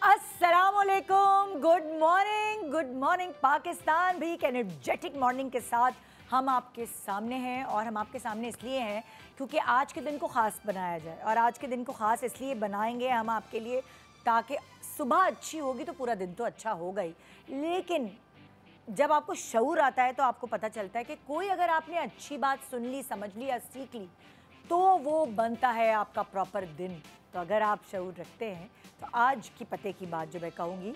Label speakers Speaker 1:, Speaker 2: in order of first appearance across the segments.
Speaker 1: अस्सलामुअलैकुम, good morning Pakistan. भी एक एनर्जेटिक मॉर्निंग के साथ हम आपके सामने हैं, और हम आपके सामने इसलिए हैं क्योंकि आज के दिन को ख़ास बनाया जाए। और आज के दिन को ख़ास इसलिए बनाएंगे हम आपके लिए ताकि सुबह अच्छी होगी तो पूरा दिन तो अच्छा होगा ही, लेकिन जब आपको शऊर आता है तो आपको पता चलता है कि कोई अगर आपने अच्छी बात सुन ली, समझ ली या सीख ली तो वो बनता है आपका प्रॉपर दिन। तो अगर आप शऊर रखते हैं तो आज की पते की बात जो मैं कहूँगी,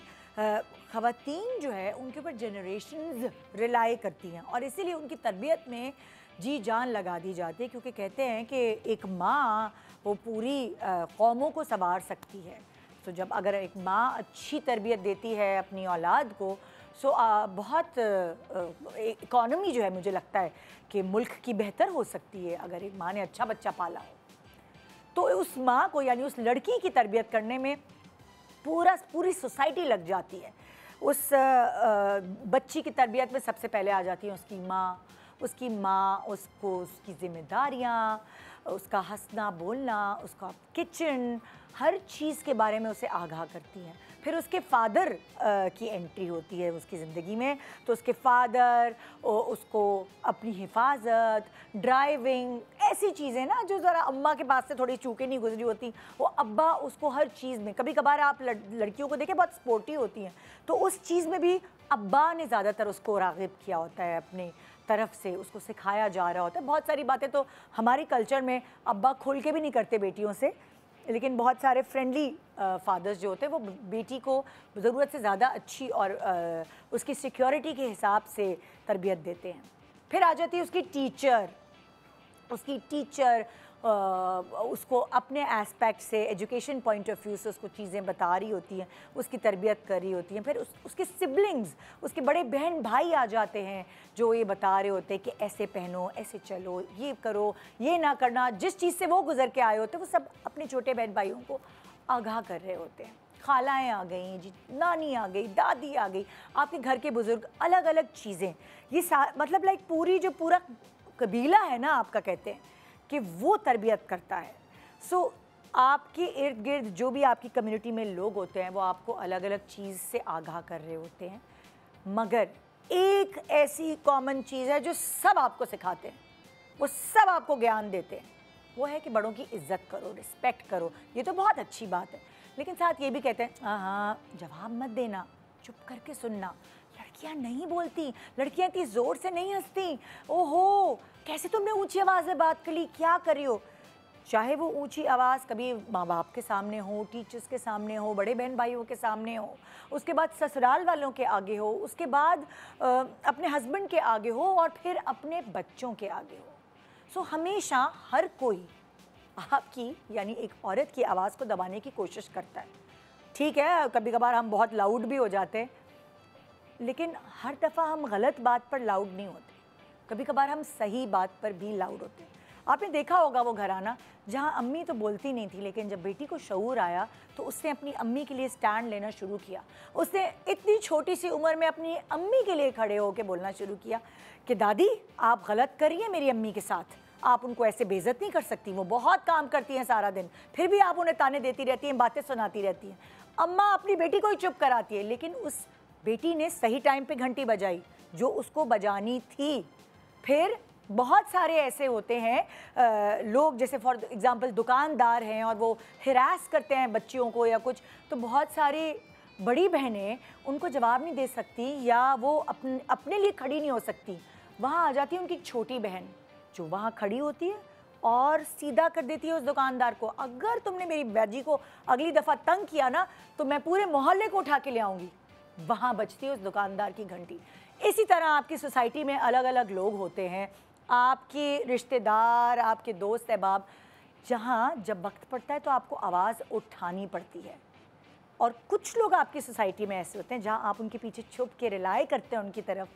Speaker 1: ख़वातीन जो है उनके ऊपर जनरेशन्स रिलाई करती हैं और इसीलिए उनकी तरबियत में जी जान लगा दी जाती है, क्योंकि कहते हैं कि एक माँ वो पूरी कौमों को संवार सकती है। तो जब अगर एक माँ अच्छी तरबियत देती है अपनी औलाद को, सो बहुत इकॉनमी जो है मुझे लगता है कि मुल्क की बेहतर हो सकती है अगर एक माँ ने अच्छा बच्चा पाला हो। तो उस माँ को यानी उस लड़की की तरबियत करने में पूरी सोसाइटी लग जाती है। उस बच्ची की तरबियत में सबसे पहले आ जाती है उसकी माँ उसको उसकी ज़िम्मेदारियाँ, उसका हंसना बोलना, उसका किचन, हर चीज़ के बारे में उसे आगाह करती हैं। फिर उसके फादर की एंट्री होती है उसकी ज़िंदगी में, तो उसके फादर उसको अपनी हिफाजत, ड्राइविंग, ऐसी चीज़ें ना जो ज़रा अम्मा के पास से थोड़ी चूकें नहीं गुजरी होती, वो अब्बा उसको हर चीज़ में, कभी कभार आप लड़कियों को देखें बहुत स्पोर्टी होती हैं, तो उस चीज़ में भी अब्बा ने ज़्यादातर उसको राग़िब किया होता है, अपनी तरफ से उसको सिखाया जा रहा होता है। बहुत सारी बातें तो हमारी कल्चर में अब्बा खोल के भी नहीं करते बेटियों से, लेकिन बहुत सारे फ्रेंडली फादर्स जो होते हैं वो बेटी को ज़रूरत से ज़्यादा अच्छी और उसकी सिक्योरिटी के हिसाब से तरबियत देते हैं। फिर आ जाती है उसकी टीचर उसको अपने एस्पेक्ट से, एजुकेशन पॉइंट ऑफ व्यू से उसको चीज़ें बता रही होती हैं, उसकी तरबियत कर रही होती हैं। फिर उसके सिबलिंग्स, उसके बड़े बहन भाई आ जाते हैं जो ये बता रहे होते हैं कि ऐसे पहनो, ऐसे चलो, ये करो, ये ना करना। जिस चीज़ से वो गुजर के आए होते हैं वो सब अपने छोटे बहन भाइयों को आगाह कर रहे होते हैं। खालाएँ आ गई जी, नानी आ गई, दादी आ गई, आपके घर के बुज़ुर्ग, अलग अलग चीज़ें, ये मतलब लाइक पूरा कबीला है ना आपका, कहते हैं कि वो तरबियत करता है। सो आपके इर्द गिर्द जो भी आपकी कम्युनिटी में लोग होते हैं वो आपको अलग अलग चीज़ से आगाह कर रहे होते हैं, मगर एक ऐसी कॉमन चीज़ है जो सब आपको सिखाते हैं, वो सब आपको ज्ञान देते हैं, वो है कि बड़ों की इज्जत करो, रिस्पेक्ट करो। ये तो बहुत अच्छी बात है, लेकिन साथ ये भी कहते हैं हाँ जवाब मत देना, चुप करके सुनना। लड़कियाँ नहीं बोलती, लड़कियाँ इतनी ज़ोर से नहीं हंसती, ओहो कैसे तुमने ऊंची आवाज़ में बात कर ली, क्या कर रही हो। चाहे वो ऊंची आवाज़ कभी माँ बाप के सामने हो, टीचर्स के सामने हो, बड़े बहन भाइयों के सामने हो, उसके बाद ससुराल वालों के आगे हो, उसके बाद अपने हस्बैंड के आगे हो, और फिर अपने बच्चों के आगे हो। सो हमेशा हर कोई आपकी यानी एक औरत की आवाज़ को दबाने की कोशिश करता है। ठीक है, कभी कभार हम बहुत लाउड भी हो जाते हैं, लेकिन हर दफ़ा हम गलत बात पर लाउड नहीं होते, कभी कभार हम सही बात पर भी लाउड होते हैं। आपने देखा होगा वो घराना जहाँ अम्मी तो बोलती नहीं थी, लेकिन जब बेटी को शऊर आया तो उसने अपनी अम्मी के लिए स्टैंड लेना शुरू किया। उसने इतनी छोटी सी उम्र में अपनी अम्मी के लिए खड़े होकर बोलना शुरू किया कि दादी आप गलत करिए मेरी अम्मी के साथ, आप उनको ऐसे बेइज्जत नहीं कर सकती, वो बहुत काम करती हैं सारा दिन, फिर भी आप उन्हें ताने देती रहती हैं, बातें सुनाती रहती हैं। अम्मा अपनी बेटी को ही चुप कराती है, लेकिन उस बेटी ने सही टाइम पे घंटी बजाई जो उसको बजानी थी। फिर बहुत सारे ऐसे होते हैं लोग, जैसे फॉर एग्जांपल दुकानदार हैं और वो हिरास करते हैं बच्चियों को या कुछ, तो बहुत सारी बड़ी बहनें उनको जवाब नहीं दे सकती या वो अपने लिए खड़ी नहीं हो सकती। वहाँ आ जाती है उनकी छोटी बहन जो वहाँ खड़ी होती है और सीधा कर देती है उस दुकानदार को, अगर तुमने मेरी बाजी को अगली दफ़ा तंग किया ना तो मैं पूरे मोहल्ले को उठा के ले आऊँगी। वहाँ बजती है उस दुकानदार की घंटी। इसी तरह आपकी सोसाइटी में अलग अलग लोग होते हैं, आपके रिश्तेदार, आपके दोस्त अहबाब, जहाँ जब वक्त पड़ता है तो आपको आवाज़ उठानी पड़ती है। और कुछ लोग आपकी सोसाइटी में ऐसे होते हैं जहाँ आप उनके पीछे छुप के रिलाई करते हैं उनकी तरफ,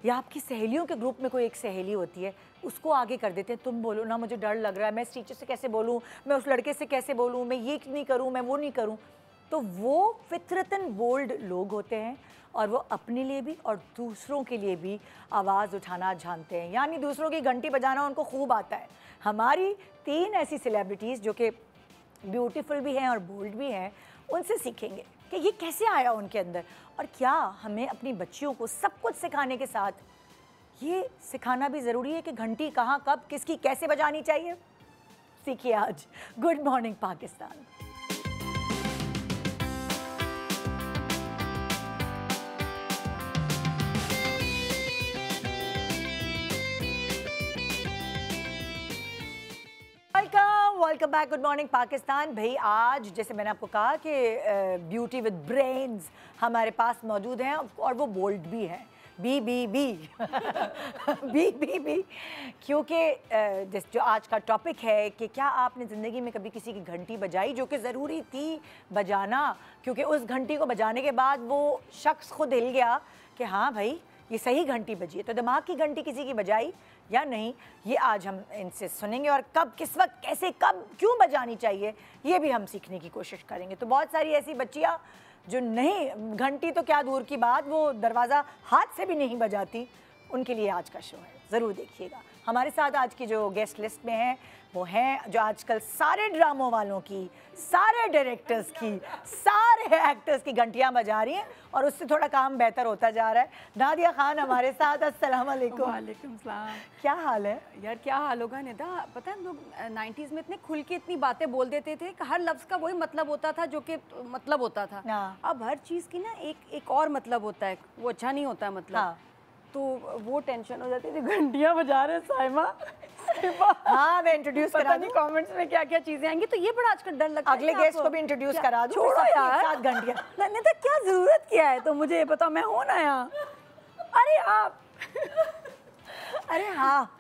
Speaker 1: या आपकी सहेलियों के ग्रुप में कोई एक सहेली होती है उसको आगे कर देते हैं, तुम बोलो ना, मुझे डर लग रहा है, मैं इस टीचर से कैसे बोलूँ, मैं उस लड़के से कैसे बोलूँ, मैं ये नहीं करूँ, मैं वो नहीं करूँ। तो वो फितरतन बोल्ड लोग होते हैं और वो अपने लिए भी और दूसरों के लिए भी आवाज़ उठाना जानते हैं, यानी दूसरों की घंटी बजाना उनको खूब आता है। हमारी 3 ऐसी सेलिब्रिटीज़ जो कि ब्यूटीफुल भी हैं और बोल्ड भी हैं, उनसे सीखेंगे कि ये कैसे आया उनके अंदर, और क्या हमें अपनी बच्चियों को सब कुछ सिखाने के साथ ये सिखाना भी ज़रूरी है कि घंटी कहाँ, कब, किसकी, कैसे बजानी चाहिए। सीखिए आज good morning Pakistan. Welcome back, good morning Pakistan. भाई आज जैसे मैंने आपको कहा कि ब्यूटी विद ब्रेन्स हमारे पास मौजूद हैं और वो बोल्ड भी हैं, B B B B B B, क्योंकि जो आज का टॉपिक है कि क्या आपने ज़िंदगी में कभी किसी की घंटी बजाई जो कि ज़रूरी थी बजाना, क्योंकि उस घंटी को बजाने के बाद वो शख्स खुद हिल गया कि हाँ भाई ये सही घंटी बजी है, तो दिमाग की घंटी किसी की बजाई या नहीं, ये आज हम इनसे सुनेंगे, और कब, किस वक्त, कैसे, कब, क्यों बजानी चाहिए, ये भी हम सीखने की कोशिश करेंगे। तो बहुत सारी ऐसी बच्चियाँ जो नहीं, घंटी तो क्या दूर की बात, वो दरवाज़ा हाथ से भी नहीं बजाती, उनके लिए आज का शो है, ज़रूर देखिएगा। हमारे साथ आज की जो गेस्ट लिस्ट में हैं वो हैं जो आजकल सारे ड्रामों वालों की, सारे डायरेक्टर्स की, सारे एक्टर्स की घंटियां बजा रही हैं, और उससे थोड़ा काम बेहतर होता जा रहा है। नादिया खान हमारे साथ, अस्सलाम वालेकुम।
Speaker 2: वालेकुम सलाम।
Speaker 1: क्या हाल है
Speaker 2: यार? क्या हाल होगा निदा, पता है हम लोग 90s में इतने खुल के इतनी बातें बोल देते थे कि हर लफ्ज़ का वही मतलब होता था जो कि मतलब होता था। अब हर चीज़ की ना एक और मतलब होता है, वो अच्छा नहीं होता मतलब। तो वो टेंशन हो जाती थी, घंटियां बजा रहे साइमा।
Speaker 1: हाँ, मैं इंट्रोड्यूस करा दूं,
Speaker 2: कमेंट्स में क्या क्या चीजें आएंगी, तो ये बड़ा आजकल डर लगता है।
Speaker 1: अगले गेस्ट को भी इंट्रोड्यूस करा दूं।
Speaker 2: छोड़ो यार,
Speaker 1: साथ घंटियां
Speaker 2: नहीं तो क्या जरूरत क्या है, तो मुझे ये बताओ, मैं हूं ना यहाँ। अरे आप
Speaker 1: अरे हाँ,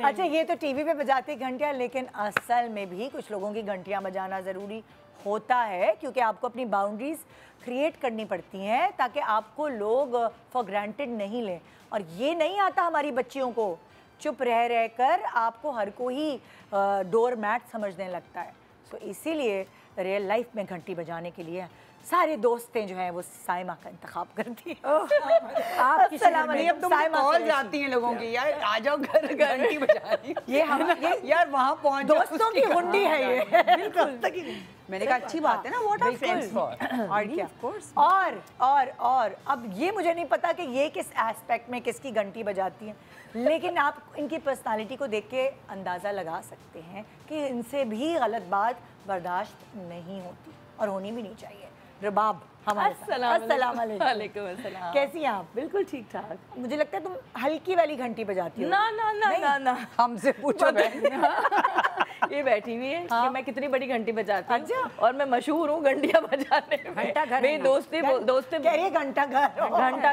Speaker 1: अच्छा ये तो टीवी पे बजाती घंटियां, लेकिन असल में भी कुछ लोगों की घंटियां बजाना ज़रूरी होता है, क्योंकि आपको अपनी बाउंड्रीज क्रिएट करनी पड़ती हैं ताकि आपको लोग फॉर ग्रांटेड नहीं लें। और ये नहीं आता हमारी बच्चियों को, चुप रह रह कर आपको हर कोई डोर मैट समझने लगता है। सो इसीलिए रियल लाइफ में घंटी बजाने के लिए सारे दोस्तें जो हैं वो साइमा का इंतखाब करती हैं।
Speaker 2: आपकी
Speaker 1: सलाम अलैकुम।
Speaker 3: तुम कॉल जाती हैं लोगों की, यार आ जाओ घर, घंटी बजा रही। ये यार वहाँ पहुँच
Speaker 1: दोस्तों की हुंडी है ये।
Speaker 3: बिल्कुल। मैंने कहा अच्छी बात है ना, व्हाट आर फ्रेंड्स फॉर।
Speaker 1: और क्या, और अब ये मुझे नहीं पता कि ये किस एस्पेक्ट में किसकी घंटी बजाती हैं, लेकिन आप इनकी पर्सनालिटी को देख के अंदाज़ा लगा सकते हैं कि इनसे भी गलत बात बर्दाश्त नहीं होती और होनी भी नहीं चाहिए। रबाब हमारे साथ। अस्सलाम वालेकुम। कैसी हैं आप?
Speaker 2: बिल्कुल ठीक ठाक।
Speaker 1: मुझे लगता है तुम हल्की वाली घंटी बजाती हो।
Speaker 2: ना ना ना ना ना,
Speaker 3: हमसे पूछो।
Speaker 2: ये बैठी हुई है कि मैं कितनी बड़ी घंटी बजाती हूँ।
Speaker 1: अच्छा।
Speaker 2: और मैं मशहूर हूँ घंटियाँ बजाने में।
Speaker 1: घंटा घर
Speaker 2: मेरी दोस्तें
Speaker 1: कह रही है घंटा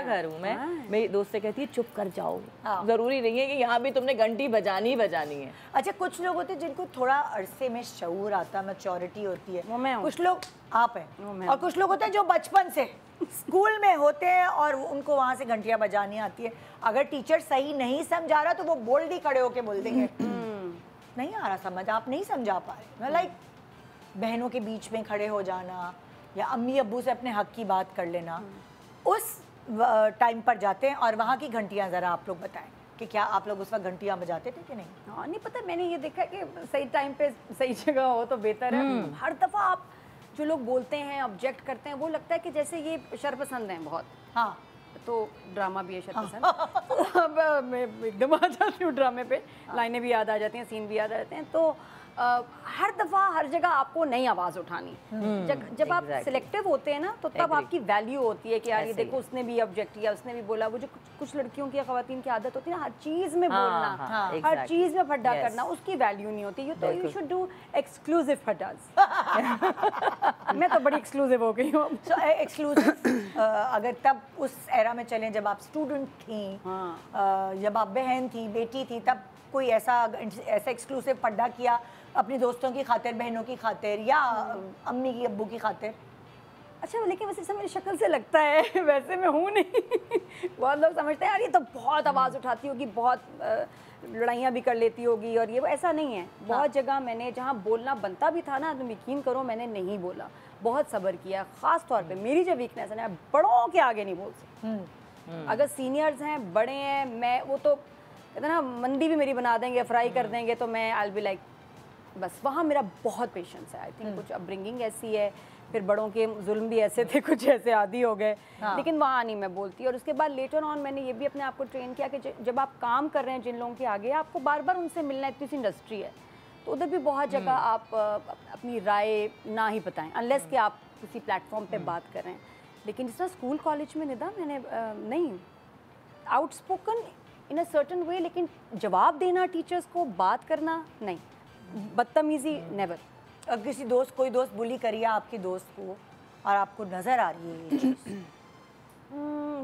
Speaker 1: घर
Speaker 2: हूँ मैं। मेरी दोस्तें कहती है चुप कर जाओ,
Speaker 1: हाँ।
Speaker 2: जरूरी नहीं है कि यहाँ भी तुमने घंटी बजानी ही बजानी है।
Speaker 1: अच्छा, कुछ लोग होते हैं जिनको थोड़ा अरसे में शऊर आता, मैच्योरिटी होती है,
Speaker 2: वो मैं हूँ।
Speaker 1: कुछ लोग आप हैं,
Speaker 2: वो मैं
Speaker 1: और कुछ लोग होते हैं जो बचपन से स्कूल में होते हैं और उनको वहाँ से घंटियाँ बजानी आती है। अगर टीचर सही नहीं समझा रहा तो वो बोल्ड ही खड़े होके बोल देंगे नहीं आ रहा समझ, आप नहीं समझा पा रहे। लाइक बहनों के बीच में खड़े हो जाना या अम्मी अब्बू से अपने हक की बात कर लेना, उस टाइम पर जाते हैं। और वहाँ की घंटियाँ ज़रा आप लोग बताएं कि क्या आप लोग उस वक्त घंटियाँ बजाते थे कि नहीं?
Speaker 2: हाँ, नहीं पता, मैंने ये देखा कि सही टाइम पे सही जगह हो तो बेहतर है। हर दफ़ा आप जो लोग बोलते हैं, ऑब्जेक्ट करते हैं, वो लगता है कि जैसे ये शरपसंद हैं बहुत।
Speaker 1: हाँ,
Speaker 2: तो ड्रामा भी है शरपसंद। तो अब मैं एकदम आ जाती हूँ ड्रामे पे, लाइनें भी याद आ जाती हैं, सीन भी याद आ जाते हैं। तो हर दफ़ा हर जगह आपको नई आवाज़ उठानी। जब आप सिलेक्टिव होते हैं ना, तो तब आपकी वैल्यू होती है कि यार ये देखो उसने भी ऑब्जेक्ट किया, उसने भी बोला। वो जो कुछ लड़कियों की, ख़वातीन की आदत होती है ना, हर चीज़ में बोलना, हर चीज़ में फड्डा करना, उसकी वैल्यू नहीं होती। यू शुड डू एक्सक्लूसिव फड्डास। मैं तो बड़ी एक्सक्लूसिव हो गई हूँ।
Speaker 1: सो एक्सक्लूसिव अगर तब उस एरा में चलें जब आप स्टूडेंट थी, जब आप बहन थी, बेटी थी, तब कोई ऐसा एक्सक्लूसिव पड्डा किया अपनी दोस्तों की खातिर, बहनों की खातिर, या अम्मी की अब्बू की खातिर?
Speaker 2: अच्छा, लेकिन वैसे सब मेरी शक्ल से लगता है, वैसे मैं हूँ नहीं। बहुत लोग समझते हैं यार ये तो बहुत आवाज़ उठाती होगी, बहुत लड़ाइयाँ भी कर लेती होगी, और ये ऐसा नहीं है। बहुत जगह मैंने जहाँ बोलना बनता भी था ना, तुम यकीन करो मैंने नहीं बोला, बहुत सब्र किया। ख़ास तौर पे मेरी जो वीकनेस है ना, बड़ों के आगे नहीं बोल सकती। अगर सीनियर्स हैं, बड़े हैं, मैं वो तो कहते ना मंदी भी मेरी बना देंगे, फ्राई कर देंगे, तो मैं आई विल बी लाइक बस वहाँ मेरा बहुत पेशेंस है। आई थिंक कुछ अपब्रिंगिंग ऐसी है, फिर बड़ों के जुल्म भी ऐसे थे, कुछ ऐसे आदी हो गए। लेकिन वहाँ नहीं मैं बोलती। और उसके बाद लेटर ऑन मैंने ये भी अपने आप को ट्रेन किया कि जब आप काम कर रहे हैं जिन लोगों के आगे, आपको बार बार उनसे मिलना, इतनी सी इंडस्ट्री है तो उधर भी बहुत जगह आप अपनी राय ना ही बताएं, अनलेस कि आप किसी प्लेटफॉर्म पे बात कर रहे हैं। लेकिन जिस तरह स्कूल कॉलेज में निदा मैंने नहीं outspoken in a certain way, लेकिन जवाब देना टीचर्स को, बात करना नहीं, बदतमीजी नेवर।
Speaker 1: अब किसी दोस्त, कोई दोस्त बुली करिए आपकी दोस्त को और आपको नजर आ रही है ये चीज़,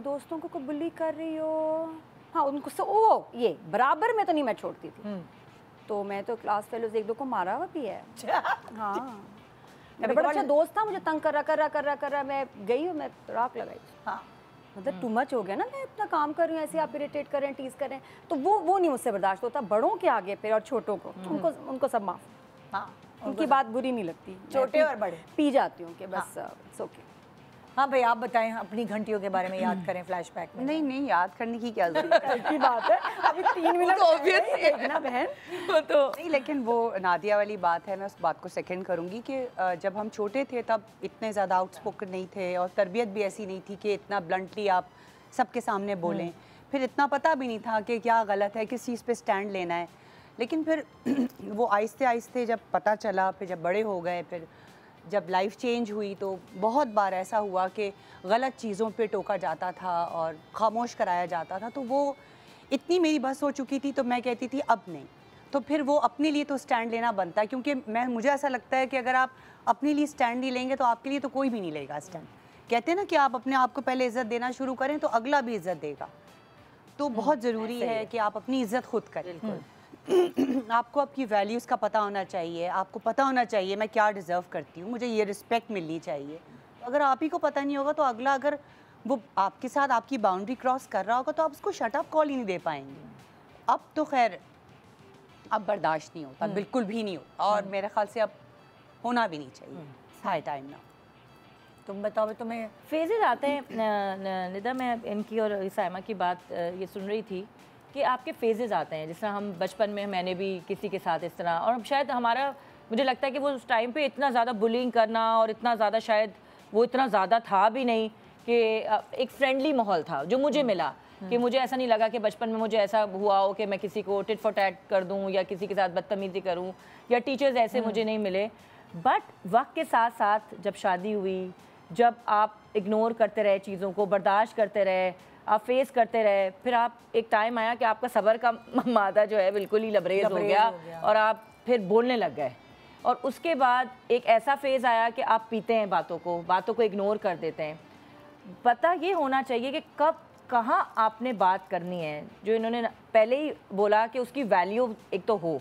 Speaker 2: दोस्तों को बुली कर रही हो, हाँ उनको ओ ये बराबर में तो नहीं मैं छोड़ती थी, तो मैं तो क्लास फेलोज एक दो को मारा हुआ भी है। हाँ मेरा बड़ा अच्छा दोस्त था, मुझे तंग कर रहा मैं गई हूँ, मैं राख लगाई। हाँ मतलब टू मच हो गया ना, मैं अपना काम कर रही हूँ, ऐसे आप इरिटेट करें, टीज करें, तो वो नहीं मुझसे बर्दाश्त होता। बड़ों के आगे पे और छोटों को, उनको सब माफ। हाँ उनकी बात बुरी नहीं लगती,
Speaker 1: छोटे और बड़े पी
Speaker 2: जाती हूँ कि बस इट्स ओके।
Speaker 1: हाँ भाई, आप बताएं अपनी घंटियों के बारे में, याद करें फ्लैशबैक में।
Speaker 3: नहीं याद करने की क्या जरूरत है
Speaker 2: की बात है, अभी 3 मिनट ऑब्वियस ना बहन
Speaker 3: तो नहीं, लेकिन वो नादिया वाली बात है, मैं उस बात को सेकंड करूँगी कि जब हम छोटे थे तब इतने ज़्यादा आउटस्पोकन नहीं थे और तरबियत भी ऐसी नहीं थी कि इतना ब्लंटली आप सबके सामने बोलें। फिर इतना पता भी नहीं था कि क्या गलत है, किस चीज़ पे स्टैंड लेना है। लेकिन फिर वो आहिस्ते आहिस्ते जब पता चला, फिर जब बड़े हो गए, फिर जब लाइफ चेंज हुई, तो बहुत बार ऐसा हुआ कि गलत चीज़ों पे टोका जाता था और खामोश कराया जाता था। तो वो इतनी मेरी बस हो चुकी थी, तो मैं कहती थी अब नहीं। तो फिर वो अपने लिए तो स्टैंड लेना बनता है, क्योंकि मुझे ऐसा लगता है कि अगर आप अपने लिए स्टैंड नहीं लेंगे तो आपके लिए तो कोई भी नहीं लेगा स्टैंड। कहते हैं ना कि आप अपने आप को पहले इज़्ज़त देना शुरू करें तो अगला भी इज़्ज़त देगा। तो बहुत ज़रूरी है कि आप अपनी इज़्ज़त खुद करें। आपको आपकी वैल्यूज़ का पता होना चाहिए, आपको पता होना चाहिए मैं क्या डिज़र्व करती हूँ, मुझे ये रिस्पेक्ट मिलनी चाहिए। अगर आप ही को पता नहीं होगा तो अगला अगर वो आपके साथ आपकी बाउंड्री क्रॉस कर रहा होगा तो आप उसको शट अप कॉल ही नहीं दे पाएंगे। अब तो खैर अब बर्दाश्त नहीं होता, बिल्कुल भी नहीं होता, और मेरे ख्याल से अब होना भी नहीं चाहिए। हाई टाइम ना।
Speaker 1: तुम बताओ, तुम्हें
Speaker 4: फेजेस आते हैं निदा? मैं इनकी और साइमा की बात ये सुन रही थी कि आपके फेजेस आते हैं, जिस तरह हम बचपन में, मैंने भी किसी के साथ इस तरह, और शायद हमारा, मुझे लगता है कि वो उस टाइम पे इतना ज़्यादा बुलिंग करना और इतना ज़्यादा शायद वो इतना ज़्यादा था भी नहीं कि एक फ्रेंडली माहौल था जो मुझे मिला, कि मुझे ऐसा नहीं लगा कि बचपन में मुझे ऐसा हुआ हो कि मैं किसी को टिट फॉर टैट कर दूं या किसी के साथ बदतमीज़ी करूं, या टीचर्स ऐसे मुझे नहीं मिले। बट वक्त के साथ साथ जब शादी हुई, जब आप इग्नोर करते रहे चीज़ों को, बर्दाश्त करते रहे, आप फेस करते रहे, फिर आप एक टाइम आया कि आपका सब्र का मादा जो है बिल्कुल ही लबरेज हो गया और आप फिर बोलने लग गए। और उसके बाद एक ऐसा फेज़ आया कि आप पीते हैं बातों को इग्नोर कर देते हैं। पता ये होना चाहिए कि कब कहाँ आपने बात करनी है। जो इन्होंने पहले ही बोला कि उसकी वैल्यू एक तो हो,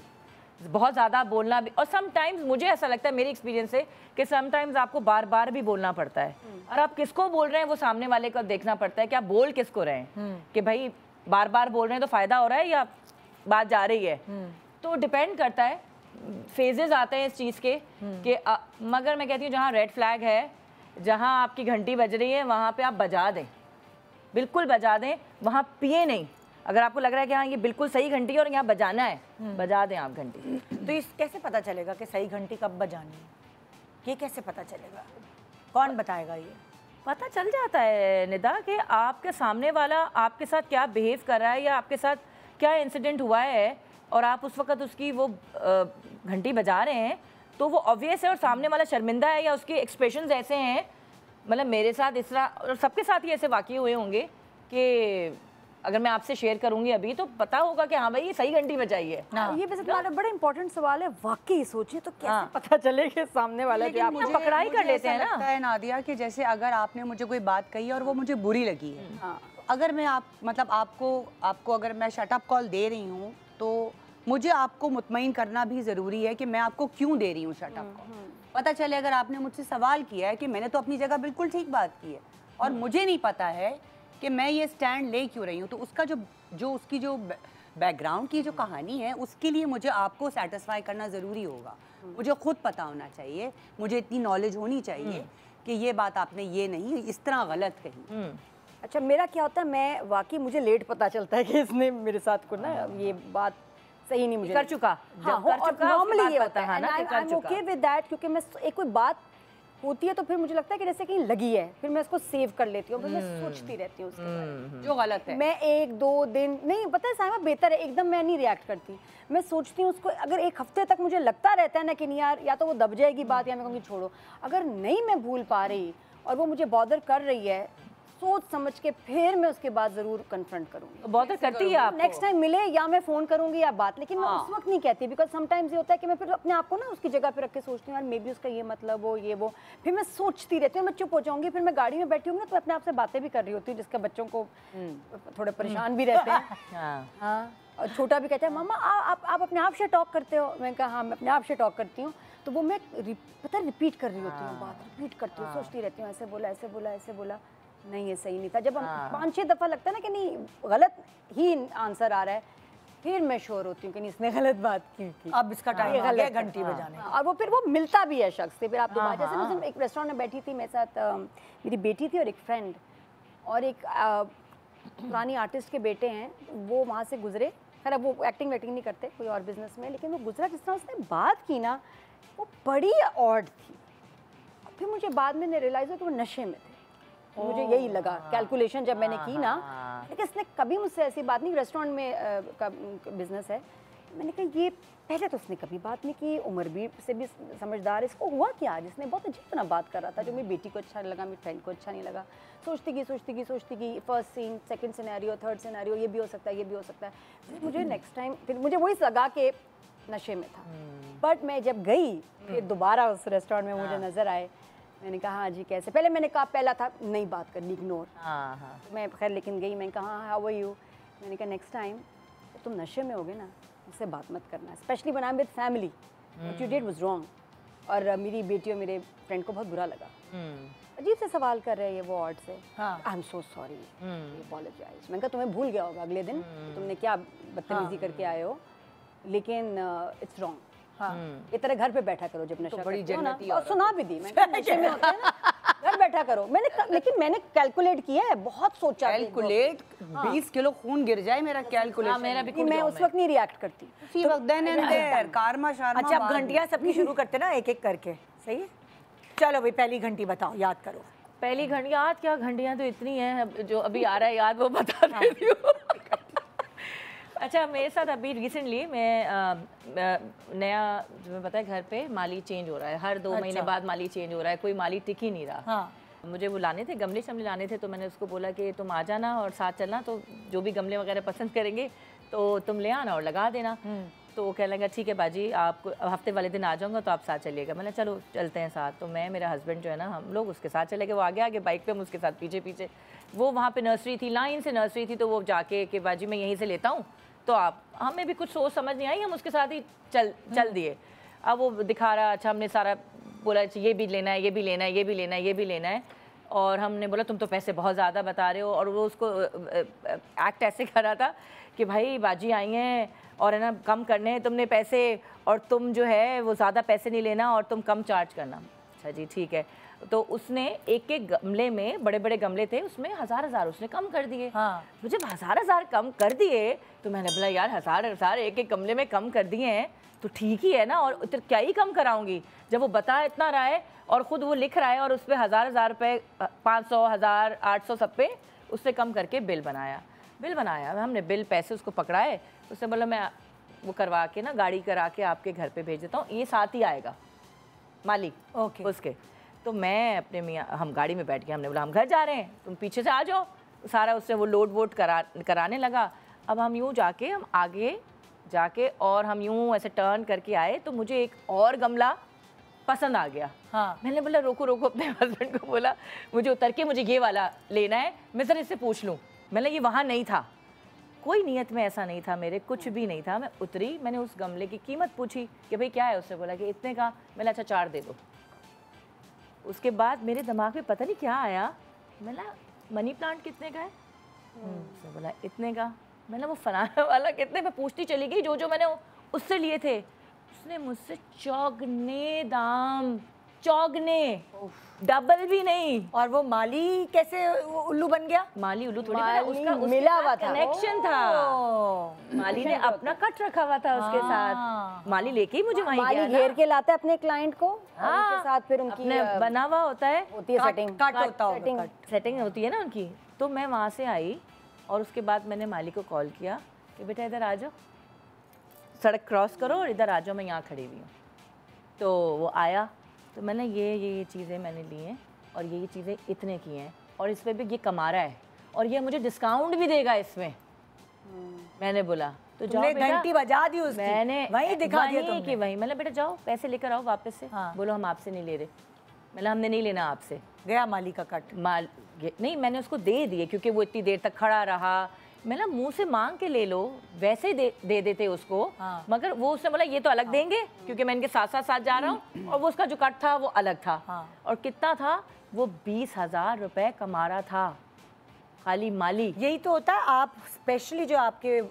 Speaker 4: बहुत ज़्यादा बोलना भी, और समटाइम्स मुझे ऐसा लगता है मेरे एक्सपीरियंस से कि समटाइम्स आपको बार बार भी बोलना पड़ता है, और आप किसको बोल रहे हैं वो सामने वाले को देखना पड़ता है कि आप बोल किसको रहे हैं, कि भाई बार बार बोल रहे हैं तो फ़ायदा हो रहा है या बात जा रही है। तो डिपेंड करता है, फेजेस आते हैं इस चीज़ के कि मगर मैं कहती हूँ जहाँ रेड फ्लैग है, जहाँ आपकी घंटी बज रही है, वहाँ पर आप बजा दें, बिल्कुल बजा दें, वहाँ पिए नहीं। अगर आपको लग रहा है कि हाँ ये बिल्कुल सही घंटी है और यहाँ बजाना है, बजा दें आप घंटी।
Speaker 1: तो इस कैसे पता चलेगा कि सही घंटी कब बजानी है? ये कैसे पता चलेगा? कौन बताएगा? ये
Speaker 4: पता चल जाता है निदा कि आपके सामने वाला आपके साथ क्या बिहेव कर रहा है या आपके साथ क्या इंसिडेंट हुआ है, और आप उस वक्त उसकी वो घंटी बजा रहे हैं तो वो ऑब्वियस है, और सामने वाला शर्मिंदा है या उसके एक्सप्रेशंस ऐसे हैं। मतलब मेरे साथ इस तरह, और सबके साथ ही ऐसे वाक़ई हुए होंगे कि अगर मैं आपसे शेयर करूंगी अभी तो पता होगा कि हाँ भाई ये सही घंटी बजाई है।
Speaker 2: ये वैसे तुम्हारा बड़ा इंपॉर्टेंट सवाल है, वाकई सोचिए तो कैसे पता चले कि सामने वाला कि आप
Speaker 4: पकड़ाई कर लेते हैं ना।
Speaker 3: लगता है नादिया कि जैसे अगर आपने मुझे कोई बात कही और वो मुझे बुरी लगी है, अगर मैं आपको अगर मैं शटअप कॉल दे रही हूँ तो मुझे आपको मुतमईन करना भी ज़रूरी है कि मैं आपको क्यों दे रही हूँ शटअप कॉल। पता चले अगर आपने मुझसे सवाल किया है कि मैंने तो अपनी जगह बिल्कुल ठीक बात की है और मुझे नहीं पता है कि मैं ये स्टैंड ले क्यों रही हूँ, तो उसका उसकी जो बैकग्राउंड की जो कहानी है उसके लिए मुझे आपको सेटिस्फाई करना ज़रूरी होगा। मुझे खुद पता होना चाहिए, मुझे इतनी नॉलेज होनी चाहिए कि ये बात आपने ये नहीं इस तरह गलत कही।
Speaker 2: अच्छा मेरा क्या होता है, मैं वाकई मुझे लेट पता चलता है कि इसने मेरे साथ को ना ये बात सही नहीं मुझे
Speaker 4: कर चुका,
Speaker 2: हाँ,
Speaker 4: जब कर
Speaker 2: और
Speaker 4: चुका
Speaker 2: नॉर्मली
Speaker 4: उसके
Speaker 2: ये
Speaker 4: बाद
Speaker 2: होता
Speaker 4: पता
Speaker 2: है
Speaker 4: ना कि कर
Speaker 2: आई एम
Speaker 4: चुका।
Speaker 2: ओके विद दैट, क्योंकि मैं एक कोई बात होती है तो फिर मुझे लगता है कि जैसे कहीं लगी है, फिर मैं उसको सेव कर लेती हूँ, फिर मैं सोचती रहती हूँ उसके बारे में
Speaker 3: जो गलत है।
Speaker 2: मैं 1-2 दिन नहीं, पता है साइमा बेहतर है, एकदम मैं नहीं रिएक्ट करती, मैं सोचती हूँ उसको। अगर एक हफ्ते तक मुझे लगता रहता है ना कि नहीं यार, या तो वो दब जाएगी बात या मैं कहूँगी छोड़ो, अगर नहीं मैं भूल पा रही और वो मुझे बॉदर कर रही है, सोच समझ के फिर मैं उसके बाद ज़रूर कन्फ्रंट करूँगी।
Speaker 4: बहुत करती है आप
Speaker 2: नेक्स्ट टाइम मिले या मैं फ़ोन करूँगी या बात, लेकिन मैं उस वक्त नहीं कहती, बिकॉज समटाइम्स ये होता है कि मैं फिर अपने आप को ना उसकी जगह पे रख के सोचती हूँ यार मे बी उसका ये मतलब हो, ये वो, फिर मैं सोचती रहती हूँ, मैं चुप हो जाऊँगी, फिर मैं गाड़ी में बैठी हूँ ना तो अपने आप से बातें भी कर रही होती हूँ, जिसके बच्चों को थोड़े परेशान भी रहते हैं। हाँ, और छोटा भी कहता है मामा आप अपने आप से टॉक करते हो, मैंने कहा हाँ मैं अपने आप से टॉक करती हूँ, तो वो मैं पता रिपीट कर रही होती हूँ, बात रिपीट करती हूँ, सोचती रहती हूँ ऐसे बोला ऐसे बोला ऐसे बोला, नहीं ये सही नहीं था। जब हम 5-6 दफ़ा लगता है ना कि नहीं गलत ही आंसर आ रहा है, फिर मैं श्योर होती हूँ कि नहीं इसने गलत बात की थी,
Speaker 1: अब इसका टाइम आ गया घंटी बजाने।
Speaker 2: और वो फिर वो मिलता भी है शख्स से। फिर आप दोबारा जैसे उस दिन एक रेस्टोरेंट में बैठी थी मेरे साथ, मेरी बेटी थी और एक फ्रेंड और एक पुरानी आर्टिस्ट के बेटे हैं, वो वहाँ से गुजरे। खैर अब वो एक्टिंग वेटिंग नहीं करते, कोई और बिजनेस में, लेकिन वो गुजरा, जिस तरह उसने बात की ना वो बड़ी ऑड थी। फिर मुझे बाद में रियलाइज हुआ कि वो नशे में थे। मुझे यही लगा कैलकुलेशन जब मैंने की ना, लेकिन इसने कभी मुझसे ऐसी बात नहीं, रेस्टोरेंट में का बिजनेस है, मैंने कहा ये पहले तो उसने कभी बात नहीं की, उम्र भी से भी समझदार, इसको हुआ क्या जिसने बहुत अजीब तरह बात कर रहा था, जो मेरी बेटी को अच्छा लगा, मेरी फ्रेंड को अच्छा नहीं लगा। सोचती गई first scene, second scenario, third scenario, ये भी हो सकता है, ये भी हो सकता है। फिर मुझे नेक्स्ट टाइम फिर मुझे वही लगा कि नशे में था। बट मैं जब गई फिर दोबारा उस रेस्टोरेंट में मुझे नज़र आए, मैंने कहा हाँ जी कैसे, पहले मैंने कहा पहला था नहीं बात करनी, इग्नोर। मैं खैर लेकिन गई, मैंने कहा हाउ आर यू, मैंने कहा नेक्स्ट टाइम तुम नशे में होगे ना मुझसे बात मत करना, specially when I am with family, what you did was wrong. और मेरी बेटी और मेरे फ्रेंड को बहुत बुरा लगा, अजीब से सवाल कर रहे हैं ये वो ऑड से, I am so sorry, apologize. मैंने कहा तुम्हें भूल गया होगा अगले दिन, तुमने क्या बदतमीजी करके आए हो, लेकिन इट्स रॉन्ग। हाँ, ये तरह घर पे बैठा करो जब नशा करते हो ना, और सुना भी दी मैंने, नशे में होते हैं ना घर बैठा करो। लेकिन मैंने कैलकुलेट किया है, बहुत सोचा,
Speaker 3: कैलकुलेट 20 किलो खून गिर जाए मेरा कैलकुलेशन,
Speaker 4: मेरा भी
Speaker 2: मैं उस वक्त नहीं रिएक्ट करती,
Speaker 3: उसी वक्त देन एंड देयर कारमा शारमा।
Speaker 1: अच्छा अब घंटियाँ सबकी शुरू करते ना एक एक करके, सही है? चलो भाई पहली घंटी बताओ, याद करो।
Speaker 4: पहली घंटी याद क्या, घंटियाँ तो इतनी हैं, जो अभी आ रहा है याद वो बता देती हूँ। अच्छा मेरे साथ अभी रिसेंटली मैं नया, तुम्हें पता है घर पे माली चेंज हो रहा है, हर 2 महीने बाद माली चेंज हो रहा है, कोई माली टिक ही नहीं रहा।
Speaker 1: हाँ।
Speaker 4: मुझे वो लाने थे, गमले शमले लाने थे, तो मैंने उसको बोला कि तुम आ जाना और साथ चलना, तो जो भी गमले वगैरह पसंद करेंगे तो तुम ले आना और लगा देना। तो वो कहने लगा ठीक है बाजी, आपको हफ्ते वाले दिन आ जाऊँगा तो आप साथ चलिएगा। मैंने चलो चलते हैं साथ। तो मैं, मेरा हस्बैंड जो है ना, हम लोग उसके साथ चले गए, वो आगे आगे बाइक पे, हम उसके साथ पीछे पीछे। वो वहाँ पे नर्सरी थी, लाइन से नर्सरी थी, तो वो जाके कि बाजी मैं यहीं से लेता हूँ, तो आप, हमें भी कुछ सोच समझ नहीं आई, हम उसके साथ ही चल दिए। अब वो दिखा रहा, अच्छा हमने सारा बोला ये भी लेना है, ये भी लेना है, ये भी लेना है, ये भी लेना है, और हमने बोला तुम तो पैसे बहुत ज़्यादा बता रहे हो, और वो उसको एक्ट ऐसे कर रहा था कि भाई बाजी आई हैं और है ना कम करने हैं तुमने पैसे, और तुम जो है वो ज़्यादा पैसे नहीं लेना और तुम कम चार्ज करना। अच्छा जी ठीक है। तो उसने एक एक गमले में, बड़े बड़े गमले थे, उसमें 1000 उसने कम कर दिए।
Speaker 1: हाँ।
Speaker 4: मुझे 1000 कम कर दिए, तो मैंने बोला यार 1000 एक एक गमले में कम कर दिए हैं तो ठीक ही है ना, और क्या ही कम कराऊंगी जब वो बता इतना रहा है और ख़ुद वो लिख रहा है, और उस पर 1000 रुपये, 500, 1000, 800 सब पे उससे कम करके बिल बनाया। हमने बिल पैसे उसको पकड़ाए, उसने बोला मैं वो करवा के ना, गाड़ी करा के आपके घर पे भेज देता हूँ, ये साथ ही आएगा मालिक
Speaker 1: ओके।
Speaker 4: उसके। तो मैं अपने मियाँ, हम गाड़ी में बैठ गए, हमने बोला हम घर जा रहे हैं, तुम पीछे से आ जाओ। सारा उससे वो लोड वोड कराने लगा। अब हम यूँ जाके, हम आगे जाके और हम यूँ ऐसे टर्न करके आए, तो मुझे एक और गमला पसंद आ गया।
Speaker 1: हाँ।
Speaker 4: मैंने बोला रोको अपने हस्बैंड को बोला मुझे उतर के मुझे ये वाला लेना है, मैं सर इससे पूछ लूँ। मैंने ये वहाँ नहीं था, कोई नियत में ऐसा नहीं था मेरे, कुछ भी नहीं था। मैं उतरी, मैंने उस गमले की कीमत पूछी कि भाई क्या है, उसने बोला कि इतने का। मैंने अच्छा 4 दे दो। उसके बाद मेरे दिमाग में पता नहीं क्या आया, मैंने मनी प्लांट कितने का है, उसने बोला इतने का। मैंने वो फलाना वाला कितने, मैं पूछती चली गई जो मैंने उससे लिए थे। उसने मुझसे चौगने दाम चौगने, डबल भी नहीं।
Speaker 1: और वो माली कैसे उल्लू बन गया?
Speaker 4: माली उल्लू थोड़ी बना, उसका
Speaker 2: मिला हुआ था,
Speaker 4: कनेक्शन था। माली ने अपना कट रखा हुआ था उसके साथ, माली लेके ही मुझे वहीं
Speaker 2: माली
Speaker 4: गया
Speaker 2: घेर के लाता है अपने क्लाइंट को, और उनके साथ फिर उनकी
Speaker 4: अपने बना हुआ होता है,
Speaker 2: होती है सेटिंग,
Speaker 1: कट होता होगा,
Speaker 4: सेटिंग होती है ना उनकी। तो मैं वहाँ से आई और उसके बाद मैंने माली को कॉल किया कि बेटा इधर आ जाओ, सड़क क्रॉस करो और इधर आ जाओ, मैं यहाँ खड़ी हुई हूँ। तो वो आया, तो मैंने ये चीज़ें मैंने ली हैं और ये चीज़ें इतने की हैं और इस पर भी ये कमा रहा है और ये मुझे डिस्काउंट भी देगा इसमें। मैंने बोला तो जाओ बेटा,
Speaker 1: घंटी बजा दी उसकी,
Speaker 4: मैंने
Speaker 1: वहीं दिखा दिया तुमने
Speaker 4: कि वहीं। मैंने बेटा जाओ पैसे लेकर आओ वापस से।
Speaker 1: हाँ।
Speaker 4: बोलो हम आपसे नहीं ले रहे। मैंने हमने नहीं लेना आपसे।
Speaker 1: गया माली का कट।
Speaker 4: माल नहीं, मैंने उसको दे दिए क्योंकि वो इतनी देर तक खड़ा रहा। मैंने मुंह से मांग के ले लो, वैसे ही दे देते उसको।
Speaker 1: हाँ।
Speaker 4: मगर वो उसने बोला ये तो अलग देंगे क्योंकि मैं इनके साथ साथ जा रहा हूँ और वो उसका जो कट था वो अलग था।
Speaker 1: हाँ।
Speaker 4: और कितना था वो 20,000 रुपए कमा रहा था खाली माली।
Speaker 1: यही तो होता है। आप स्पेशली जो आपके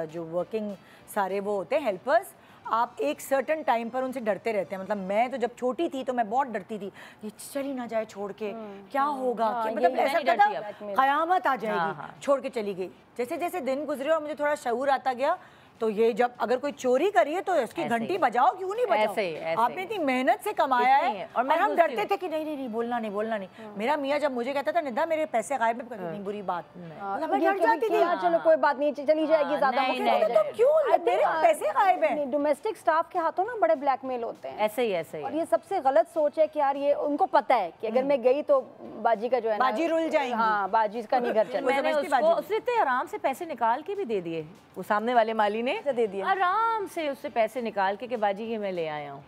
Speaker 1: जो वर्किंग सारे वो होते हैं हेल्पर्स, आप एक सर्टन टाइम पर उनसे डरते रहते हैं। मतलब मैं तो जब छोटी थी तो मैं बहुत डरती थी, ये चली ना जाए छोड़ के, क्या होगा, क्या मतलब
Speaker 4: यही
Speaker 1: ऐसा
Speaker 4: मैं नहीं
Speaker 1: लगता
Speaker 4: डरती
Speaker 1: था कयामत आ जाएगी।
Speaker 4: हाँ।
Speaker 1: छोड़ के चली गई। जैसे जैसे दिन गुजरे और मुझे थोड़ा शऊर आता गया, तो ये जब अगर कोई चोरी करिए तो इसकी
Speaker 4: ऐसे
Speaker 1: घंटी
Speaker 4: ही।
Speaker 1: बजाओ, क्यों नहीं बजाओ?
Speaker 4: ऐसे ही।
Speaker 1: आपने इतनी मेहनत से कमाया
Speaker 4: इतनी
Speaker 1: है
Speaker 4: है।
Speaker 1: और
Speaker 4: मैं
Speaker 1: हम
Speaker 4: पूछती
Speaker 1: डरते
Speaker 4: हूँ।
Speaker 1: थे कि नहीं नहीं नहीं बोलना नहीं बोलना नहीं। मेरा मियाँ जब मुझे कहता था निदा मेरे पैसे गायब, मैं कहती नहीं बुरी बात, मतलब मैं डर जाती थी।
Speaker 2: चलो कोई बात नहीं, चली जाएगी ज्यादा।
Speaker 4: नहीं,
Speaker 2: मुझे
Speaker 4: नहीं,
Speaker 2: लगा
Speaker 1: तुम क्यों मेरे पैसे गायब हैं?
Speaker 2: डोमेस्टिक स्टाफ के हाथों ना बड़े ब्लैकमेल होते हैं,
Speaker 4: ऐसे ही
Speaker 2: और ये सबसे गलत सोच है कि यार ये उनको पता है कि अगर मैं गई तो बाजी का जो है ना,
Speaker 1: बाजी रुल जाएंगी।
Speaker 2: हाँ, बाजी का नहीं घर चलेगा।
Speaker 4: मैंने उसको उसने इतने आराम से पैसे निकाल के भी दे दिए, वो सामने वाले माली ने
Speaker 2: दे दिए
Speaker 4: आराम से उससे पैसे निकाल के कि बाजी ये मैं ले आया हूँ।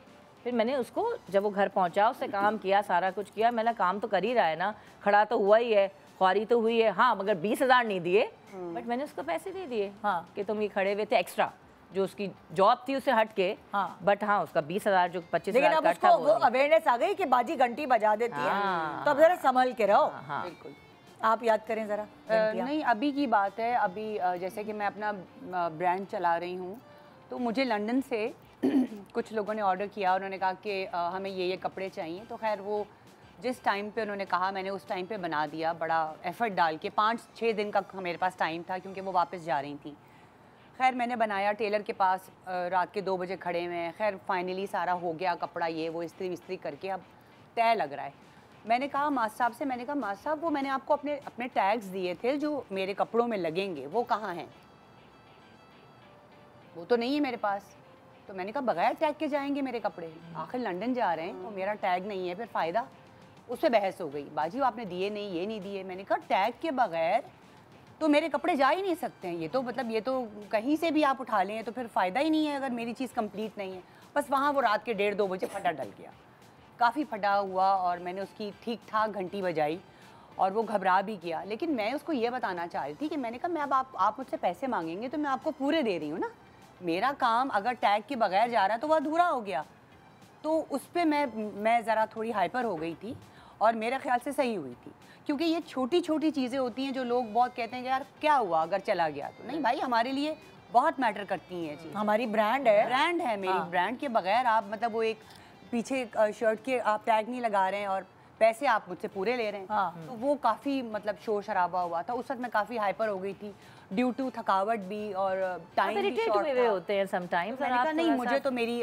Speaker 4: फिर मैंने उसको जब वो घर पहुंचा उससे काम किया, सारा कुछ किया। मैंने काम तो कर ही रहा है ना, खड़ा तो हुआ ही है, ख्वारी तो हुई है। हाँ मगर 20,000 नहीं दिए, बट मैंने उसको पैसे दे दिए।
Speaker 1: हाँ।
Speaker 4: कि तुम ये खड़े हुए थे एक्स्ट्रा, जो उसकी जॉब थी उसे हट के।
Speaker 1: हाँ।
Speaker 4: बट हाँ उसका 20,000 जो 25,000
Speaker 1: लेकिन अब
Speaker 4: कट था
Speaker 1: उसको वो अवेयरनेस आ गई कि बाजी घंटी बजा देती है,
Speaker 4: हाँ।
Speaker 1: तो अब जरा संभल के रहो।
Speaker 4: हाँ
Speaker 3: बिल्कुल।
Speaker 1: आप याद करें जरा।
Speaker 3: नहीं, अभी की बात है। अभी जैसे कि मैं अपना ब्रांड चला रही हूँ, तो मुझे लंदन से कुछ लोगों ने ऑर्डर किया। उन्होंने कहा कि हमें ये कपड़े चाहिए। तो खैर वो जिस टाइम पे उन्होंने कहा मैंने उस टाइम पे बना दिया, बड़ा एफर्ट डाल के। 5-6 दिन का मेरे पास टाइम था क्योंकि वो वापस जा रही थी। खैर मैंने बनाया, टेलर के पास रात के 2 बजे खड़े हुए हैं। खैर फाइनली सारा हो गया, कपड़ा ये वो इस्त्री विस्त्री करके अब तय लग रहा है। मैंने कहा मास्टर साहब से, मैंने कहा मास्टर साहब वो मैंने आपको अपने टैग्स दिए थे जो मेरे कपड़ों में लगेंगे, वो कहाँ हैं? वो तो नहीं है मेरे पास। तो मैंने कहा बगैर टैग के जाएंगे मेरे कपड़े? आखिर लंदन जा रहे हैं और मेरा टैग नहीं है, फिर फ़ायदा? उससे बहस हो गई। बाजी आपने दिए नहीं, ये नहीं दिए। मैंने कहा टैग के बगैर तो मेरे कपड़े जा ही नहीं सकते हैं। ये तो मतलब ये तो कहीं से भी आप उठा लें तो फिर फ़ायदा ही नहीं है अगर मेरी चीज़ कंप्लीट नहीं है। बस वहाँ वो रात के 1:30-2 बजे फटा डल गया। काफ़ी फटा हुआ और मैंने उसकी ठीक ठाक घंटी बजाई और वो घबरा भी गया। लेकिन मैं उसको ये बताना चाह रही थी कि मैंने कहा मैं अब आप मुझसे पैसे मांगेंगे तो मैं आपको पूरे दे रही हूँ ना। मेरा काम अगर टैग के बगैर जा रहा है तो वह अधूरा हो गया। तो उस पर मैं ज़रा थोड़ी हाइपर हो गई थी और मेरे ख्याल से सही हुई थी, क्योंकि ये छोटी छोटी चीज़ें होती हैं जो लोग बहुत कहते हैं कि यार क्या हुआ अगर चला गया तो। नहीं भाई, हमारे लिए बहुत मैटर करती हैं चीज़।
Speaker 1: हमारी ब्रांड है
Speaker 3: मेरी। ब्रांड के बगैर आप मतलब वो एक पीछे शर्ट के आप टैग नहीं लगा रहे हैं और पैसे आप मुझसे पूरे ले रहे हैं।
Speaker 1: हाँ।
Speaker 3: तो वो काफ़ी मतलब शोर शराबा हुआ था। उस वक्त मैं काफ़ी हाइपर हो गई थी ड्यू टू थकावट भी और टाइम भी शॉर्ट था।
Speaker 4: होते हैं समटाइम्स।
Speaker 3: मैंने कहा नहीं, मुझे तो मेरी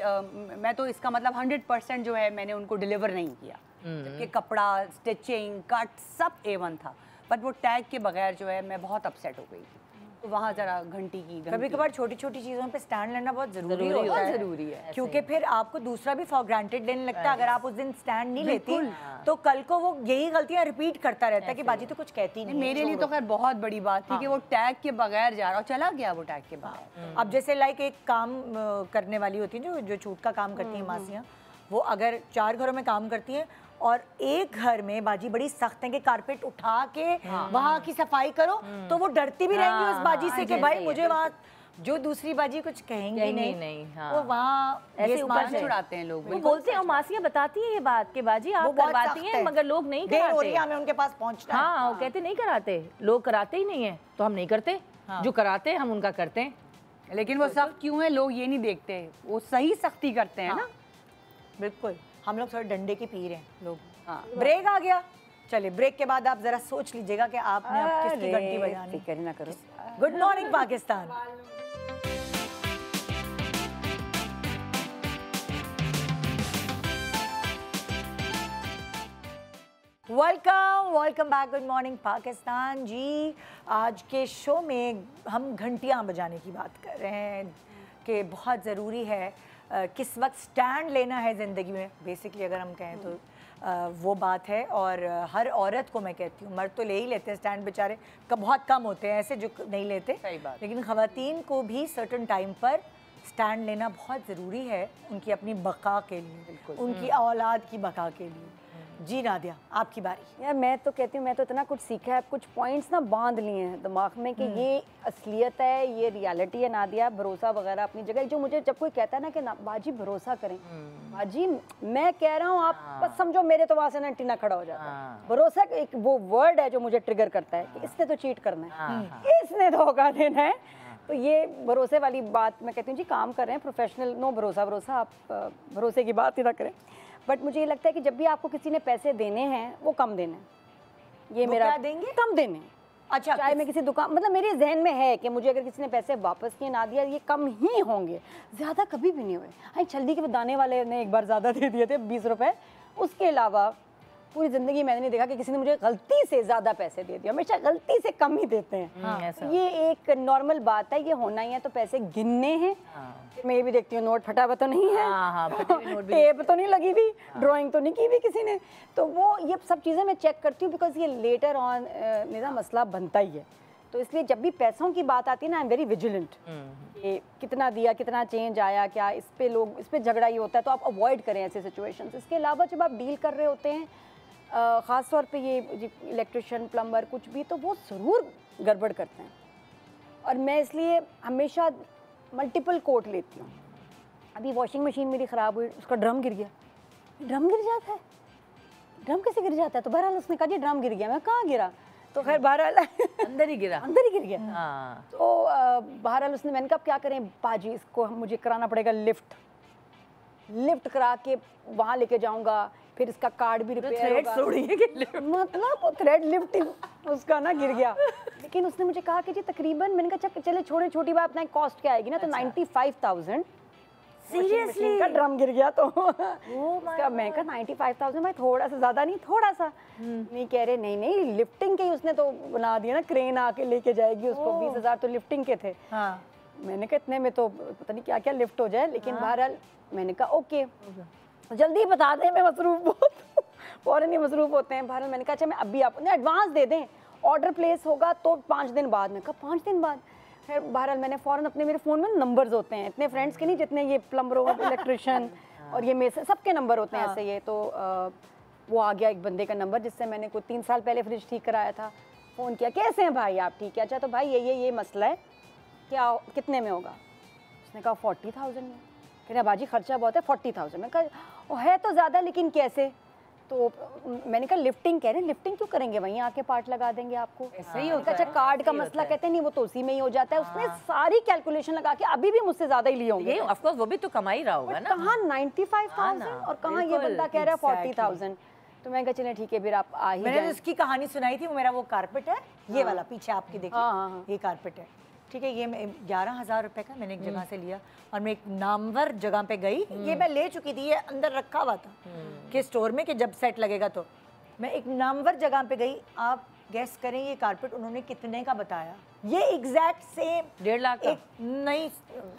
Speaker 3: मैं तो इसका मतलब 100% जो है मैंने उनको डिलीवर नहीं किया। जबकि कपड़ा, स्टिचिंग, कट सब A1 था, बट वो टैग के बगैर जो है मैं बहुत अपसेट हो गई थी। तो वहाँ जरा घंटी
Speaker 1: कभी कभार छोटी छोटी चीज़ों पे स्टैंड लेना बहुत ज़रूरी
Speaker 3: बहुत
Speaker 1: होता है।
Speaker 3: ज़रूरी है।
Speaker 1: क्योंकि फिर आपको दूसरा भी फॉर ग्रांटेड लेने लगता है। अगर आप उस दिन स्टैंड नहीं लेती तो कल को वो यही गलतियां रिपीट करता रहता है कि बाजी तो कुछ कहती नहीं।
Speaker 3: मेरे लिए तो खैर बहुत बड़ी बात थी कि वो टैग के बगैर जा रहा और चला गया वो टैग के बगैर।
Speaker 1: अब जैसे लाइक एक काम करने वाली होती है जो छूट का काम करती हैं मासियाँ, वो अगर 4 घरों में काम करती हैं और एक घर में बाजी बड़ी सख्त है कि कारपेट उठा के वहाँ की सफाई करो, तो वो डरती भी रहेंगी उस बाजी से कि भाई मुझे वहाँ जो दूसरी बाजी कुछ कहेंगी नहीं।
Speaker 4: हाँ।
Speaker 1: वो वहाँ
Speaker 4: ऐसे ऊपर से
Speaker 3: छुड़ाते हैं लोग।
Speaker 4: वो बोलते हैं, मासियाँ बताती है ये बात कि बाजी आप करवाती हैं मगर लोग नहीं कराते।
Speaker 1: हमें उनके पास पहुँचना।
Speaker 4: हाँ, वो कहते नहीं कराते, लोग कराते ही नहीं है तो हम नहीं करते। जो कराते हैं हम उनका करते हैं।
Speaker 3: लेकिन वो सख्त क्यों है लोग ये नहीं देखते, वो सही सख्ती करते हैं ना।
Speaker 1: बिल्कुल। हम लोग थोड़े डंडे के पीर हैं लोग।
Speaker 3: हाँ।
Speaker 1: ब्रेक आ गया, चलिए ब्रेक के बाद आप जरा सोच लीजिएगा कि आपने अब किसकी घंटी बजानी।
Speaker 2: फिक्र ना करो।
Speaker 1: Good morning Pakistan. Welcome back. Good morning Pakistan ji. आज के शो में हम घंटियां बजाने की बात कर रहे हैं कि बहुत ज़रूरी है किस वक्त स्टैंड लेना है ज़िंदगी में। बेसिकली अगर हम कहें तो वो बात है। और हर औरत को मैं कहती हूँ, मर्द तो ले ही लेते हैं स्टैंड, बेचारे बहुत कम होते हैं ऐसे जो नहीं लेते,
Speaker 3: सही बात।
Speaker 1: लेकिन ख़वातीन को भी सर्टन टाइम पर स्टैंड लेना बहुत ज़रूरी है उनकी अपनी बका के लिए, उनकी औलाद की बका के लिए। जी नादिया, आपकी बारी।
Speaker 2: यार मैं तो कहती हूँ, मैं तो इतना कुछ सीखा है, कुछ पॉइंट्स ना बांध लिए हैं दिमाग में कि ये असलियत है, ये रियलिटी है। नादिया, भरोसा वगैरह अपनी जगह। जो मुझे जब कोई कहता है ना कि बाजी भरोसा करें, बाजी मैं कह रहा हूँ, आप बस समझो मेरे तो वहाँ से ना टीना खड़ा हो जाता है। भरोसा एक वो वर्ड है जो मुझे ट्रिगर करता है कि इसने तो चीट करना है, इसने धोखा देना है। तो ये भरोसे वाली बात मैं कहती हूँ जी, काम कर रहे हैं प्रोफेशनल, नो भरोसा, आप भरोसे की बात ही ना करें। बट मुझे ये लगता है कि जब भी आपको किसी ने पैसे देने हैं वो कम देने हैं। ये मेरा
Speaker 1: क्या देंगे?
Speaker 2: कम देने।
Speaker 1: अच्छा,
Speaker 2: चाहे मैं किसी दुकान, मतलब मेरे जहन में है कि मुझे अगर किसी ने पैसे वापस किए ना दिया, ये कम ही होंगे, ज़्यादा कभी भी नहीं हुए। हाँ, जल्दी के दाने वाले ने एक बार ज़्यादा दे दिए थे 20 रुपये। उसके अलावा पूरी ज़िंदगी मैंने नहीं देखा कि किसी ने मुझे गलती से ज़्यादा पैसे दे दिए। हमेशा गलती से कम ही देते हैं। ये एक नॉर्मल बात है, ये होना ही है। तो पैसे गिनने हैं। मैं ये भी देखती हूँ नोट फटा हुआ तो नहीं है, टेप तो नहीं लगी हुई, ड्राइंग तो नहीं की हुई किसी ने। तो वो ये सब चीज़ें मैं चेक करती हूँ, बिकॉज ये लेटर ऑन मेरा मसला बनता ही है। तो इसलिए जब भी पैसों की बात आती है ना, आई एम वेरी विजिलेंट कि कितना दिया, कितना चेंज आया, क्या इस पे लोग, इस पे झगड़ा ही होता है। तो आप अवॉइड करें ऐसे सिचुएशंस। इसके अलावा जब आप डील कर रहे होते हैं ख़ास तौर पे ये इलेक्ट्रिशियन, प्लम्बर, कुछ भी, तो वो ज़रूर गड़बड़ करते हैं। और मैं इसलिए हमेशा मल्टीपल कोट लेती हूँ। अभी वॉशिंग मशीन मेरी ख़राब हुई, उसका ड्रम गिर गया। ड्रम गिर जाता है? ड्रम कैसे गिर जाता है? तो बहरहाल उसने कहा जी ड्रम गिर गया। मैं कहाँ गिरा? तो खैर बहरहाल
Speaker 4: अंदर ही गिरा,
Speaker 2: अंदर ही गिर गया। तो बहरहाल उसने, मैंने कहा क्या करें पाजी, इसको मुझे कराना पड़ेगा लिफ्ट करा के वहाँ लेके जाऊँगा, फिर इसका कार्ड भी रिपेयर होगा। मतलब थ्रेड लिफ्ट उसका ना गिर गया। लेकिन उसने मुझे कहा कि जी तकरीबन, मैंने कहा चले छोड़े, छोटी बात ना, कॉस्ट क्या आएगी ना, तो 95,000 सीरियसली का ड्रम गिर गया। तो उसका मैं कहा 95,000 भाई, थोड़ा सा ज़्यादा नहीं, थोड़ा सा नहीं। कह रहे नहीं लिफ्टिंग के ही उसने तो बना दिया ना, क्रेन आके लेके जाएगी उसको। 20,000 तो लिफ्टिंग के थे। मैंने कहा इतने में तो पता नहीं क्या क्या लिफ्ट हो जाए। लेकिन बहरहाल मैंने कहा ओके, जल्दी बता दें, मैं मसरूफ़ बहुत फ़ौरन ही मसरूफ़ होते हैं। बहरहाल मैंने कहा अच्छा मैं अभी आपने एडवांस दे दें, ऑर्डर प्लेस होगा तो 5 दिन बाद। मैं कहा 5 दिन बाद? फिर बहरहाल मैंने फ़ौरन अपने, मेरे फ़ोन में नंबर्स होते हैं इतने फ्रेंड्स के नहीं जितने ये प्लम्बर, इलेक्ट्रिशियन और ये मेरे सबके नंबर होते हैं ऐसे। ये तो वो आ गया एक बंदे का नंबर जिससे मैंने कोई 3 साल पहले फ्रिज ठीक कराया था। फ़ोन किया, कैसे हैं भाई आप, ठीक है? अच्छा तो भाई ये मसला है, क्या कितने में होगा? उसने कहा 40,000 में। कह रहा बाजी खर्चा बहुत है, 40,000। मैं कहा है तो ज़्यादा, लेकिन कैसे? तो मैंने कहा लिफ्टिंग। कह रहे हैं लिफ्टिंग क्यों करेंगे, वहीं आके पार्ट लगा देंगे आपको। ऐसे ही होता है। अच्छा कार्ड का मसला, कहते हैं नहीं वो तो उसी में ही हो जाता है। उसने सारी कैलकुलेशन लगा के अभी भी मुझसे ज़्यादा ही लिए होंगे।
Speaker 4: ऑफ कोर्स वो भी तो कमा ही रहा होगा ना।
Speaker 2: कहाँ 95,000 और कहाँ ये बंदा कह रहा है 40,000। तो मैं कहा चले ठीक है, फिर आप आ ही
Speaker 1: मैंने उसकी कहानी सुनाई थी। वो मेरा वो कारपेट है, ये वाला पीछे आपकी देखिए, ये कारपेट है, ठीक है। ये मैं 11,000 रुपए का मैंने एक जगह से लिया और मैं एक नामवर जगह पे गई। ये मैं ले चुकी थी, ये अंदर रखा हुआ था कि स्टोर में, कि जब सेट लगेगा तो। मैं एक नामवर जगह पे गई, आप गैस करें ये कारपेट उन्होंने कितने का बताया? ये एग्जैक्ट सेम
Speaker 4: 1.5 लाख का?
Speaker 1: नहीं,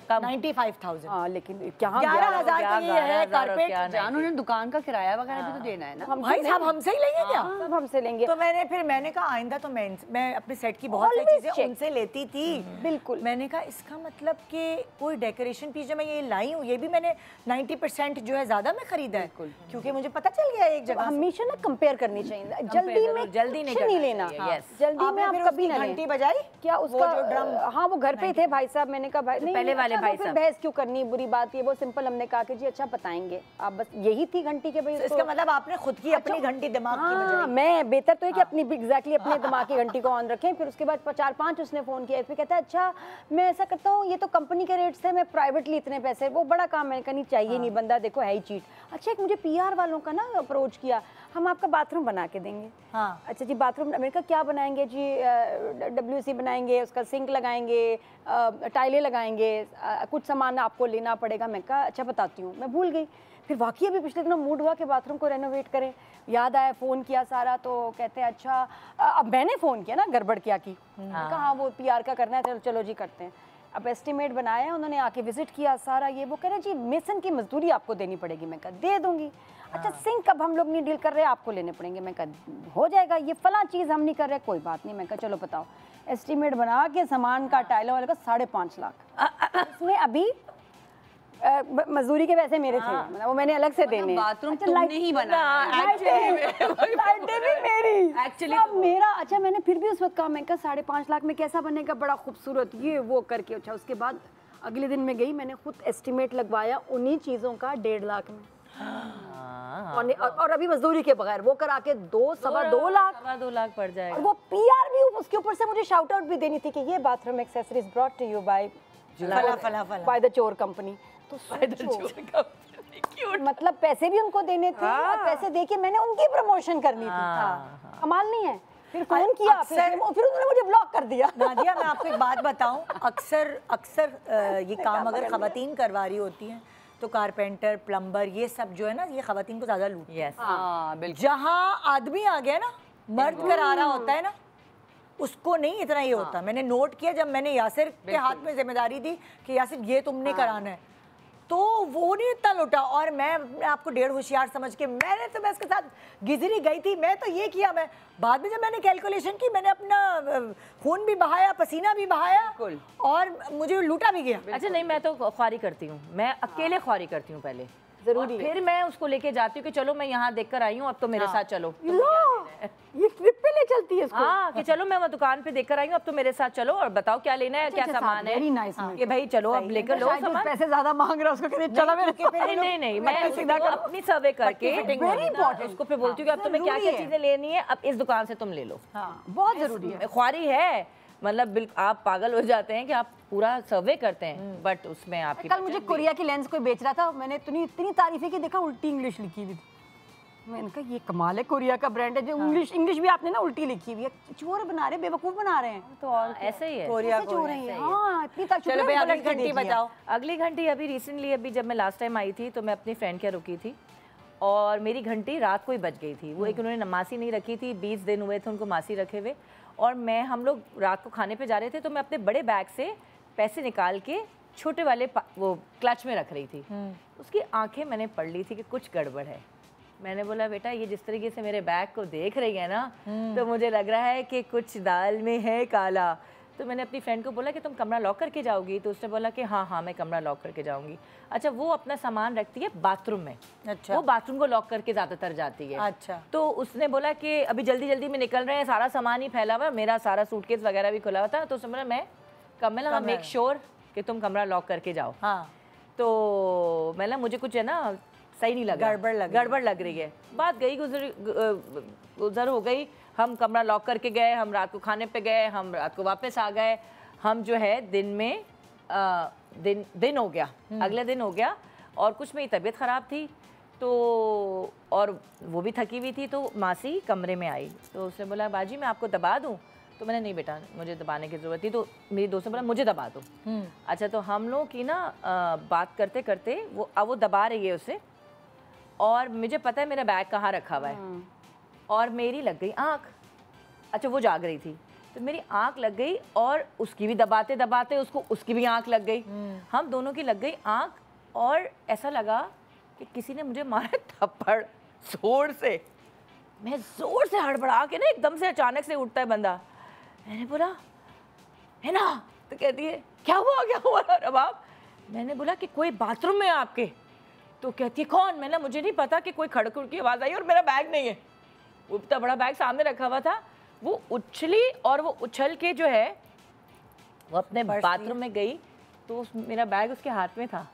Speaker 1: 95,000।
Speaker 2: हाँ लेकिन क्या
Speaker 1: 11,000 का ये है कारपेट।
Speaker 3: जान, उन्हें दुकान का किराया वगैरह भी तो देना है ना।
Speaker 1: भाई साहब हमसे ही लेंगे क्या?
Speaker 2: सब हमसे लेंगे।
Speaker 1: तो मैंने कहा आइंदा तो मैं अपने सेट की बहुत सारी चीजें उनसे लेती थी।
Speaker 2: बिल्कुल।
Speaker 1: मैंने कहा इसका मतलब कि कोई डेकोरेशन पीस जो मैं ये लाई हूँ, ये भी मैंने 90% जो है ज्यादा में खरीदा है, क्योंकि मुझे पता चल गया एक जगह।
Speaker 2: हमेशा ना कंपेयर करनी चाहिए, जल्दी में
Speaker 1: जल्दी
Speaker 2: नहीं लेना लेना।
Speaker 1: जल्दी
Speaker 2: में आप कभी ना
Speaker 1: घंटी बजाई
Speaker 2: क्या उसका
Speaker 1: ड्रम?
Speaker 2: हाँ वो घर पे ही थे भाई साहब, मैंने कहा भाई नहीं
Speaker 4: पहले वाले भाई साहब
Speaker 2: बहस क्यों करनी, बुरी बात ये वो सिंपल हमने कहा कि जी अच्छा बताएंगे आप, बस यही थी घंटी के भाई।
Speaker 1: इसका मतलब आपने खुद की अपनी घंटी दिमाग की बजाई।
Speaker 2: मैं बेहतर तो है कि अपनी एग्जैक्टली अपने दिमाग की घंटी को ऑन रखें। फिर उसके बाद 4-5 उसने फोन किया, फिर कहता है अच्छा मैं ऐसा करता हूँ, ये तो कंपनी के रेट्स थे, मैं प्राइवेटली इतने पैसे, वो बड़ा काम मैंने कहा नहीं चाहिए नहीं, बंदा देखो है ही चीट। अच्छा एक मुझे PR वालों का ना अप्रोच किया, हम आपका बाथरूम बना के देंगे।
Speaker 1: हाँ।
Speaker 2: अच्छा जी बाथरूम, मैंने कहा क्या बनाएंगे जी? WC बनाएंगे, उसका सिंक लगाएंगे, टाइलें लगाएंगे, कुछ सामान आपको लेना पड़ेगा। मैं कहा अच्छा बताती हूँ, मैं भूल गई। फिर वाकई अभी पिछले दिनों मूड हुआ कि बाथरूम को रेनोवेट करें, याद आया फ़ोन किया सारा, तो कहते हैं अच्छा अब मैंने फ़ोन किया ना गड़बड़ क्या की, कहा हाँ वो PR का करना है, चलो चलो जी करते हैं। अब एस्टिमेट बनाया, उन्होंने आके विजिट किया सारा ये वो, कह रहे जी मेसन की मजदूरी आपको देनी पड़ेगी। मैं कहा दे दूंगी। अच्छा सिंक अब हम लोग नहीं डील कर रहे, आपको लेने पड़ेंगे। मैं कहा हो जाएगा, ये फला चीज़ हम नहीं कर रहे, कोई बात नहीं। मैं कहा चलो बताओ, एस्टिमेट बना के सामान का टाइलों वाले का 5.5 लाख, उसमें अभी मजदूरी के पैसे मेरे थे, मतलब वो मैंने अलग से देने।
Speaker 3: बाथरूम तुमने ही बनाया,
Speaker 2: लाइटें भी मेरी, एक्चुअली मेरा। अच्छा मैंने फिर भी उस वक्त कहा, मैं कहा 5.5 लाख में कैसा बनेगा, बड़ा खूबसूरत ये वो करके। अच्छा उसके बाद अगले दिन मैं गई, मैंने खुद एस्टिमेट लगवाया उन्हीं चीज़ों का 1.5 लाख में, और अभी मजदूरी के बगैर वो करा के 2-2.25 लाख,
Speaker 4: 2 लाख पड़ जाएगा।
Speaker 2: और वो PR भी उसके ऊपर से मुझे शाउट आउट भी देनी थी कि ये bathroom accessories brought to you by by the चोर कंपनी। तो मतलब पैसे भी उनको देने थे, और पैसे देके मैंने उनकी प्रमोशन करनी थी। कमाल नहीं है। फिर फोन किया, फिर उन्होंने मुझे ब्लॉक कर दिया।
Speaker 1: नादिया मैं आपको एक बात बताऊं, अक्सर ये काम अगर खवातीन करवा रही होती हैं तो कारपेंटर, प्लम्बर, ये सब जो है ना, ये खवातीन को ज़्यादा लूटते हैं। जहाँ आदमी आ गया ना, मर्द करा रहा होता है ना, उसको नहीं इतना ये होता। मैंने नोट किया, जब मैंने यासिर के हाथ में जिम्मेदारी दी कि यासिर ये तुमने कराना है, तो वो नहीं इतना लुटा। और मैं आपको 1.5 होशियार समझ के मैं इसके साथ गिजरी गई थी। मैं तो ये किया, मैं बाद में जब मैंने कैलकुलेशन की, मैंने अपना खून भी बहाया, पसीना भी बहाया, और मुझे लूटा भी गया।
Speaker 4: अच्छा नहीं, मैं तो ख्वारी करती हूँ, मैं अकेले ख्वारी करती हूँ पहले, जरूरी। फिर मैं उसको लेके जाती हूँ कि चलो मैं यहाँ देख कर आई हूँ, अब तो मेरे साथ चलो।
Speaker 2: ये ट्रिप पे ले चलती है इसको।
Speaker 4: हाँ कि चलो मैं दुकान पे देख कर आई हूँ, अब तो मेरे साथ चलो और बताओ क्या लेना है, क्या सामान है। ये भाई चलो अब लेकर लो सामान।
Speaker 2: पैसे ज्यादा मांग रहा है उसको, कहते चलो मेरे।
Speaker 4: नहीं मैं अपनी सर्वे करके उसको फिर बोलती हूँ कि अब तुम्हें क्या क्या चीजें लेनी है, अब इस दुकान से तुम ले लो।
Speaker 2: बहुत जरूरी है,
Speaker 4: ख्वारी है। मतलब बिल्कुल आप पागल हो जाते हैं कि आप पूरा सर्वे करते हैं, बट उसमें आपकी।
Speaker 2: कल मुझे कोरिया की लेंस कोई बेच रहा था, मैंने इतनी तारीफें की, देखा उल्टी इंग्लिश लिखी हुई थी। मैंने कहा ये कमाल है, कोरिया का ब्रांड है जो इंग्लिश भी आपने ना उल्टी लिखी हुई है। चोर बना रहे, बेवकूफ बना रहे हैं।
Speaker 4: तो और ऐसे ही है,
Speaker 1: कोरिया
Speaker 2: चोर है। हाँ इतनी तक।
Speaker 1: चलो भाई अगली घंटी बताओ।
Speaker 4: अगली घंटी अभी रिसेंटली, अभी जब मैं लास्ट टाइम आई थी तो मैं अपनी फ्रेंड के रुकी थी, और मेरी घंटी रात को ही बज गई थी। वो एक उन्होंने मासी नहीं रखी थी, 20 दिन हुए थे उनको मासी रखे हुए, और हम लोग रात को खाने पे जा रहे थे, तो मैं अपने बड़े बैग से पैसे निकाल के छोटे वाले वो क्लच में रख रही थी। उसकी आंखें मैंने पढ़ ली थी कि कुछ गड़बड़ है। मैंने बोला बेटा ये जिस तरीके से मेरे बैग को देख रही है ना, तो मुझे लग रहा है कि कुछ दाल में है काला। तो मैंने अपनी फ्रेंड को बोला कि तुम कमरा लॉक करके जाओगी, तो उसने बोला कि हाँ मैं कमरा लॉक करके जाऊंगी। अच्छा वो अपना सामान रखती है बाथरूम में। अच्छा। वो बाथरूम को लॉक करके ज़्यादातर जाती है।
Speaker 1: अच्छा।
Speaker 4: तो उसने बोला कि अभी जल्दी जल्दी में निकल रहे हैं, सारा सामान ही फैला हुआ, मेरा सारा सूटकेस वगैरह भी खुला हुआ था। तो उसने बोला मैं कमला मेक श्योर कि तुम कमरा लॉक करके जाओ।
Speaker 1: हाँ।
Speaker 4: तो मैं मुझे कुछ है ना सही नहीं लगा, गड़बड़ लग रही है। बात गई गुजर हो गई। हम कमरा लॉक करके गए, हम रात को खाने पे गए, हम रात को वापस आ गए। हम जो है दिन में दिन हो गया, अगले दिन हो गया, और कुछ मेरी तबीयत ख़राब थी तो, और वो भी थकी हुई थी। तो मासी कमरे में आई तो उसने बोला बाजी मैं आपको दबा दूँ। तो मैंने नहीं बेटा मुझे दबाने की ज़रूरत थी। तो मेरी दोस्त ने बोला मुझे दबा दो। अच्छा तो हम लोग की ना बात करते करते वो दबा रही है उसे, और मुझे पता है मेरा बैग कहाँ रखा हुआ है, और मेरी लग गई आँख। अच्छा वो जाग रही थी तो मेरी आँख लग गई, और उसकी भी दबाते दबाते उसकी भी आँख लग गई। हम दोनों की लग गई आँख, और ऐसा लगा कि किसी ने मुझे मारा थप्पड़ जोर से। मैं जोर से हड़बड़ा के ना, एकदम से अचानक से उठता है बंदा। मैंने बोला है ना, तो कहती है क्या हुआ रबाब। मैंने बोला कि कोई बाथरूम में है आपके। तो कहती है कौन। मैंने मुझे नहीं पता कि कोई खड़खड़ की आवाज़ आई, और मेरा बैग नहीं है। वो इतना बड़ा बैग सामने रखा हुआ था, वो उछली और वो उछल के जो है वो अपने बाथरूम में गई, तो मेरा बैग उसके हाथ में था।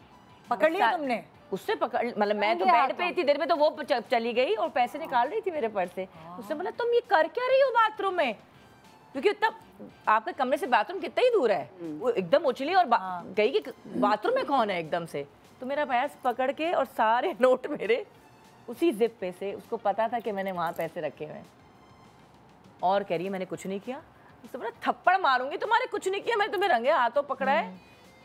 Speaker 1: पकड़ लिया तुमने?
Speaker 4: उससे पकड़, मतलब मैं तो बेड पे इतनी देर में, तो वो चली गई और पैसे निकाल रही थी मेरे पर्स से। उससे बोला तुम ये कर क्या रही हो बाथरूम में, क्योंकि तब आपके कमरे से बाथरूम कितना ही दूर है। वो एकदम उछली और गई कि बाथरूम में कौन है एकदम से। तो मेरा पर्स पकड़ के और सारे नोट मेरे उसी जिप पे से, उसको पता था कि मैंने वहाँ पैसे रखे हुए हैं, और कह रही है मैंने कुछ नहीं किया। उससे बोला थप्पड़ मारूंगी, तुम्हारे कुछ नहीं किया, मैंने तुम्हें रंगे हाथों पकड़ा है,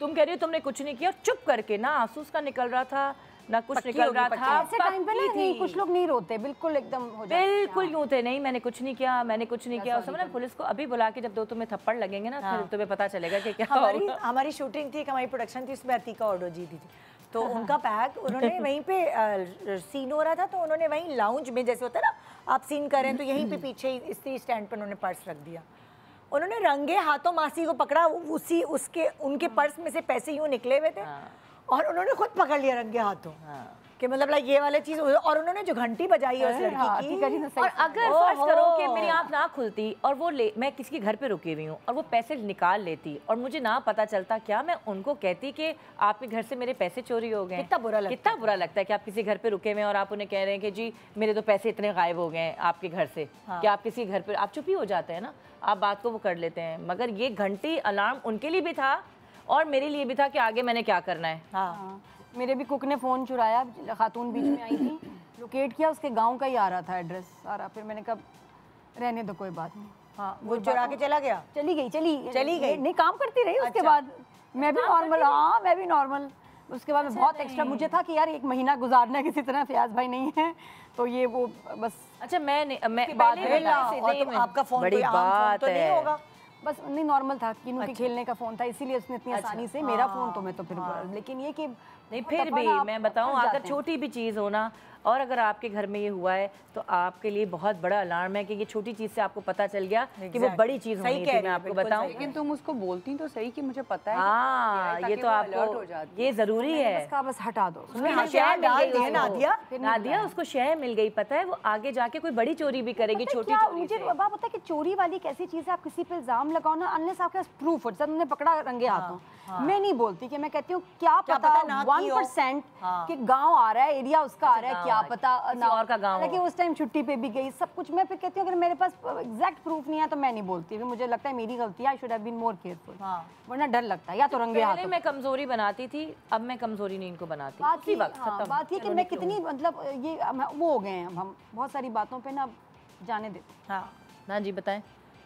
Speaker 4: तुम कह रही हो तुमने कुछ नहीं किया। चुप करके, ना आंसू उसका निकल रहा था ना कुछ निकल रहा था।
Speaker 2: ऐसे टाइम पे ना नहीं, कुछ लोग नहीं रोते, बिल्कुल एकदम हो जाते,
Speaker 4: बिल्कुल यूं थे, नहीं मैंने कुछ नहीं किया, मैंने कुछ नहीं किया। उसमें ना पुलिस को अभी बुला के जब दो तुम्हें थप्पड़ लगेंगे ना, फिर तुम्हें पता चलेगा कि क्या
Speaker 1: हमारी शूटिंग थी, हमारी प्रोडक्शन थी, उसमें अतीका ऑर्डर जी थी, तो उनका बैग उन्होंने वहीं पे सीन हो रहा था, तो उन्होंने वहीं लाउंज में, जैसे होता है ना आप सीन करें तो यहीं पे पीछे इसी स्टैंड पर उन्होंने पर्स रख दिया। उन्होंने रंगे हाथों मासी को पकड़ा, उनके पर्स में से पैसे यूं निकले हुए थे, और उन्होंने खुद पकड़ लिया रंगे हाथों कि मतलब लाइक ये वाले चीज। और उन्होंने जो घंटी बजाई है उस लड़की की,
Speaker 4: और अगर फर्ज करो कि मेरी आंख ना खुलती और वो मैं किसी के घर पे रुकी हुई हूँ और वो पैसे निकाल लेती और मुझे ना पता चलता, क्या मैं उनको कहती कि आपके घर से मेरे पैसे चोरी हो गए?
Speaker 1: कितना बुरा लगता है कि
Speaker 4: आप किसी घर पे रुके हुए और आप उन्हें कह रहे हैं कि जी मेरे तो पैसे इतने गायब हो गए हैं आपके घर से। कि आप किसी घर पे, आप चुप ही हो जाते हैं ना, आप बात को वो कर लेते हैं। मगर ये घंटी अलार्म उनके लिए भी था और मेरे लिए भी था कि आगे मैंने क्या करना है।
Speaker 2: मेरे भी कुक ने फ़ोन चुराया, खातून बीच में आई थी, लोकेट किया, उसके गांव का ही आ रहा था एड्रेस सारा। फिर मैंने कहा रहने दो, कोई बात नहीं।
Speaker 1: हाँ, वो चुरा के चला गया?
Speaker 2: चली गई
Speaker 1: नहीं,
Speaker 2: काम करती रही। उसके बाद मैं भी नॉर्मल, हाँ मैं भी नॉर्मल। उसके बाद में बहुत एक्स्ट्रा मुझे था कि यार एक महीना गुजारना किसी तरह, फयाज भाई नहीं है तो ये वो बस।
Speaker 4: अच्छा मैं
Speaker 1: आपका फोन
Speaker 4: बड़ी बात
Speaker 1: तो नहीं होगा?
Speaker 2: बस नहीं, नॉर्मल था, किनू के खेलने का फोन था, इसीलिए उसने इतनी आसानी से मेरा फोन तो मैं तो फिर लेकिन ये कि
Speaker 4: नहीं, फिर भी मैं बताऊं, अगर छोटी भी चीज़ हो ना, और अगर आपके घर में ये हुआ है तो आपके लिए बहुत बड़ा अलार्म है कि ये छोटी चीज़ से आपको पता चल गया कि वो बड़ी चीज़ होनी थी। मैं आपको बताऊं,
Speaker 3: लेकिन तुम उसको बोलती तो सही कि मुझे पता है।
Speaker 4: हाँ, ये तो आपको ये जरूरी है,
Speaker 2: बस हटा दो।
Speaker 4: नादिया उसको शय मिल गई, पता है वो आगे जाके कोई बड़ी चोरी भी करेगी छोटी चोरी।
Speaker 2: मुझे बात पता है कि चोरी वाली कैसी चीज़ है, आप किसी पे इल्जाम लगाओ ना, अनलेस आपके पास प्रूफ हो। जब तुमने पकड़ा रंगे हाथों, मैं नहीं बोलती कि मैं कहती हूँ क्या पता 1% कि गांव आ रहा है, एरिया उसका आ रहा है, क्या पता
Speaker 4: और का गांव,
Speaker 2: हालांकि उस टाइम छुट्टी पे भी गई, सब कुछ। मैं फिर कहती हूँ अगर मेरे पास एग्जैक्ट प्रूफ नहीं है तो मैं नहीं बोलती, फिर मुझे लगता है मेरी गलती है, I should have been more careful, वरना डर लगता है। या तो रंगे हाथ,
Speaker 4: मैं कमजोरी बनाती थी, अब मैं कमजोरी नहीं इनको बनाती।
Speaker 2: बात ये कि मैं कितनी मतलब ये वो हो गए हैं हम बहुत सारी बातों पे ना जाने देते।
Speaker 1: हाँ
Speaker 4: ना जी बताएं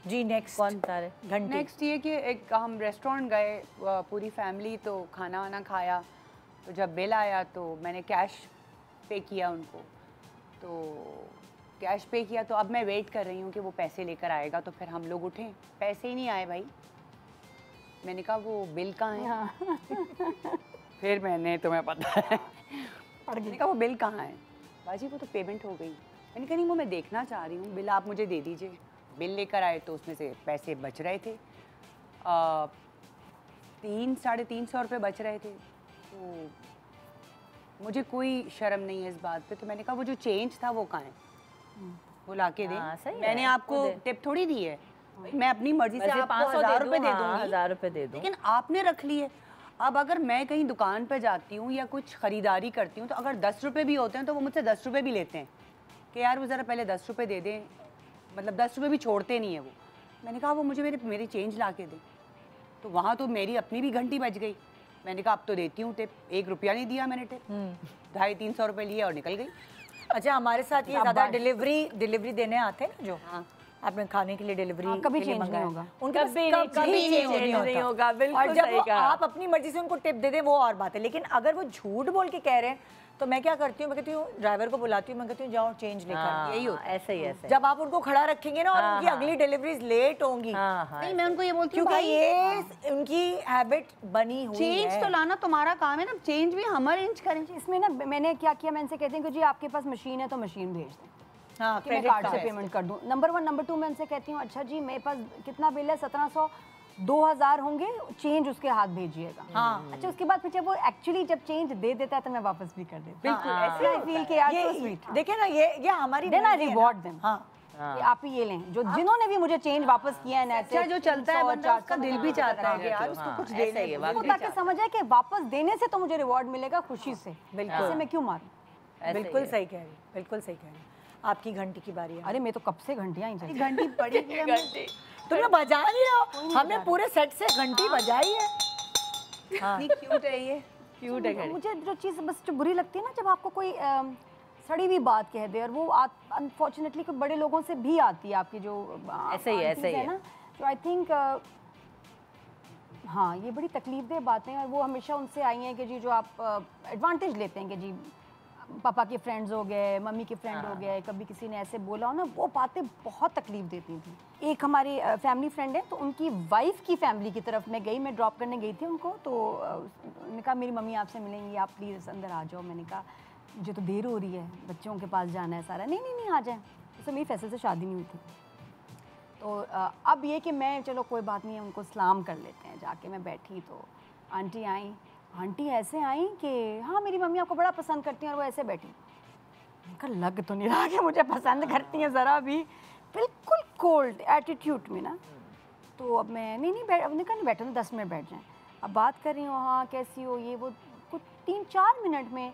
Speaker 1: जी, नेक्स्ट
Speaker 4: कौन बता रहे?
Speaker 3: नेक्स्ट ये कि एक हम रेस्टोरेंट गए पूरी फैमिली, तो खाना वाना खाया, तो जब बिल आया तो मैंने कैश पे किया उनको, तो कैश पे किया, तो अब मैं वेट कर रही हूँ कि वो पैसे लेकर आएगा, तो फिर हम लोग उठे, पैसे ही नहीं आए भाई। मैंने कहा वो बिल कहाँ है? फिर मैंने, तुम्हें पता है, मैंने कहा वो बिल कहाँ है? बाजी वो तो पेमेंट हो गई। मैंने कहा नहीं, वो मैं देखना चाह रही हूँ, बिल आप मुझे दे दीजिए। बिल लेकर आए तो उसमें से पैसे बच रहे थे, 300-350 रुपये बच रहे थे। तो मुझे कोई शर्म नहीं है इस बात पे, तो मैंने कहा वो जो चेंज था वो कहाँ है, वो ला के दे। मैंने आपको टिप थोड़ी दी है, मैं अपनी मर्जी से आपको 1000 रुपये दे दूँगी,
Speaker 4: 1000 रुपये दे दूँ,
Speaker 3: लेकिन आपने रख लिए। अब अगर मैं कहीं दुकान पे जाती हूँ या कुछ ख़रीदारी करती हूँ, तो अगर 10 रुपये भी होते हैं तो वो मुझसे 10 रुपये भी लेते हैं कि यार वो ज़रा पहले 10 रुपये दे दें, मतलब 10 रुपये भी छोड़ते नहीं है वो। मैंने कहा वो मुझे मेरी चेंज ला के दे, तो वहाँ तो मेरी अपनी भी घंटी बज गई। मैंने कहा अब तो देती हूँ टिप, 1 रुपया नहीं दिया मैंने टिप, 250-300 रुपये लिए और निकल गई।
Speaker 1: अच्छा, हमारे साथ ये ज़्यादा डिलीवरी देने आते हैं ना, जो आपने खाने के लिए डिलीवरी
Speaker 2: कभी चेंज नहीं होगा,
Speaker 1: उनका कभी चेंज नहीं होगा, बिल्कुल। और जब आप अपनी मर्जी से उनको टिप दे दें वो और बात है, लेकिन अगर वो झूठ बोल के कह रहे हैं तो मैं क्या करती हूँ, मैं कहती हूँ ड्राइवर को बुलाती हूँ, मैं कहती हूँ जाओ चेंज लेकर। यही होता है,
Speaker 4: ऐसे ही ऐसे।
Speaker 1: जब आप उनको खड़ा रखेंगे ना और उनकी अगली डिलीवरीज लेट होंगी,
Speaker 3: नहीं मैं उनको ये बोलती हूँ
Speaker 1: क्योंकि ये उनकी हैबिट बनी हुई है।
Speaker 3: चेंज तो लाना तुम्हारा काम है ना, चेंज भी हम अरेंज करें।
Speaker 2: इसमें ना मैंने क्या किया, मैं इनसे कहती हूँ कि जी आपके पास मशीन है तो मशीन भेज दें,
Speaker 1: हाँ,
Speaker 2: कि मैं कार्ड से पेमेंट कर दूं। नंबर 1, नंबर 2 मैं उनसे कहती हूँ अच्छा जी मेरे पास कितना बिल है, 1700, 2000 होंगे, चेंज उसके हाथ भेजिएगा। हाँ। अच्छा, उसके बाद फिर जब वो एक्चुअली जब चेंज दे देता है तो मैं वापस भी कर देती हूँ। बिल्कुल ऐसे आई फील कि यार सो स्वीट।
Speaker 1: देखिए ना, ये हमारी
Speaker 2: देन आई रिवॉर्ड देम।
Speaker 1: हाँ,
Speaker 2: कि आप ही ये लें, जो जिन्होंने भी मुझे चेंज वापस किया है
Speaker 3: अच्छा जो चलता है बंदा उसका दिल भी चाहता है कि यार उसको कुछ देने
Speaker 2: ताकि समझ आए कि वापस देने से तो मुझे रिवॉर्ड मिलेगा खुशी से, ऐसे मैं क्यों मारूं।
Speaker 1: बिल्कुल सही कह रही, बिल्कुल सही कह रही। आपकी घंटी की बारी है।
Speaker 2: अरे मैं तो कब से घंटियां ही चलती।
Speaker 3: घंटी पड़ी हुई है हमें।
Speaker 1: तुमने बजा लिया, हमने पूरे सेट से घंटी बजाई है।
Speaker 3: इतनी क्यूट है ये।
Speaker 4: क्यूट है घड़ी।
Speaker 2: मुझे जो चीज़ बस जो बुरी लगती है ना, जब आपको कोई सड़ी हुई बात कह दे, और वो अनफॉर्चुनेटली कुछ बड़े लोगों से भी आती है, आपकी जो
Speaker 4: ऐसे ही है
Speaker 2: ना, जो आई थिंक हाँ ये बड़ी तकलीफदेह बातें, और वो हमेशा उनसे आई हैं कि जी जो आप एडवांटेज लेते हैं कि जी पापा के फ्रेंड्स हो गए, मम्मी के फ्रेंड हो गए, कभी किसी ने ऐसे बोला हो ना, वो बातें बहुत तकलीफ देती थी। एक हमारी फैमिली फ्रेंड है, तो उनकी वाइफ की फैमिली की तरफ मैं गई, मैं ड्रॉप करने गई थी उनको, तो उन्होंने कहा मेरी मम्मी आपसे मिलेंगी, आप प्लीज़ अंदर आ जाओ। मैंने कहा मुझे तो देर हो रही है, बच्चों के पास जाना है सारा। नहीं आ जाए, उससे मेरी फैसल से शादी नहीं हुई थी। तो अब ये कि मैं चलो कोई बात नहीं है, उनको सलाम कर लेते हैं। जाके मैं बैठी तो आंटी आई, आंटी ऐसे आई कि हाँ मेरी मम्मी आपको बड़ा पसंद करती हैं, और वो ऐसे बैठी। उनका लग तो नहीं रहा कि मुझे पसंद करती हैं ज़रा भी, बिल्कुल कोल्ड एटीट्यूड में ना। तो अब मैं नहीं उन्होंने कहा नहीं बैठो ना, 10 मिनट बैठ जाएं। अब बात कर रही हूँ, हाँ कैसी हो, ये वो, कुछ 3-4 मिनट में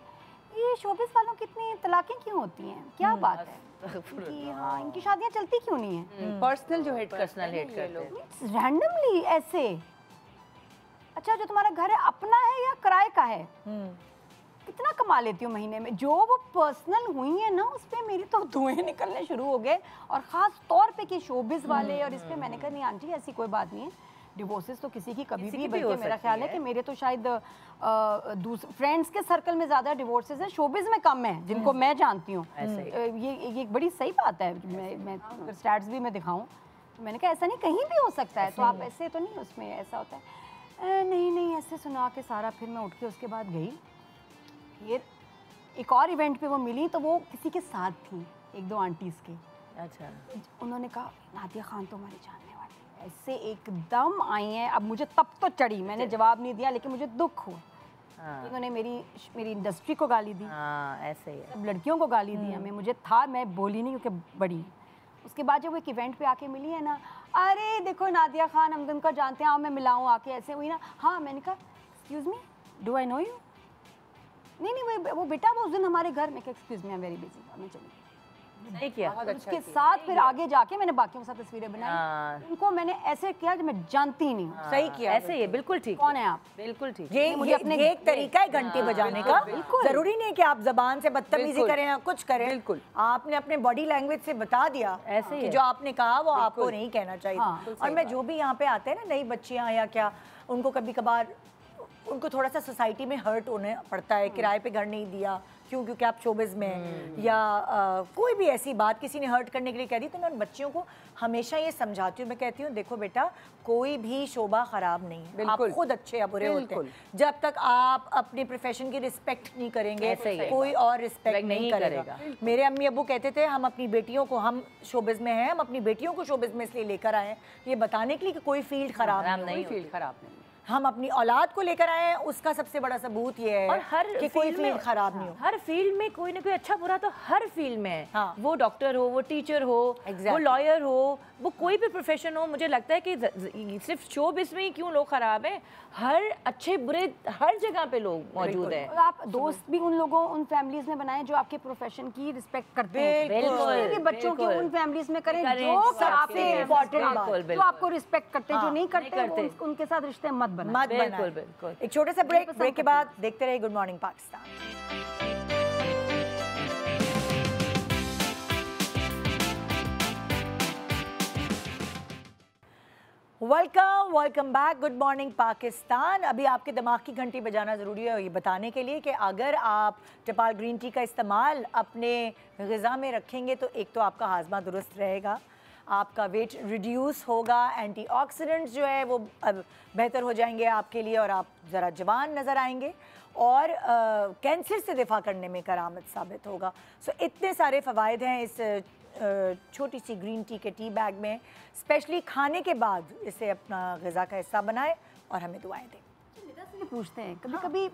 Speaker 2: ये शोबिस वालों की इतनी तलाक़ें क्यों होती हैं, क्या बात है कि हाँ इनकी शादियाँ चलती क्यों नहीं हैं।
Speaker 3: पर्सनल जो हेट
Speaker 4: पर्सनल हेट करते हैं
Speaker 2: रैंडमली ऐसे। अच्छा जो तुम्हारा घर है अपना है या किराए का है, कितना कमा लेती हूँ महीने में। जो वो पर्सनल हुई है ना, उस पर मेरी तो धुएं निकलने शुरू हो गए, और ख़ास तौर पे कि शोबिस वाले। और इस पर मैंने कहा नहीं आंटी ऐसी कोई बात नहीं है, डिवोर्सेस तो किसी की कभी भी, बल्कि मेरा ख्याल है कि मेरे तो शायद फ्रेंड्स के सर्कल में ज़्यादा डिवोर्सेस हैं, शोबिस में कम है जिनको मैं जानती हूँ। ये एक बड़ी सही बात है। मैं अगर स्टैट्स भी मैं दिखाऊँ तो मैंने कहा ऐसा नहीं, कहीं भी हो सकता है, तो आप ऐसे तो नहीं, उसमें ऐसा होता है नहीं ऐसे सुना के सारा। फिर मैं उठ के उसके बाद गई, फिर एक और इवेंट पे वो मिली, तो वो किसी के साथ थी, 1-2 आंटीज़ के।
Speaker 4: अच्छा
Speaker 2: उन्होंने कहा नादिया खान तो हमारी जानने वाली, ऐसे एकदम आई हैं। अब मुझे तब तो चढ़ी, मैंने जवाब नहीं दिया, लेकिन मुझे दुख हुआ। उन्होंने मेरी इंडस्ट्री को गाली दी,
Speaker 4: ऐसे ही है,
Speaker 2: सब लड़कियों को गाली दी हमें। मुझे था, मैं बोली नहीं क्योंकि बड़ी। उसके बाद जब वो एक इवेंट पे आके मिली है ना, अरे देखो नादिया खान हम तुमको जानते हैं, आओ मैं मिलाऊँ आके, ऐसे हुई ना। हाँ मैंने कहा excuse me, do I know you. नहीं वो बेटा वो उस दिन हमारे घर में, excuse me I am very busy, मैं चली।
Speaker 4: सही किया।
Speaker 2: उसके साथ फिर आगे जाके मैंने बाकियों के साथ तस्वीरें बनाई, उनको मैंने ऐसे किया कि मैं जानती ही नहीं हूँ।
Speaker 1: सही किया,
Speaker 4: ऐसे ही है, बिल्कुल ठीक।
Speaker 2: कौन है आप?
Speaker 4: बिल्कुल ठीक।
Speaker 1: ये एक तरीका है घंटी बजाने का। जरूरी नहीं कि आप जबान से बदतमीजी करें या कुछ करें, बिल्कुल आपने अपने बॉडी लैंग्वेज से बता दिया
Speaker 4: ऐसे
Speaker 1: कि जो आपने कहा वो आपको नहीं कहना चाहिए। और मैं जो भी यहाँ पे आते हैं ना, नई बच्चियाँ या क्या, उनको कभी कभार उनको थोड़ा सा सोसाइटी में हर्ट होने पड़ता है, किराए पे घर नहीं दिया क्योंकि आप शोबिज़ में, या कोई भी ऐसी बात किसी ने हर्ट करने के लिए कह दी, तो मैं उन बच्चियों को हमेशा ये समझाती हूँ। मैं कहती हूँ देखो बेटा, कोई भी शोभा ख़राब नहीं है, आप खुद अच्छे या बुरे होते हैं। जब तक आप अपने प्रोफेशन की रिस्पेक्ट नहीं करेंगे, कोई और रिस्पेक्ट नहीं करेगा। मेरे अम्मी अब्बू कहते थे हम अपनी बेटियों को, हम शोबिज़ में हैं, हम अपनी बेटियों को शोबिज़ में इसलिए लेकर आए ये बताने के लिए कि कोई फील्ड ख़राब नहीं,
Speaker 3: फील्ड ख़राब नहीं,
Speaker 1: हम अपनी औलाद को लेकर आए हैं, उसका सबसे बड़ा सबूत ये है।
Speaker 4: और हर
Speaker 1: कि कोई फील्ड खराब नहीं हो।
Speaker 4: हर फील्ड में कोई ना कोई अच्छा बुरा तो हर फील्ड में है।
Speaker 1: हाँ।
Speaker 4: वो डॉक्टर हो, वो टीचर हो, वो लॉयर हो, वो कोई भी प्रोफेशन हो। मुझे लगता है कि सिर्फ शोबिज़ में ही क्यों लोग खराब हैं, हर अच्छे बुरे हर जगह पे लोग मौजूद हैं।
Speaker 2: आप दोस्त भी उन लोगों, उन फैमिलीज में बनाएं जो आपके प्रोफेशन की रिस्पेक्ट करते हैं।
Speaker 4: बिल्कुल।
Speaker 2: बच्चों के उन फैमिलीज में करें जो सबसे इम्पोर्टेंट, जो आपको रिस्पेक्ट करते हैं, जो नहीं करते उनके साथ रिश्ते मत बनाएं।
Speaker 4: बिल्कुल।
Speaker 1: एक छोटे से ब्रेक के बाद देखते रहिए good morning Pakistan. Welcome back, good morning Pakistan. अभी आपके दिमाग की घंटी बजाना ज़रूरी है ये बताने के लिए कि अगर आप टपाल ग्रीन टी का इस्तेमाल अपने ग़िज़ा में रखेंगे तो एक तो आपका हाजमा दुरुस्त रहेगा, आपका वेट रिड्यूस होगा, एंटीऑक्सीडेंट्स जो है वो बेहतर हो जाएंगे आपके लिए, और आप ज़रा जवान नज़र आएंगे, और कैंसर से दिफा करने में करामत साबित होगा। सो इतने सारे फ़वाइद हैं इस छोटी सी ग्रीन टी के टी बैग में। स्पेशली खाने के बाद इसे अपना ग़िज़ा का हिस्सा बनाएं और हमें दुआएं दें।
Speaker 2: निदा से पूछते हैं कभी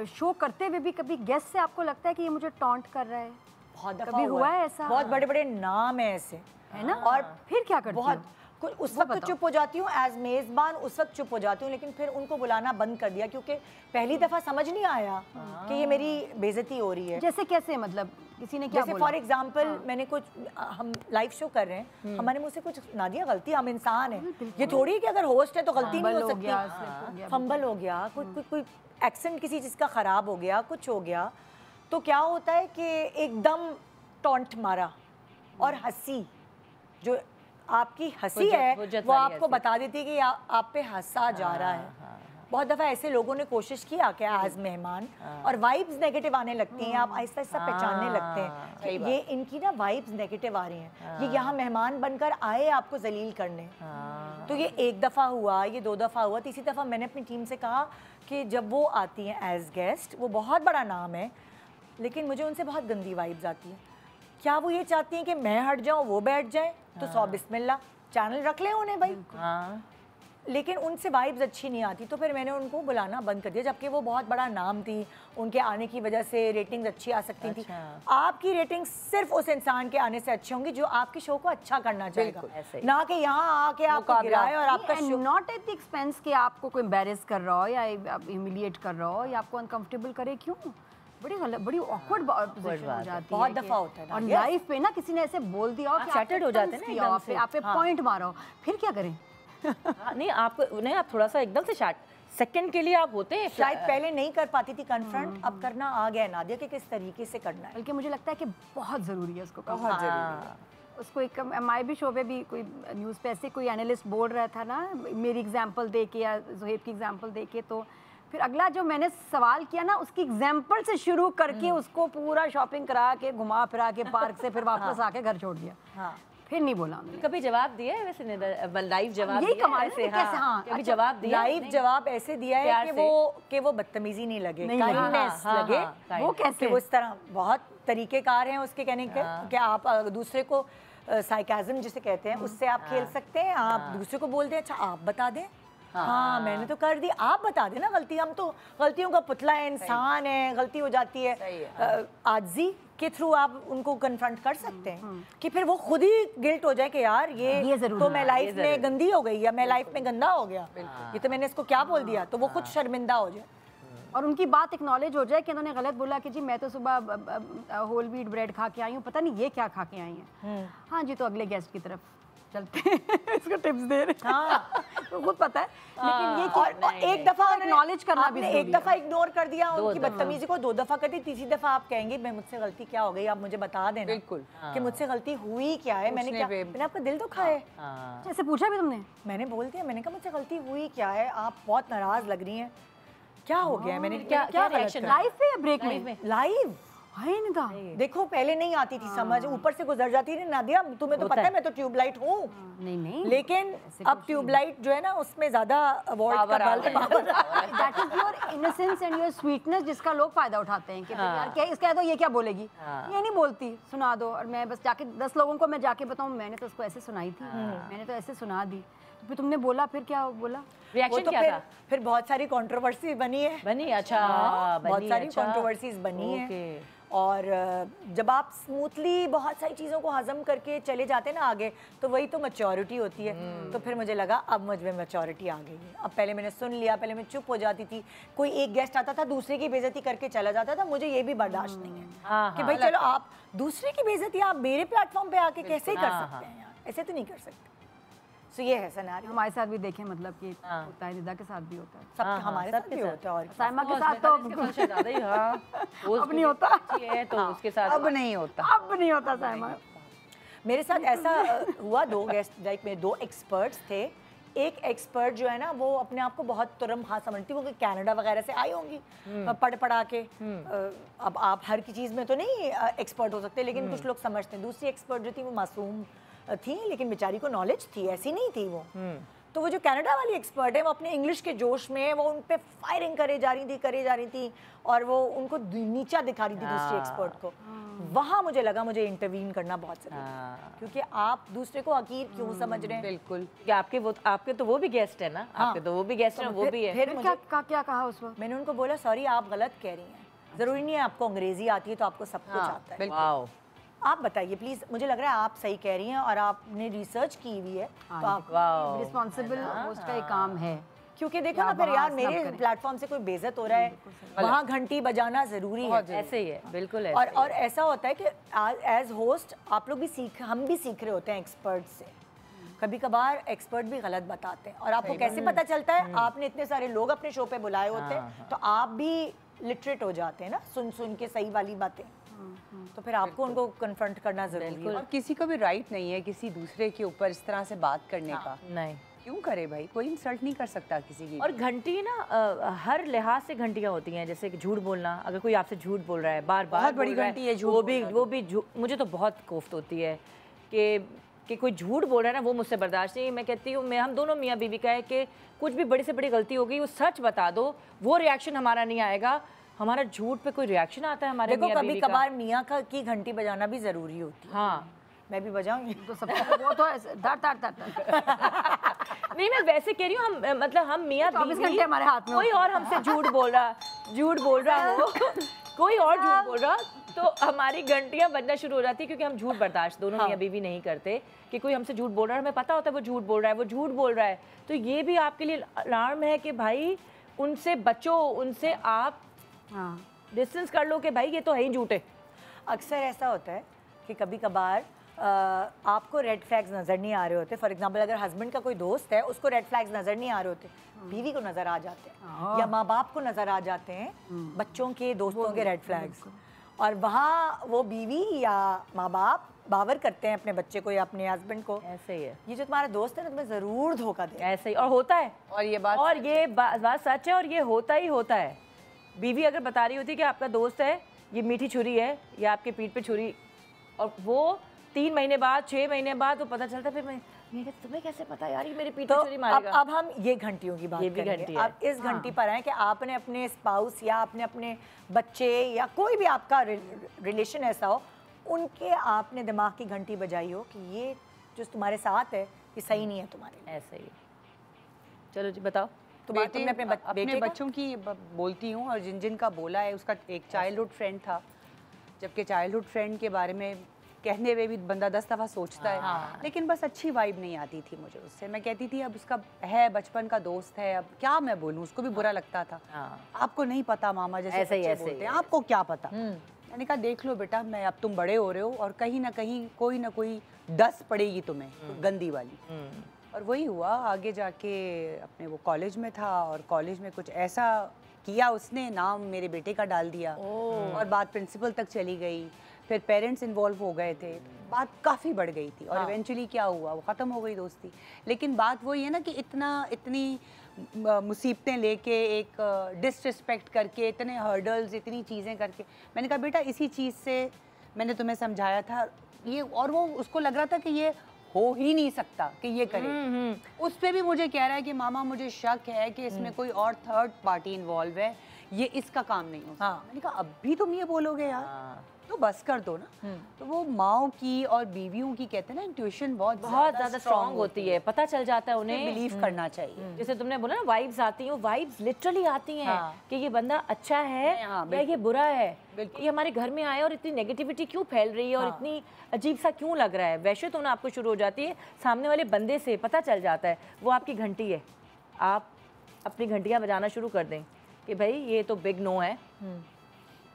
Speaker 2: शो करते हुए भी कभी गेस्ट से आपको लगता है कि ये मुझे टॉन्ट कर रहा है,
Speaker 1: बहुत दफा
Speaker 2: कभी हुआ है ऐसा?
Speaker 1: बहुत बड़े बड़े नाम है ऐसे,
Speaker 2: है ना?
Speaker 1: और
Speaker 2: फिर क्या करती
Speaker 1: बहुत
Speaker 2: हो?
Speaker 1: उस वक्त तो चुप हो जाती हूँ एज मेज़बान, उस वक्त चुप हो जाती हूँ, लेकिन फिर उनको बुलाना बंद कर दिया क्योंकि पहली दफ़ा समझ नहीं आया कि ये मेरी बेइज्जती हो रही है।
Speaker 2: जैसे कैसे, मतलब किसी ने क्या
Speaker 1: जैसे
Speaker 2: बोला?
Speaker 1: फॉर एग्जाम्पल मैंने कुछ, हम लाइव शो कर रहे हैं, हमारे मुँह से कुछ नादिया गलती, हम इंसान हैं, ये थोड़ी है कि अगर होस्ट है तो गलती नहीं हो सकती। फंबल हो गया, कोई एक्सेंट किसी चीज़ का ख़राब हो गया, कुछ हो गया, तो क्या होता है कि एकदम टॉन्ट मारा और हंसी, जो आपकी हंसी है वो आपको बता देती है कि आप पे हंसा जा रहा है। बहुत दफ़ा ऐसे लोगों ने कोशिश किया कि एज मेहमान, और वाइब्स नेगेटिव आने लगती हैं, आप आहिस्ता आहिस्ता पहचानने लगते हैं कि ये इनकी ना वाइब्स नेगेटिव आ रही हैं, ये यहाँ मेहमान बनकर आए आपको जलील करने। तो ये एक दफ़ा हुआ, ये 2 दफ़ा हुआ, तीसरी दफ़ा मैंने अपनी टीम से कहा कि जब वो आती हैं एज गेस्ट, वो बहुत बड़ा नाम है, लेकिन मुझे उनसे बहुत गंदी वाइब्स आती हैं। क्या वो ये चाहती हैं कि मैं हट जाऊँ वो बैठ जाए? तो 100 बिस्मिल्लाह, चैनल रख ले उन्हें भाई। लेकिन उनसे वाइब्स अच्छी नहीं आती, तो फिर मैंने उनको बुलाना बंद कर दिया, जबकि वो बहुत बड़ा नाम थी, उनके आने की वजह से रेटिंग्स अच्छी आ सकती थी। आपकी रेटिंग्स सिर्फ उस इंसान के आने से अच्छी होंगी जो आपके शो को अच्छा करना चाहेगा, ना कि यहाँ आके आपको गिराए और आपका show.
Speaker 2: Not at the expense कि आपको कोई एम्बैरेस कर रहा हो या ह्यूमिलिएट कर रहा हो या आपको अनकंफर्टेबल करे। क्यों? बड़ी गलत, बड़ी ऑकवर्ड पोजीशन हो जाती है,
Speaker 1: बहुत दफा होता है
Speaker 2: और लाइफ पे ना किसी ने ऐसे बोल दिया और
Speaker 4: चैटेड हो जाते हैं ना,
Speaker 2: आप पे पॉइंट मारो, फिर क्या करें?
Speaker 4: नहीं आपको नहीं, आप थोड़ा सा एकदम से चैट सेकंड के लिए आप होते हैं,
Speaker 1: शायद पहले नहीं कर पाती थी कन्फ्रंट, अब करना आ गया है नादिया कि किस तरीके से करना है।
Speaker 2: बल्कि मुझे लगता है कि बहुत ज़रूरी है उसको,
Speaker 1: बहुत ज़रूरी है
Speaker 2: उसको। एक MIB शो पे भी कोई न्यूज़ पे ऐसे कोई एनालिस्ट बोल रहा था ना, मेरी एग्जांपल दे के या ज़ुहैब की एग्जांपल दे के, तो फिर अगला जो मैंने सवाल किया ना उसकी एग्जांपल से शुरू करके उसको पूरा शॉपिंग करा के घुमा फिरा के पार्क से फिर वापस आके घर छोड़ दिया।
Speaker 1: हाँ,
Speaker 2: फिर नहीं बोला उन्होंने।
Speaker 4: कभी जवाब दिया है वैसे लाइव जवाब?
Speaker 2: यही कमाल है कैसे। हाँ,
Speaker 4: कभी जवाब दिया?
Speaker 1: लाइव जवाब ऐसे दिया है कि वो बदतमीजी नहीं लगे, काइंडनेस लगे।
Speaker 2: वो कैसे?
Speaker 1: वो इस तरह बहुत तरीकेकार हैं उसके कहने के कि आप दूसरे को साइकाज़म जिसे कहते हैं उससे आप खेल सकते हैं, आप दूसरे को बोल दें अच्छा आप बता दें, हाँ मैंने तो कर दी, आप बता देना गलती, हम तो गलतियों का पुतला है, इंसान है, गलती हो जाती है। आजी के थ्रू आप उनको कन्फ्रंट कर सकते हैं कि फिर वो खुद ही गिल्ट हो जाए कि यार ये तो मैं लाइफ में गंदी हो गई या मैं लाइफ में गंदा हो गया, ये तो मैंने इसको क्या बोल दिया, तो वो खुद शर्मिंदा हो जाए
Speaker 2: और उनकी बात एक्नॉलेज हो जाए कि उन्होंने गलत बोला कि जी मैं तो सुबह होल व्हीट ब्रेड खा के आई हूँ, पता नहीं ये क्या खा के आई हैं। हाँ जी, तो अगले गेस्ट की तरफ चलते हैं इसको टिप्स दे रहे हैं। हाँ तो खुद पता है, लेकिन ये और एक दफा एक्नॉलेज करना भी, एक दफा इग्नोर कर दिया उनकी बदतमीजी को, 2 दफा कर दी, तीसरी दफा आप कहेंगे मैं मुझसे गलती क्या हो गई, आप मुझे बता देना
Speaker 3: बिल्कुल
Speaker 1: कि मुझसे गलती हुई क्या है, मैंने आपका दिल दुखा है,
Speaker 2: जैसे पूछा भी तुमने,
Speaker 1: मैंने बोल दिया, मैंने कहा मुझसे गलती हुई क्या है, आप बहुत नाराज लग रही हैं, क्या हो गया है, मैंने क्या रिएक्शन,
Speaker 2: लाइव पे या ब्रेक में?
Speaker 1: लाइव
Speaker 2: है नहीं था।
Speaker 1: देखो पहले नहीं आती थी समझ, ऊपर से गुजर जाती थी नादिया, तुम्हें तो पता है मैं तो ट्यूबलाइट हूँ।
Speaker 2: नहीं
Speaker 1: लेकिन अब ट्यूबलाइट जो है ना उसमें ज्यादा अवॉइड कर
Speaker 2: that is your innocence and your sweetness जिसका लोग फायदा उठाते हैं कि यार क्या इसका तो ये क्या बोलेगी, ये नहीं बोलती, सुना दो, और मैं बस जाके 10 लोगों को मैं जाके बताऊं मैंने तो उसको ऐसे सुनाई थी, मैंने तो ऐसे सुना दी, तो फिर तुमने बोला, फिर क्या बोला,
Speaker 4: रिएक्शन क्या था?
Speaker 1: फिर बहुत सारी कंट्रोवर्सी बनी है,
Speaker 4: अच्छा
Speaker 1: बहुत सारी कंट्रोवर्सीज बनी है, और जब आप स्मूथली बहुत सारी चीज़ों को हजम करके चले जाते हैं ना आगे, तो वही तो मैच्योरिटी होती है। तो फिर मुझे लगा अब मुझ में मैच्योरिटी आ गई है, अब पहले मैंने सुन लिया, पहले मैं चुप हो जाती थी, कोई एक गेस्ट आता था दूसरे की बेइज्जती करके चला जाता था, मुझे ये भी बर्दाश्त नहीं है कि भाई चलो आप दूसरे की बेइज्जती आप मेरे प्लेटफॉर्म पे आके कैसे कर सकते हैं यार, ऐसे तो नहीं कर सकते। सो ये है सिनेरियो,
Speaker 2: हमारे साथ भी देखें, मतलब कि होता है, निदा के साथ भी होता है,
Speaker 1: सब हमारे साथ भी होता है, और
Speaker 2: साइमा के साथ तो
Speaker 4: ज्यादा ही, हाँ
Speaker 2: अब नहीं होता
Speaker 4: है तो उसके साथ
Speaker 3: अब नहीं होता,
Speaker 2: अब नहीं होता साइमा।
Speaker 1: मेरे साथ ऐसा हुआ, 2 गेस्ट लाइक में 2 एक्सपर्ट्स थे, एक एक्सपर्ट जो है ना वो अपने आप को बहुत तुरम हाँ समझती, वो कनाडा वगैरह से आई होंगी पढ़ा के, अब आप हर की चीज़ में तो नहीं एक्सपर्ट हो सकते, लेकिन कुछ लोग समझते हैं। दूसरी एक्सपर्ट जो थी वो मासूम थी, लेकिन बेचारी को नॉलेज थी, ऐसी नहीं थी वो। तो वो जो कनाडा वाली एक्सपर्ट है वो अपने इंग्लिश के जोश में वो उन पे फायरिंग करे जा रही थी और वो उनको नीचा दिखा रही थी दूसरी एक्सपर्ट को। वहाँ मुझे लगा मुझे इंटरवीन करना बहुत जरूरी है, क्योंकि आप दूसरे को हकीर क्यों समझ रहे हैं।
Speaker 3: बिल्कुल,
Speaker 4: कि आपके तो वो भी गेस्ट है ना, आपके तो वो भी गेस्ट है, वो भी है।
Speaker 1: फिर
Speaker 2: क्या कहा उस वक्त?
Speaker 1: मैंने उनको बोला सॉरी आप गलत कह रही हैं, जरूरी नहीं है आपको अंग्रेजी आती है तो आपको सब कुछ आता है।
Speaker 4: वाओ,
Speaker 1: आप बताइए प्लीज, मुझे लग रहा है आप सही कह रही हैं और आपने रिसर्च की हुई है, तो आप
Speaker 2: रिस्पॉन्सिबल होस्ट का एक काम है,
Speaker 1: क्योंकि देखो ना फिर यार मेरे प्लेटफॉर्म से कोई बेइज्जत हो रहा है, वहाँ घंटी बजाना जरूरी है।
Speaker 4: ऐसे ही है, बिल्कुल ऐसे
Speaker 1: और ऐसा होता है कि एज होस्ट आप लोग भी हम भी सीख रहे होते हैं एक्सपर्ट से। कभी कभार एक्सपर्ट भी गलत बताते हैं और आपको कैसे पता चलता है, आपने इतने सारे लोग अपने शो पे बुलाए होते हैं तो आप भी लिटरेट हो जाते हैं ना, सुन के सही वाली बातें, तो फिर आपको उनको कन्फ्रंट करना जरूरी है।
Speaker 3: और किसी को भी राइट नहीं है किसी दूसरे के ऊपर इस तरह से बात करने का।
Speaker 4: नहीं,
Speaker 3: क्यों करे भाई, कोई इंसल्ट नहीं कर सकता किसी की।
Speaker 4: और घंटी ना हर लिहाज से घंटियां होती हैं, जैसे कि झूठ बोलना, अगर कोई आपसे झूठ बोल रहा है बार बार,
Speaker 3: बहुत बड़ी घंटी है झूठ,
Speaker 4: वो भी मुझे तो बहुत कोफ्त होती है कि कोई झूठ बोल रहा है ना, वो मुझसे बर्दाश्त नहीं। मैं कहती हूँ, हम दोनों मियाँ बीवी का है कि कुछ भी बड़ी से बड़ी गलती हो गई वो सच बता दो, वो रिएक्शन हमारा नहीं आएगा, हमारा झूठ पे कोई रिएक्शन आता है हमारे
Speaker 1: देखो कभी कभार मियाँ की घंटी बजाना भी जरूरी होती है।
Speaker 4: हाँ,
Speaker 1: मैं भी बजाऊंगी
Speaker 2: तो सबको वो तो
Speaker 4: नहीं मैं वैसे कह रही हूँ, हम मतलब हम मियाँ
Speaker 2: 24 घंटे हमारे हाथ में,
Speaker 4: कोई और हमसे झूठ बोल रहा हो कोई और झूठ बोल रहा तो हमारी घंटियां बजना शुरू हो जाती है, क्योंकि हम झूठ बर्दाश्त दोनों मियाँ बीवी नहीं करते कि कोई हमसे झूठ बोल रहा है, हमें पता होता है वो झूठ बोल रहा है, तो ये भी आपके लिए अलार्म है कि भाई उनसे बचो, उनसे आप डिस्टेंस कर लो कि भाई ये तो है ही झूठे।
Speaker 1: अक्सर ऐसा होता है कि कभी कभार आपको रेड फ्लैग्स नज़र नहीं आ रहे होते। फॉर एग्जांपल अगर हस्बैंड का कोई दोस्त है, उसको रेड फ्लैग्स नज़र नहीं आ रहे होते, बीवी को नज़र आ जाते हैं या माँ बाप को नज़र आ जाते हैं बच्चों के दोस्तों के रेड फ्लैग्स, और वहाँ वो बीवी या माँ बाप बावर करते हैं अपने बच्चे को या अपने हस्बैंड को,
Speaker 4: ऐसे ही है,
Speaker 1: ये जो तुम्हारा दोस्त है ना तुम्हें ज़रूर धोखा दे।
Speaker 4: ऐसे ही और होता है,
Speaker 3: और ये
Speaker 4: बात सच है, और ये होता ही होता है। बीवी अगर बता रही होती है कि आपका दोस्त है, ये मीठी छुरी है या आपके पीठ पे छुरी, और वो 3 महीने बाद 6 महीने बाद वो पता चलता, फिर मैं तुम्हें कैसे पता यार ये मेरे पीठ पे छुरी मारेगा।
Speaker 1: अब हम ये घंटियों की बात करेंगे। अब इस घंटी पर आए कि आपने अपने स्पाउस या आपने अपने बच्चे या कोई भी आपका रिलेशन ऐसा हो, उनके आपने दिमाग की घंटी बजाई हो कि ये जो तुम्हारे साथ है ये सही नहीं है तुम्हारे लिए।
Speaker 4: ऐसे ही। चलो जी बताओ।
Speaker 3: तुमने अपने बच्चों की बोलती हूँ, और जिन जिन का बोला है उसका एक चाइल्डहुड फ्रेंड था, जबकि चाइल्डहुड फ्रेंड के बारे में कहने में भी बंदा 10 दफ़ा सोचता है, लेकिन बस अच्छी वाइब नहीं आती थी मुझे उससे। मैं कहती थी अब उसका है, बचपन का दोस्त है, अब क्या मैं बोलूँ, उसको भी बुरा लगता था। आपको नहीं पता मामा, जैसे ऐसे बोलते हैं, आपको क्या पता। मैंने कहा देख लो बेटा, मैं अब तुम बड़े हो रहे हो और कहीं ना कहीं कोई ना कोई डस पड़ेगी तुम्हें गंदी वाली। और वही हुआ, आगे जाके अपने वो कॉलेज में था और कॉलेज में कुछ ऐसा किया उसने, नाम मेरे बेटे का डाल दिया और बात प्रिंसिपल तक चली गई, फिर पेरेंट्स इन्वॉल्व हो गए थे, बात काफ़ी बढ़ गई थी और इवेंचुअली क्या हुआ, वो ख़त्म हो गई दोस्ती। लेकिन बात वही है ना कि इतनी मुसीबतें लेके, एक डिसरिस्पेक्ट करके, इतने हर्डल्स, इतनी चीज़ें करके, मैंने कहा बेटा इसी चीज़ से मैंने तुम्हें समझाया था ये, और वो उसको लग रहा था कि ये हो ही नहीं सकता कि ये करे। उस पे भी मुझे कह रहा है कि मामा मुझे शक है कि इसमें कोई और थर्ड पार्टी इन्वॉल्व है, ये इसका काम नहीं हो सकता। मैंने कहा अब भी तुम ये बोलोगे यार, तो बस कर दो ना। तो वो माओ की और बीवियों की कहते हैं ना इंट्यूशन बहुत
Speaker 4: ज़्यादा स्ट्रांग होती है, पता चल जाता है उन्हें,
Speaker 3: बिलीव करना चाहिए।
Speaker 4: जैसे तुमने बोला ना वाइब्स आती हैं, वो वाइब्स लिटरली आती हैं कि ये बंदा अच्छा है या ये बुरा है, ये हमारे घर में आया और इतनी नेगेटिविटी क्यों फैल रही है और इतनी अजीब सा क्यों लग रहा है। वैसे तो ना आपको शुरू हो जाती है, सामने वाले बंदे से पता चल जाता है, वो आपकी घंटी है। आप अपनी घंटियाँ बजाना शुरू कर दें कि भाई ये तो बिग नो है।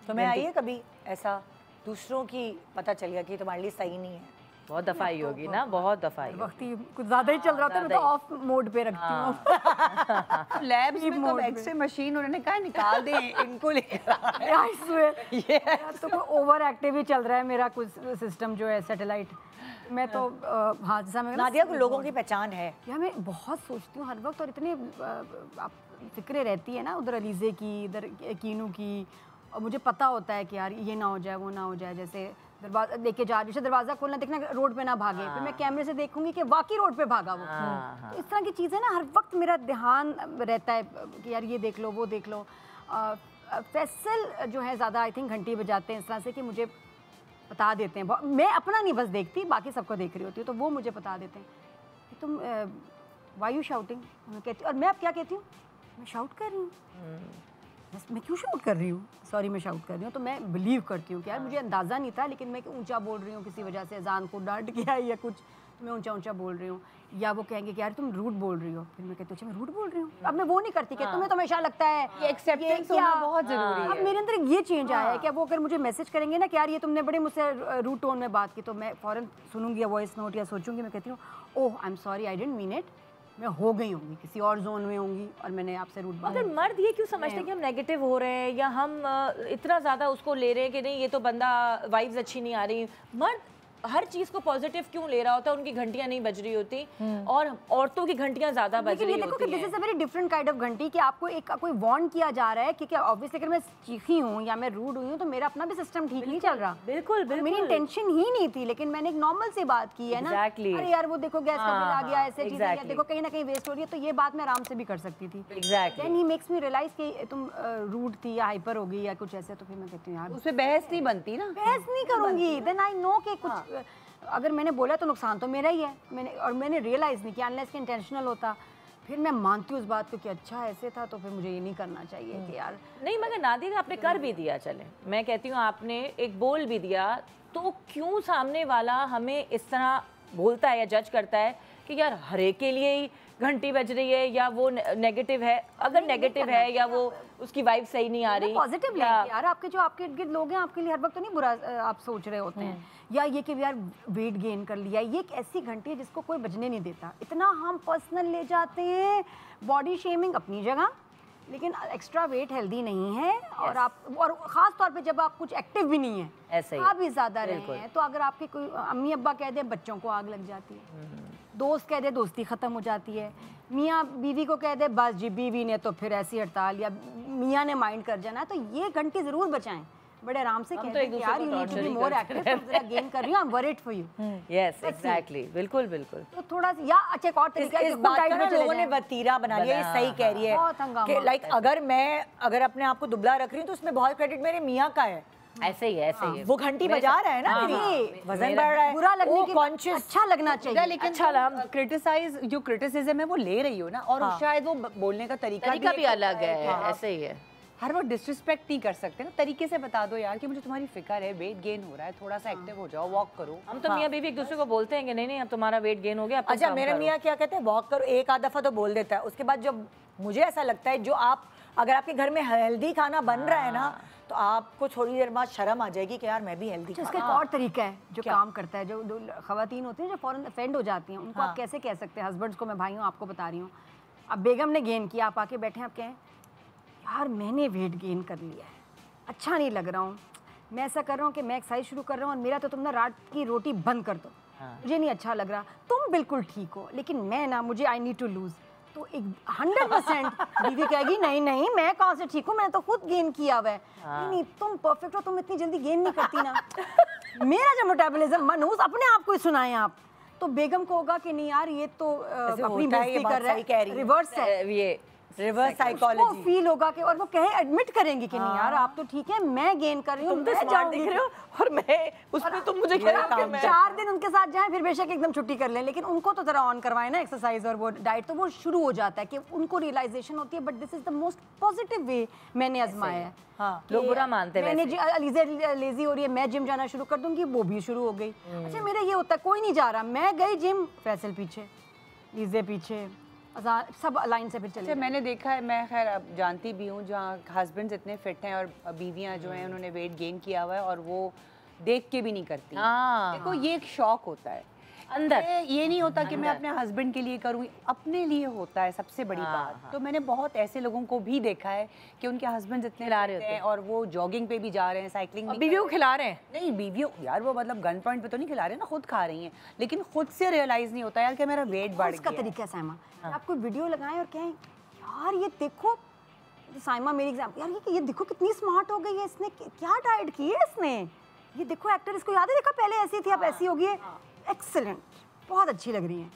Speaker 1: तो मैं आइए कभी ऐसा दूसरों की पता चल गया कि तुम्हारे लिए सही नहीं है,
Speaker 4: बहुत दफ़ा ही होगी ना, बहुत दफ़ा ही।
Speaker 2: वक्त ही कुछ ज़्यादा ही चल रहा था, मैं तो ऑफ मोड पे रखती हूँ।
Speaker 3: लैब्स में कब एक्स-रे मशीन उन्होंने कहा निकाल दें इनको लेकर।
Speaker 2: तो कोई ओवर एक्टिव ही चल रहा है मेरा कुछ सिस्टम जो है सैटेलाइट। मैं तो हाँ जैसा मैं
Speaker 1: नादिया को लोगों की पहचान है
Speaker 2: यार, मैं बहुत सोचती हूँ हर वक्त, और इतनी फिक्रें रहती है ना, उधर अलीज़े की, इधर कीनू की, और मुझे पता होता है कि यार ये ना हो जाए, वो ना हो जाए। जैसे दरवाजा लेके जा रही, दरवाजा खोलना, देखना रोड पे ना भागे, फिर मैं कैमरे से देखूंगी कि वाकई रोड पे भागा वो। तो इस तरह की चीज़ें ना हर वक्त मेरा ध्यान रहता है कि यार ये देख लो, वो देख लो। फैसल जो है ज़्यादा आई थिंक घंटी बजाते हैं इस तरह से कि मुझे बता देते हैं, मैं अपना नहीं बस देखती, बाकी सबको देख रही होती हूँ, तो वो मुझे बता देते हैं कि तुम वाई यू शाउटिंग कहती, और मैं अब क्या कहती हूँ, मैं शाउट कर रही हूँ। मैं क्यों शाउट कर रही हूँ, सॉरी मैं शाउट कर रही हूँ, तो मैं बिलीव करती हूँ कि यार मुझे अंदाज़ा नहीं था, लेकिन मैं ऊंचा बोल रही हूँ किसी वजह से, अजान को डांट गया या कुछ, तो मैं ऊंचा ऊंचा बोल रही हूँ, या वो कहेंगे कि यार तुम रूट बोल रही हो, फिर मैं कहती हूँ अच्छा मैं रूट बोल रही हूँ। अब मैं वो नहीं करती कि तुम्हें तो हमेशा लगता है
Speaker 3: ये एक्सेप्टेंस होना बहुत ज़रूरी है।
Speaker 2: अब मेरे अंदर ये चेंज आया है कि अब वो अगर मुझे मैसेज करेंगे ना कि यार ये तुमने बड़े मुझसे रूट टोन में बात की, तो मैं फ़ौरन सुनूंगी या वॉइस नोट या सोचूंगी, मैं कहती हूँ oh I am sorry I didn't mean it, मैं हो गई होंगी किसी और जोन में होंगी और मैंने आपसे रूट बात।
Speaker 4: मगर मर्द ये क्यों समझते हैं कि हम नेगेटिव हो रहे हैं या हम इतना ज़्यादा उसको ले रहे हैं कि नहीं ये तो बंदा वाइब्स अच्छी नहीं आ रही। मर्द हर चीज़ को पॉजिटिव क्यों ले रहा होता है, उनकी घंटियां नहीं बज रही होती और औरतों की घंटियां ज़्यादा बज
Speaker 2: लेकिन
Speaker 4: रही
Speaker 2: ये देखो कि
Speaker 4: होती
Speaker 2: दिस
Speaker 4: हैं।
Speaker 2: Is a very different kind of घंटी कि आपको एक कोई वार्न किया जा रहा है कि क्या ऑब्वियसली अगर मैं चीखी हूँ या मैं रूड हुई हूँ तो मेरा अपना भी सिस्टम ठीक नहीं चल रहा।
Speaker 4: बिल्कुल बिल्कुल
Speaker 2: मेरी इंटेंशन ही नहीं थी, लेकिन मैंने एक नॉर्मल सी बात की है ना,
Speaker 4: Exactly.
Speaker 2: अरे यार वो देखो गैस का बिल आ गया, ऐसे चीजें
Speaker 4: exactly.
Speaker 2: देखो कहीं ना कहीं वेस्ट हो रही है, तो ये बात मैं आराम से भी कर सकती थी।
Speaker 4: Exactly.
Speaker 2: Then he makes me realise कि तुम रूड थी या हाइपर हो गई या कुछ ऐसे, तो फिर मैं कहती हूँ यार
Speaker 3: उस पे बहस नहीं बनती ना,
Speaker 2: बहस नहीं करूंगी। देन आई नो कि कुछ अगर मैंने बोला तो नुकसान तो मेरा ही है, मैंने रियलाइज़ नहीं किया, अनलेस कि इंटेंशनल होता फिर मैं मानती हूँ उस बात को कि अच्छा ऐसे था, तो फिर मुझे ये नहीं करना चाहिए कि यार
Speaker 4: नहीं। मगर नादिया आपने कर भी दिया, चले मैं कहती हूँ आपने एक बोल भी दिया, तो क्यों सामने वाला हमें इस तरह बोलता है या जज करता है कि यार हर एक के लिए ही घंटी बज रही है या वो नेगेटिव है, अगर नेगेटिव है या वो उसकी वाइब सही नहीं आ रही।
Speaker 2: पॉजिटिव यार आपके जो आपके इर्द गिर्द लोग हैं आपके लिए हर वक्त तो नहीं बुरा आप सोच रहे होते हैं, या ये कि यार वेट गेन कर लिया, ये एक ऐसी घंटी है जिसको कोई बजने नहीं देता। इतना हम पर्सनल ले जाते हैं, बॉडी शेमिंग अपनी जगह, लेकिन एक्स्ट्रा वेट हेल्दी नहीं है। और आप और ख़ास तौर पे जब आप कुछ एक्टिव भी नहीं है,
Speaker 4: ऐसे ही
Speaker 2: आप भी ज़्यादा रहे हैं, तो अगर आपके कोई अम्मी अब्बा कह दे बच्चों को आग लग जाती है, दोस्त कह दे दोस्ती ख़त्म हो जाती है, मियाँ बीवी को कह दे बस जी बीवी ने तो फिर ऐसी हड़ताल, या मियाँ ने माइंड कर जाना है, तो ये घंटी ज़रूर बचाएं, बड़े आराम से कहते हैं कि यार you need to be more active, तुम जरा गेन कर रही हो, I am worried for you.
Speaker 4: Yes exactly, बिल्कुल बिल्कुल।
Speaker 2: तो थोड़ा सा या अच्छा एक और तरीका
Speaker 1: इस बात का ना लोगों ने वतीरा बना लिया, ये सही कह रही है
Speaker 2: बहुत हंगामा
Speaker 1: कि लाइक अगर अपने आप को दुबला रख रही हूँ तो उसमें बहुत क्रेडिट मेरे मियाँ का है।
Speaker 4: ऐसे ही है, ऐसे ही है।
Speaker 1: वो घंटी बजा रहा है ना, मेरी वजन बढ़ रहा है,
Speaker 2: बुरा लगने के
Speaker 1: कॉन्शियस
Speaker 2: अच्छा लगना चाहिए,
Speaker 3: लेकिन
Speaker 4: अच्छा
Speaker 3: क्रिटिसाइज जो क्रिटिसिज्म है वो ले रही हो ना, और शायद वो बोलने का तरीका
Speaker 4: भी अलग है, ऐसे ही है।
Speaker 3: हर वक्त डिसरिस्पेक्ट नहीं कर सकते ना, तरीके से बता दो यार कि मुझे तुम्हारी फिक्र है, वेट गेन हो रहा है, थोड़ा सा एक्टिव हो जाओ, वॉक करो।
Speaker 4: हम तो मियाँ बीवी एक दूसरे को बोलते हैं कि नहीं नहीं अब तुम्हारा वेट गेन हो गया।
Speaker 1: अच्छा मेरे मियाँ क्या कहते हैं, वॉक करो, एक आध दफा तो बोल देता है, उसके बाद जब मुझे ऐसा लगता है जो आप अगर आपके घर में हेल्दी खाना बन रहा है ना, तो आपको थोड़ी देर बाद शर्म आ जाएगी कि यार मैं भी हेल्दी।
Speaker 2: इसका एक और तरीका है जो काम करता है, जो खवातीन होती हैं जो फौरन ऑफेंड हो जाती हैं, उनको आप कैसे कह सकते हैं, हस्बैंड्स को मैं भाई हूँ आपको बता रही हूँ, अब बेगम ने गेन किया, आप आके बैठे, आप कहें यार मैंने वेट गेन कर लिया है, अच्छा नहीं लग रहा हूँ, मैं ऐसा कर रहा हूँ कि मैं एक्सरसाइज शुरू कर रहा हूँ और मेरा तो तुम ना रात की रोटी बंद कर दो, मुझे नहीं अच्छा लग रहा, तुम बिल्कुल ठीक हो लेकिन मैं ना मुझे आई नीड टू लूज, तो एक 100% बीवी कहेगी नहीं नहीं मैं कहाँ से ठीक हूँ, मैंने तो खुद गेन किया हुआ है। नहीं नहीं तुम परफेक्ट हो, तुम इतनी जल्दी गेन नहीं करती ना। मेरा जो मेटाबॉलिज्म मनहूस अपने आप को ही सुनाएं आप, तो बेगम को होगा कि नहीं यार ये तो अपनी बेइज्जती कर रहा है, रिवर्स है
Speaker 4: ये
Speaker 1: रिवर्स
Speaker 2: उसको
Speaker 1: साइकोलॉजी
Speaker 2: फील होगा कि, और वो कहे एडमिट करेंगे कि नहीं यार आप तो ठीक है, मैं गेन कर रही हूँ,
Speaker 4: तुम तो
Speaker 2: मैं
Speaker 4: स्मार्ट दिख रहे हो और मैं उसमें तुम मुझे कह रहे हो कि मैं
Speaker 2: 4 दिन उनके साथ जाएं फिर बेशक एकदम छुट्टी कर लें, लेकिन उनको तो जरा ऑन करवाएं ना एक्सरसाइज और वो डाइट, तो वो शुरू हो जाता है कि उनको रियलाइजेशन होती है। But this is the most positive way मैंने आजमाया है।
Speaker 1: हाँ,
Speaker 4: लोग बुरा मानते हैं,
Speaker 2: मैंने अलीज़ा लेजी हो रही है, मैं जिम जाना शुरू कर दूंगी, वो भी शुरू हो गई। अच्छा मेरा ये होता है कोई नहीं जा रहा, मैं गई जिम, फैसल पीछे, लीजे पीछे, सब लाइन से फिर चले।
Speaker 3: मैंने देखा है, मैं खैर अब जानती भी हूँ जहाँ हस्बैंड्स इतने फिट हैं और बीवियाँ जो हैं उन्होंने वेट गेन किया हुआ है और वो देख के भी नहीं करती। देखो ये एक शौक होता है
Speaker 4: अंदर,
Speaker 3: ये नहीं होता कि मैं अपने हस्बैंड के लिए करूँ, अपने लिए होता है सबसे बड़ी बात। तो मैंने बहुत ऐसे लोगों को भी देखा है कि उनके हस्बैंड इतने
Speaker 4: खिला रहे होते
Speaker 3: हैं और वो जॉगिंग पे भी जा रहे हैं, साइकिलिंग भी
Speaker 4: बीवियों को खिला रहे हैं।
Speaker 3: नहीं बीवियों यार वो मतलब गन पॉइंट पे तो नहीं खिला रहे ना, खुद खा रही हैं, लेकिन खुद से रियलाइज नहीं होता यार कि मेरा वेट बढ़
Speaker 2: इसका
Speaker 3: गया।
Speaker 2: तरीका है साइमा, आप कोई वीडियो लगाएं और कहें यार ये देखो, साइमा मेरी एग्जाम्पल, यार ये देखो कितनी स्मार्ट हो गई है, इसने क्या डाइट की है इसने, ये देखो एक्टर, इसको याद है देखो पहले ऐसी थी अब ऐसी होगी, एक्सीलेंट, बहुत अच्छी लग रही है,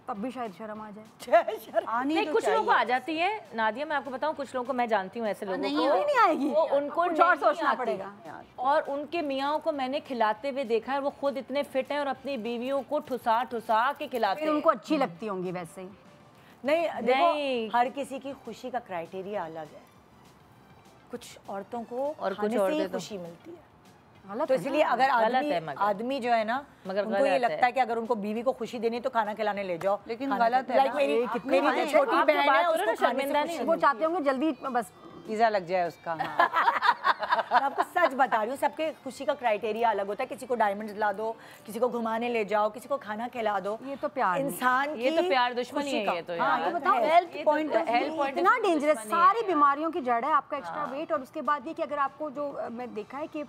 Speaker 2: तब भी शायद शर्म आ जाए।
Speaker 4: नहीं कुछ लोगों को आ जाती है नादिया, मैं आपको बताऊं कुछ लोगों को मैं जानती हूँ ऐसे लोगों को
Speaker 2: नहीं आएगी,
Speaker 4: वो उनको
Speaker 2: कुछ और सोचना पड़ेगा।
Speaker 4: और उनके मियाँ को मैंने खिलाते हुए देखा है, वो खुद इतने फिट हैं और अपनी बीवियों को ठुसा ठुसा के खिलाते हैं।
Speaker 2: उनको अच्छी लगती होंगी वैसे ही।
Speaker 1: नहीं देखो हर किसी की खुशी का क्राइटेरिया अलग है, कुछ औरतों को
Speaker 4: और कुछ
Speaker 1: खाने से ही
Speaker 4: औरतें
Speaker 1: खुशी मिलती है।
Speaker 2: गलत
Speaker 1: तो
Speaker 2: है
Speaker 1: इसलिए
Speaker 2: ना?
Speaker 1: अगर
Speaker 4: गलत
Speaker 1: आदमी
Speaker 4: है मगर।
Speaker 1: आदमी जो है ना,
Speaker 4: मगर
Speaker 1: उनको ये
Speaker 4: गलत
Speaker 1: लगता
Speaker 4: है।
Speaker 1: है कि अगर उनको बीवी को खुशी देनी है तो खाना खिलाने ले जाओ।
Speaker 3: लेकिन
Speaker 1: खाना
Speaker 3: गलत है
Speaker 1: लाइक
Speaker 3: ना,
Speaker 1: मेरी
Speaker 3: ये कितने
Speaker 1: मेरी जो
Speaker 3: खाने-
Speaker 1: छोटी
Speaker 4: आप जो
Speaker 1: बहन
Speaker 4: बात
Speaker 1: है
Speaker 4: करो ना,
Speaker 1: उसको खाने से
Speaker 4: शर्मिंदा
Speaker 1: खुशी
Speaker 4: नहीं
Speaker 2: वो चाहते होंगे जल्दी बस
Speaker 3: वीज़ा लग जाए उसका। हाँ।
Speaker 1: मैं आपको सच बता रही हूँ, सबके खुशी का क्राइटेरिया अलग होता है। किसी को डायमंड्स ला दो, किसी को घुमाने ले जाओ, किसी को खाना खिला दो।
Speaker 2: ये तो प्यार नहीं।
Speaker 1: इंसान
Speaker 4: ये तो
Speaker 1: की
Speaker 4: प्यार दुश्मनी
Speaker 1: खुशी
Speaker 4: है
Speaker 1: का।
Speaker 4: ये तो
Speaker 1: हाँ,
Speaker 4: यार।
Speaker 1: ये
Speaker 2: बताओ,
Speaker 1: है।
Speaker 2: हेल्थ
Speaker 4: ये
Speaker 2: पॉइंट
Speaker 4: तो
Speaker 2: ऑफ
Speaker 4: health
Speaker 2: व्यू
Speaker 4: point
Speaker 2: इतना
Speaker 4: of view
Speaker 2: डेंजरस,
Speaker 4: दुश्मनी
Speaker 2: सारी
Speaker 4: है।
Speaker 2: बीमारियों की जड़ है आपका एक्स्ट्रा वेट। और उसके बाद ये कि अगर आपको जो मैं देखा है कि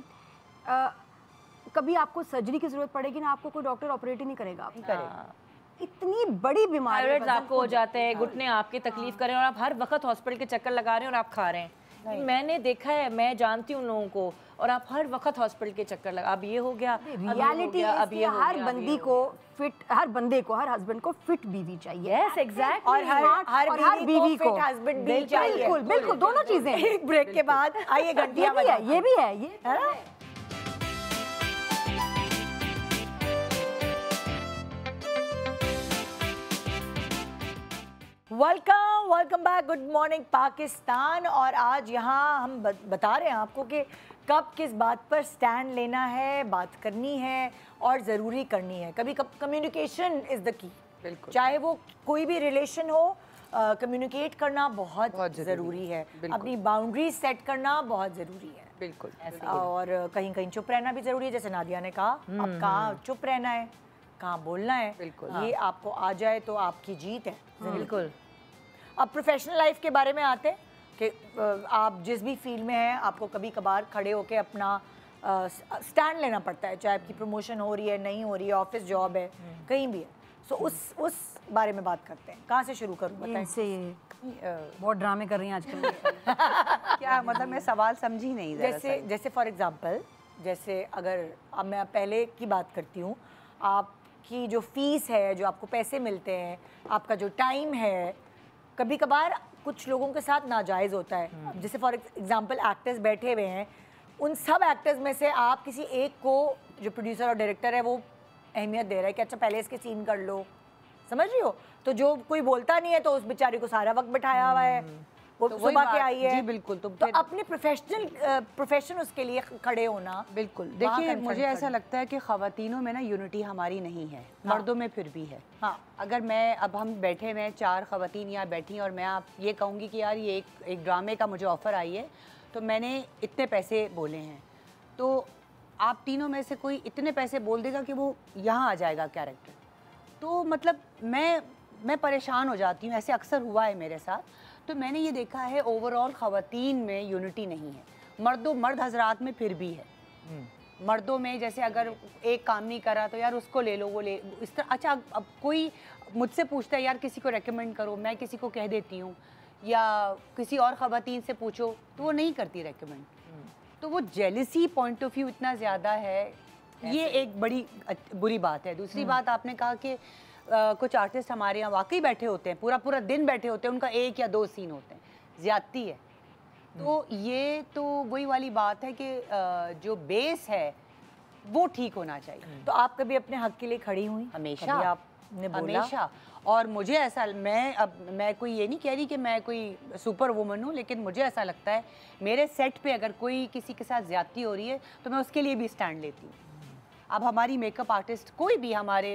Speaker 2: कभी आपको सर्जरी की जरूरत पड़ेगी ना, आपको कोई डॉक्टर ऑपरेट ही नहीं करेगा।
Speaker 4: हाँ।
Speaker 2: इतनी बड़ी बीमारी
Speaker 4: थायराइड्स आपको हो जाते हैं, घुटने आपके तकलीफ कर रहे हैं और आप हर वक्त हॉस्पिटल के चक्कर लगा रहे हैं और आप खा रहे हैं। मैंने देखा है, मैं जानती हूँ लोगों को, और आप हर वक्त हॉस्पिटल के चक्कर लगा, अब ये हो गया,
Speaker 2: रियलिटी
Speaker 4: अब ये हो गया,
Speaker 2: हर बंदी को फिट, हर बंदे को, हर हस्बैंड को फिट बीवी चाहिए।
Speaker 4: Yes exactly.
Speaker 1: और हर बीवी को फिट हस्बैंड भी चाहिए।
Speaker 2: बिल्कुल बिल्कुल, दोनों चीजें।
Speaker 1: एक ब्रेक के बाद आइए
Speaker 2: ये
Speaker 1: घंटियां
Speaker 2: भी है,
Speaker 1: बजाते
Speaker 2: ये भी है, ये
Speaker 1: हैं, है ना? Welcome back, good morning Pakistan. और आज यहाँ हम बता रहे हैं आपको कि कब किस बात पर स्टैंड लेना है, बात करनी है और ज़रूरी करनी है। कभी कम्युनिकेशन इज़ द की।
Speaker 3: बिल्कुल।
Speaker 1: चाहे वो कोई भी रिलेशन हो, कम्युनिकेट करना बहुत
Speaker 3: बहुत
Speaker 1: ज़रूरी है।
Speaker 3: बिल्कुल।
Speaker 1: अपनी बाउंड्रीज सेट करना बहुत ज़रूरी है।
Speaker 3: बिल्कुल।
Speaker 1: और कहीं कहीं चुप रहना भी ज़रूरी है, जैसे नादिया ने कहा। अब कहाँ चुप रहना है, कहाँ बोलना है,
Speaker 3: बिल्कुल।
Speaker 1: ये आपको आ जाए तो आपकी जीत है।
Speaker 4: बिल्कुल।
Speaker 1: अब प्रोफेशनल लाइफ के बारे में आते हैं कि आप जिस भी फील्ड में हैं, आपको कभी कभार खड़े होकर अपना स्टैंड लेना पड़ता है, चाहे आपकी प्रमोशन हो रही है, नहीं हो रही है, ऑफिस जॉब है, कहीं भी है। सो उस बारे में बात करते हैं। कहाँ से शुरू करूँ बताएं?
Speaker 2: इनसे ये बहुत ड्रामे कर रही हैं आजकल।
Speaker 3: क्या मतलब, मैं सवाल समझी नहीं।
Speaker 1: जैसे फॉर एग्जांपल, जैसे अगर अब मैं पहले की बात करती हूँ, आपकी जो फीस है, जो आपको पैसे मिलते हैं, आपका जो टाइम है, कभी कभार कुछ लोगों के साथ नाजायज़ होता है। अब जैसे फॉर एग्जांपल एक्टर्स बैठे हुए हैं, उन सब एक्टर्स में से आप किसी एक को, जो प्रोड्यूसर और डायरेक्टर है, वो अहमियत दे रहा है कि अच्छा पहले इसके सीन कर लो, समझ रही हो? तो जो कोई बोलता नहीं है तो उस बेचारी को सारा वक्त बैठाया हुआ है, वो
Speaker 3: तो वही
Speaker 1: सुबह के
Speaker 3: बात-
Speaker 1: आई है।
Speaker 3: जी बिल्कुल। तो
Speaker 1: अपने प्रोफेशन उसके लिए खड़े होना।
Speaker 3: बिल्कुल।
Speaker 1: वहाँ
Speaker 3: देखिए,
Speaker 1: confront
Speaker 3: मुझे ऐसा
Speaker 1: करना।
Speaker 3: लगता है कि ख़वातीनों में ना यूनिटी हमारी नहीं है, मर्दों में फिर भी है।
Speaker 1: हाँ।
Speaker 3: अगर मैं, अब हम बैठे हुए हैं, 4 ख़वातीन यहाँ बैठी हैं और मैं आप ये कहूँगी कि यार ये एक ड्रामे का मुझे ऑफ़र आई है, तो मैंने इतने पैसे बोले हैं, तो आप तीनों में से कोई इतने पैसे बोल देगा कि वो यहाँ आ जाएगा कैरेक्टर, तो मतलब मैं परेशान हो जाती हूँ। ऐसे अक्सर हुआ है मेरे साथ। तो मैंने ये देखा है ओवरऑल ख़वातीन में यूनिटी नहीं है, मर्द हजरात में फिर भी है। मर्दों में जैसे अगर एक काम नहीं करा तो यार उसको ले लो, वो ले इस तरह। अच्छा, अब कोई मुझसे पूछता है यार किसी को रेकमेंड करो, मैं किसी को कह देती हूँ, या किसी और ख़वातीन से पूछो तो वो नहीं करती रेकमेंड। तो वो जेलिसी पॉइंट ऑफ व्यू इतना ज़्यादा है, ये एक बड़ी बुरी बात है। दूसरी बात, आपने कहा कि कुछ आर्टिस्ट हमारे यहाँ वाकई बैठे होते हैं, पूरा दिन बैठे होते हैं, उनका 1 या 2 सीन होते हैं, ज़्यादती है। तो ये तो वही वाली बात है कि जो बेस है वो ठीक होना चाहिए।
Speaker 1: तो आप कभी अपने हक के लिए खड़ी हुई?
Speaker 3: हमेशा।
Speaker 1: कभी आपने बोला?
Speaker 3: हमेशा। और मुझे ऐसा, मैं कोई ये नहीं कह रही कि मैं कोई सुपर वुमन हूँ, लेकिन मुझे ऐसा लगता है मेरे सेट पे अगर कोई किसी के साथ ज्यादती हो रही है तो मैं उसके लिए भी स्टैंड लेती हूँ। अब हमारी मेकअप आर्टिस्ट कोई भी हमारे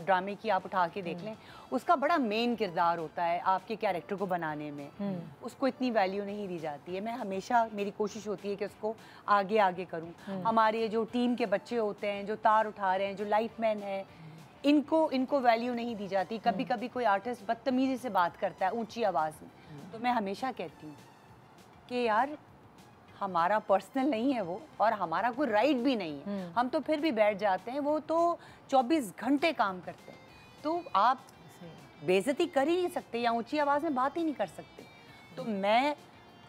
Speaker 3: ड्रामे की आप उठा के देख लें, उसका बड़ा मेन किरदार होता है आपके कैरेक्टर को बनाने में, उसको इतनी वैल्यू नहीं दी जाती है। मैं हमेशा, मेरी कोशिश होती है कि उसको आगे आगे करूं। हमारे जो टीम के बच्चे होते हैं, जो तार उठा रहे हैं, जो लाइटमैन है, इनको वैल्यू नहीं दी जाती। कभी कभी कोई आर्टिस्ट बदतमीजी से बात करता है ऊंची आवाज़ में, तो मैं हमेशा कहती हूँ कि यार हमारा पर्सनल नहीं है वो, और हमारा कोई राइट भी नहीं है, हम तो फिर भी बैठ जाते हैं, वो तो 24 घंटे काम करते हैं, तो आप बेइज्जती कर ही नहीं सकते या ऊंची आवाज़ में बात ही नहीं कर सकते। तो मैं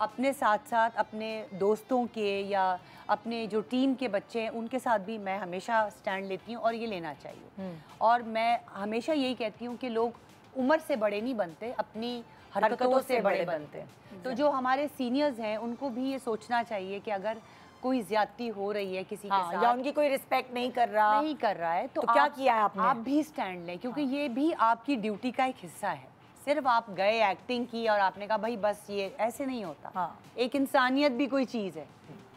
Speaker 3: अपने साथ साथ अपने दोस्तों के या अपने जो टीम के बच्चे हैं उनके साथ भी मैं हमेशा स्टैंड लेती हूँ, और ये लेना चाहिए। और मैं हमेशा यही कहती हूँ कि लोग उम्र से बड़े नहीं बनते, अपनी हरकतों से बड़े बनते हैं। तो जो हमारे सीनियर्स हैं उनको भी ये सोचना चाहिए कि अगर कोई ज्यादती हो रही है किसी के साथ,
Speaker 1: या उनकी कोई रिस्पेक्ट नहीं कर रहा
Speaker 3: है तो
Speaker 1: क्या किया है आपने?
Speaker 3: आप भी स्टैंड लें, क्योंकि ये भी आपकी ड्यूटी का एक हिस्सा है। सिर्फ आप गए एक्टिंग की और आपने कहा भाई बस ये ऐसे नहीं होता।
Speaker 1: हाँ।
Speaker 3: एक इंसानियत भी कोई चीज़ है,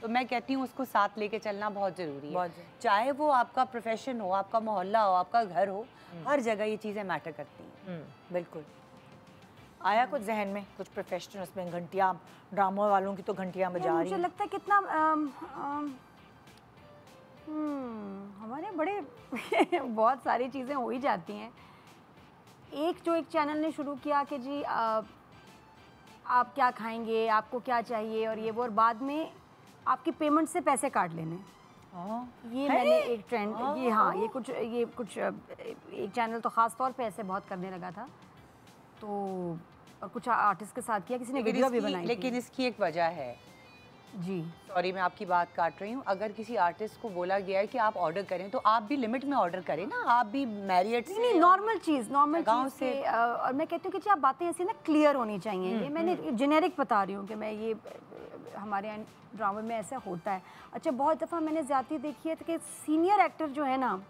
Speaker 3: तो मैं कहती हूँ उसको साथ लेके चलना बहुत ज़रूरी है। चाहे वो आपका प्रोफेशन हो, आपका मोहल्ला हो, आपका घर हो, हर जगह ये चीज़ें मैटर करती हैं।
Speaker 1: बिल्कुल। आया कुछ जहन में, कुछ प्रोफेशनल उसमें घंटियाँ, ड्रामा वालों की तो घंटियाँ बजा रही
Speaker 2: मुझे
Speaker 1: हैं।
Speaker 2: लगता है कितना हमारे बड़े बहुत सारी चीज़ें हो ही जाती हैं। एक चैनल ने शुरू किया कि जी आप क्या खाएंगे, आपको क्या चाहिए और ये वो, और बाद में आपकी पेमेंट से पैसे काट लेने। ये मैंने एक ट्रेंड, ये कुछ एक चैनल तो ख़ास तौर पे ऐसे बहुत करने लगा था। तो और कुछ आर्टिस्ट के साथ किया, किसी ने वीडियो भी बनाई।
Speaker 3: लेकिन इसकी एक वजह है
Speaker 2: जी,
Speaker 3: सॉरी मैं आपकी बात काट रही हूँ, अगर किसी आर्टिस्ट को बोला गया है कि आप ऑर्डर करें तो आप भी लिमिट में ऑर्डर करें ना, आप भी मैरियट से
Speaker 2: नहीं नॉर्मल चीज़
Speaker 3: से
Speaker 2: और मैं कहती हूँ कि जी आप बातें ऐसी ना क्लियर होनी चाहिए। ये मैंने जेनेरिक बता रही हूँ कि मैं ये हमारे यहाँ ड्रामा में ऐसा होता है। अच्छा, बहुत दफ़ा मैंने ज़्यादती देखी है कि सीनियर एक्टर जो है ना,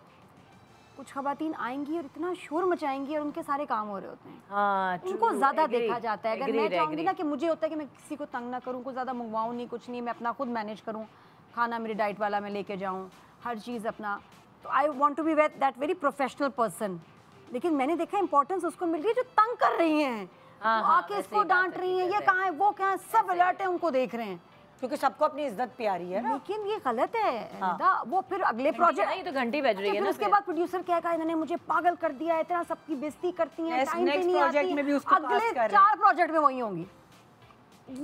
Speaker 2: कुछ खवातीन आएंगी और इतना शोर मचाएंगी और उनके सारे काम हो रहे होते हैं।
Speaker 4: हाँ,
Speaker 2: उनको ज़्यादा देखा जाता है। अगर मैं चाहूँगी ना कि मुझे होता है कि मैं किसी को तंग ना करूँ, को ज़्यादा मंगवाऊँ नहीं, कुछ नहीं, मैं अपना खुद मैनेज करूँ, खाना मेरी डाइट वाला मैं लेके जाऊँ, हर चीज़ अपना, तो I want to be that very professional person. लेकिन मैंने देखा इंपॉर्टेंस उसको मिल रही है जो तंग कर रही हैं, आके इसको डांट रही हैं, ये कहाँ है, वो कहाँ है, सब अलर्ट है, उनको देख रहे हैं,
Speaker 1: क्योंकि सबको अपनी इज्जत प्यारी है ना।
Speaker 2: लेकिन ये गलत है। वो फिर अगले प्रोजेक्ट,
Speaker 4: ये तो घंटी बज रही है ना।
Speaker 2: उसके बाद प्रोड्यूसर कहेगा इन्होंने मुझे पागल कर दिया है, इतना सबकी बेइज्जती करती हैं, टाइम पे नहीं आती,
Speaker 3: में भी उसको
Speaker 2: अगले 4 प्रोजेक्ट में वही होंगी।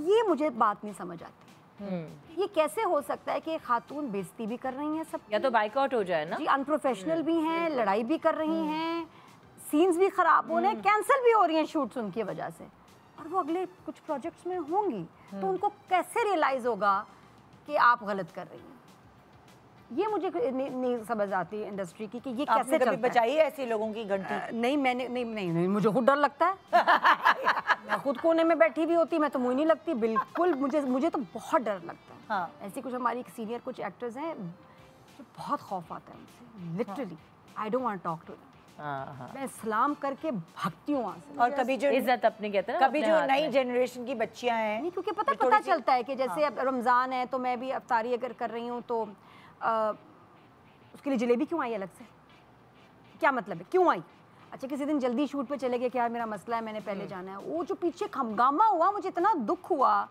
Speaker 2: ये मुझे बात नहीं समझ आती। ये कैसे हो सकता है कि एक खातून बेइज्जती भी कर रही हैं सब,
Speaker 4: या तो बाइकआउट हो जाए ना
Speaker 2: जी, अनप्रोफेशनल भी हैं, लड़ाई भी कर रही हैं, सीन्स भी खराब हो रहे हैं, कैंसिल भी हो रही हैं शूट्स उनकी वजह से, और वो अगले कुछ प्रोजेक्ट्स में होंगी। तो उनको कैसे रियलाइज होगा कि आप गलत कर रही हैं? ये मुझे नहीं समझ आती इंडस्ट्री की कि ये कैसे
Speaker 1: कभी बचाई है ऐसे लोगों की घंटी?
Speaker 2: नहीं, मैंने नहीं, मुझे खुद डर लगता है। मैं खुद कोने में बैठी हुई होती, मैं तो मुझे नहीं लगती बिल्कुल, मुझे तो बहुत डर लगता है।
Speaker 1: हाँ।
Speaker 2: ऐसी कुछ हमारी सीनियर कुछ एक्टर्स हैं जो बहुत खौफ आता है उनसे, literally I don't want to talk to them. मैं सलाम करके भागती हूँ वहाँ से।
Speaker 1: और कभी जो
Speaker 4: इज्जत अपनी कहते हैं ना,
Speaker 1: कभी जो नई जनरेशन की बच्चियां हैं,
Speaker 2: नहीं, क्योंकि पता चलता है कि जैसे अब रमज़ान है तो मैं भी अफ्तारी अगर कर रही हूँ तो उसके लिए जलेबी क्यों आई अलग से, क्या मतलब है, क्यों आई? अच्छा, किसी दिन जल्दी शूट पे चले गए कि यार मेरा मसला है, मैंने पहले जाना है। वो जो पीछे खमगामा हुआ, मुझे इतना दुख हुआ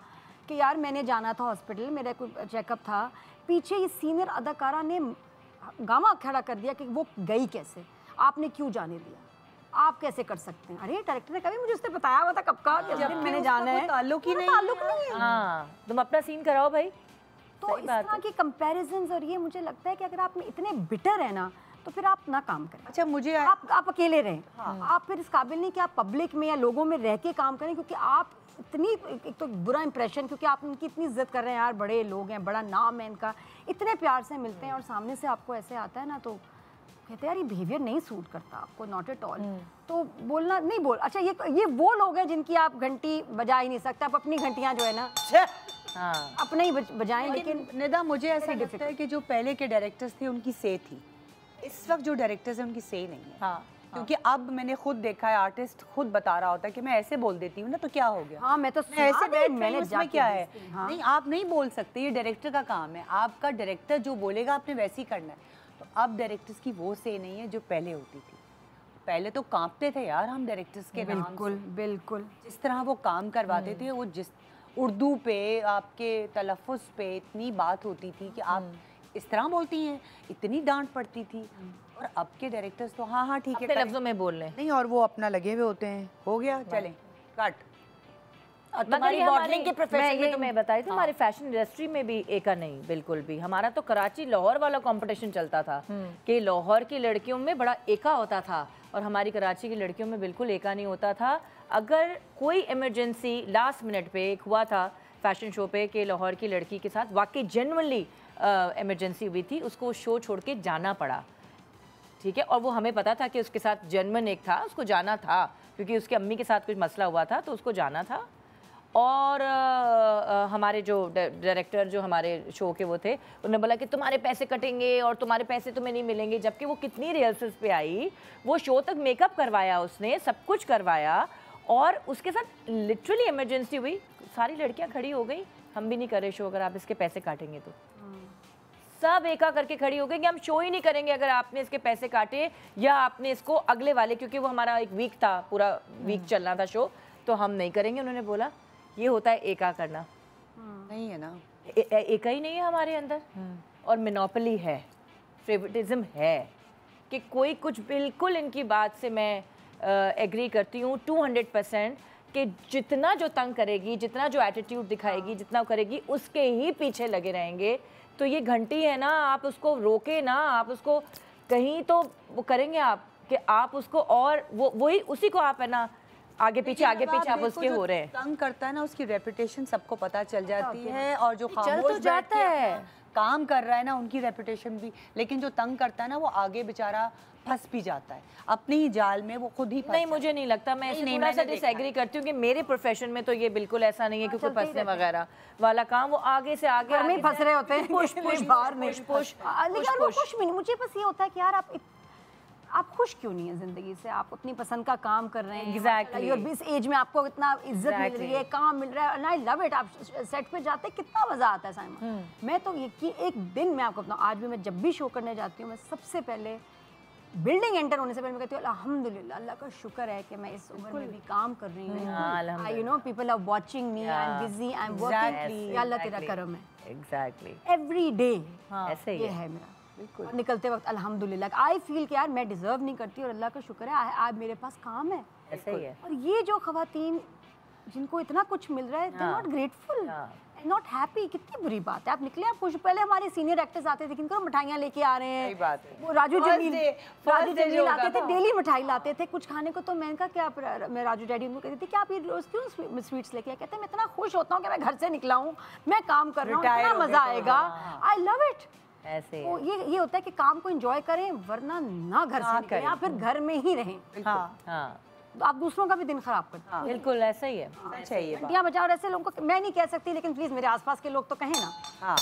Speaker 2: कि यार मैंने जाना था हॉस्पिटल, मेरा कोई चेकअप था, पीछे ये सीनियर अदाकारा ने गामा खड़ा कर दिया कि वो गई कैसे, आपने क्यों जाने दिया, आप कैसे कर सकते हैं? अरे डायरेक्टर ने कभी मुझे उसने बताया हुआ था कब का, जिस दिन मैंने जाना है,
Speaker 3: ताल्लुक ही नहीं
Speaker 2: है।
Speaker 4: हाँ, तुम अपना सीन कराओ भाई।
Speaker 2: तो इस तरह की कंपैरिजंस, और ये मुझे लगता है कि अगर आप में इतने बिटर है ना, तो फिर आप ना काम करें।
Speaker 3: अच्छा, मुझे
Speaker 2: आप अकेले रहें। आप फिर इस काबिल नहीं कि आप पब्लिक में या लोगों में रह के काम करें, क्योंकि आप इतनी, एक तो बुरा इंप्रेशन, क्योंकि आप उनकी इतनी इज्जत कर रहे हैं, यार बड़े लोग हैं, बड़ा नाम है इनका, इतने प्यार से मिलते हैं, और सामने से आपको ऐसे आता है ना, तो कहते हैं यार ये बिहेवियर नहीं सूट करता आपको, नॉट एट ऑल। तो बोलना नहीं बोल। अच्छा, ये वो लोग हैं जिनकी आप घंटी बजा ही नहीं सकते, आप अपनी घंटियां जो है ना अपने ही बजाएं। लेकिन
Speaker 3: निदा, मुझे ऐसा लगता है कि जो पहले के डायरेक्टर्स थे उनकी से थी, इस वक्त जो डायरेक्टर्स हैं उनकी से नहीं है। क्योंकि अब मैंने खुद देखा है, आर्टिस्ट खुद बता रहा होता है कि मैं ऐसे बोल देती हूँ ना तो क्या हो गया।
Speaker 2: हाँ, मैं तो
Speaker 3: ऐसे बैठ मैंने
Speaker 2: उसमें
Speaker 3: क्या है। नहीं, आप नहीं बोल सकते, ये डायरेक्टर का काम है, आपका डायरेक्टर जो बोलेगा आपने वैसे ही करना है। तो अब डायरेक्टर्स की वो से नहीं है जो पहले होती थी। पहले तो कांपते थे यार हम डायरेक्टर्स के नाम से।
Speaker 2: बिल्कुल
Speaker 3: जिस तरह वो काम करवाते थे, वो जिस उर्दू पे आपके तलफ़ुज़ पे इतनी बात होती थी कि आप इस तरह बोलती हैं, इतनी डांट पड़ती थी। और अब के डायरेक्टर्स तो हाँ ठीक है,
Speaker 4: लफ्जों में बोल लें,
Speaker 3: नहीं, और वो अपना लगे हुए होते हैं, हो गया चलें कट।
Speaker 1: तुम्हारी मॉडलिंग के प्रोफेशन में
Speaker 4: मैं बताई थी, हमारे फैशन इंडस्ट्री में भी एका नहीं, बिल्कुल भी। हमारा तो कराची लाहौर वाला कंपटीशन चलता था कि लाहौर की लड़कियों में बड़ा एका होता था और हमारी कराची की लड़कियों में बिल्कुल एका नहीं होता था। अगर कोई इमरजेंसी लास्ट मिनट पे एक हुआ था फैशन शो पे कि लाहौर की लड़की के साथ वाकई जेन्युइनली इमरजेंसी हुई थी, उसको शो छोड़ के जाना पड़ा, ठीक है। और वो हमें पता था कि उसके साथ जेन्युइन एक था, उसको जाना था क्योंकि उसकी अम्मी के साथ कुछ मसला हुआ था, तो उसको जाना था। और हमारे जो डायरेक्टर जो हमारे शो के वो थे, उन्होंने बोला कि तुम्हारे पैसे कटेंगे और तुम्हारे पैसे तुम्हें नहीं मिलेंगे, जबकि वो कितनी रिहर्सल्स पे आई, वो शो तक मेकअप करवाया उसने, सब कुछ करवाया, और उसके साथ लिटरली इमरजेंसी हुई, सारी लड़कियां खड़ी हो गई, हम भी नहीं कर रहे शो अगर आप इसके पैसे काटेंगे तो। सब एका करके खड़ी हो गई कि हम शो ही नहीं करेंगे अगर आपने इसके पैसे काटे, या आपने इसको अगले वाले, क्योंकि वो हमारा एक वीक था, पूरा वीक चलना था शो, तो हम नहीं करेंगे। उन्होंने बोला ये होता है एका करना,
Speaker 3: नहीं है ना,
Speaker 4: एका ही नहीं है हमारे अंदर, और मोनोपोली है, फेवरेटिज्म है कि कोई कुछ, बिल्कुल इनकी बात से मैं एग्री करती हूँ 200% कि जितना जो तंग करेगी, जितना जो एटीट्यूड दिखाएगी, जितना करेगी, उसके ही पीछे लगे रहेंगे। तो ये घंटी है ना, आप उसको रोके ना, आप उसको कहीं तो वो करेंगे आप कि आप उसको, और वो वही उसी को आप है ना आगे पीछे आप उसके हो रहे हैं।
Speaker 3: तंग करता है ना, उसकी रेपुटेशन सबको पता चल जाती है, और जो
Speaker 4: चल तो जाता है,
Speaker 3: काम कर रहा है ना, उनकी रेपुटेशन भी, लेकिन जो तंग करता है ना वो आगे बेचारा फंस भी जाता है अपने ही जाल में, वो खुद ही फंस
Speaker 4: नहीं, मुझे नहीं लगता, मैं इससे थोड़ा सा डिसएग्री करती हूँ कि मेरे प्रोफेशन में तो ये बिल्कुल ऐसा नहीं है, क्योंकि फंसने वगैरह वाला काम वो आगे से आगे
Speaker 2: में फंस रहे होते हैं,
Speaker 4: पुश बाहर नहीं, पुश
Speaker 2: लेकिन वो खुश भी नहीं। मुझे बस ये होता है कि यार आप खुश क्यों नहीं है ज़िंदगी से, आप अपनी पसंद का काम कर रहे हैं,
Speaker 4: Exactly.
Speaker 2: और इस एज में आपको इतना इज्जत मिल रही है, काम मिल रहा है, एंड आई लव इट। आप सेट पे जाते हैं, कितना मज़ा आता है साइमा। मैं तो ये कि एक दिन मैं आपको बताऊँ, आज भी मैं जब भी शो करने जाती हूँ, मैं सबसे पहले बिल्डिंग एंटर होने से पहले मैं कहती हूँ अल्हम्दुलिल्लाह, अल्लाह का शुक्र है कि मैं इस उम्र में भी काम कर रही हूँ। You know, people are watching me, I am busy, I am working, या अल्लाह तेरा करम है।
Speaker 4: एग्जैक्टली,
Speaker 2: एवरी डे
Speaker 4: ऐसे ही
Speaker 2: ये है मेरा। बिल्कुल, निकलते वक्त अल्हम्दुलिल्लाह आई फील कि यार मैं डिजर्व नहीं करती, और अल्लाह का शुक्र है आज मेरे पास काम है।
Speaker 4: ऐसे ही है।
Speaker 2: और ये जो खवातीन जिनको इतना कुछ मिल रहा है, they not grateful, not happy. कितनी बुरी बात है। आप निकले, आप खुश। पहले हमारे सीनियर एक्टर्स आते थे, किनको मिठाइयाँ लेके आ रहे हैं,
Speaker 3: सही बात है।
Speaker 2: वो राजू जमील आते थे,
Speaker 3: था।
Speaker 2: डेली मिठाई लाते थे कुछ खाने को। तो मैंने कहा क्या, मैं राजू डैडी उनको कहती थी कि आप ये रोज क्यों स्वीट्स लेके आए? कहते हैं मैं इतना खुश होता हूँ कि मैं घर से निकला हूँ, मैं काम कर रहा हूँ, इतना मजा आएगा, आई लव इट।
Speaker 4: ऐसे
Speaker 2: तो ये होता है कि काम को एंजॉय करें, वरना ना घर से निकलें, या फिर घर में ही रहें।
Speaker 4: हाँ,
Speaker 2: तो आप दूसरों का भी दिन खराब करते हैं।
Speaker 4: बिल्कुल ऐसा ही है।
Speaker 3: चाहिए
Speaker 2: घंटियाँ बजाओ। ऐसे लोगों को मैं नहीं कह सकती, लेकिन प्लीज मेरे आसपास के लोग तो कहें ना।
Speaker 3: हाँ।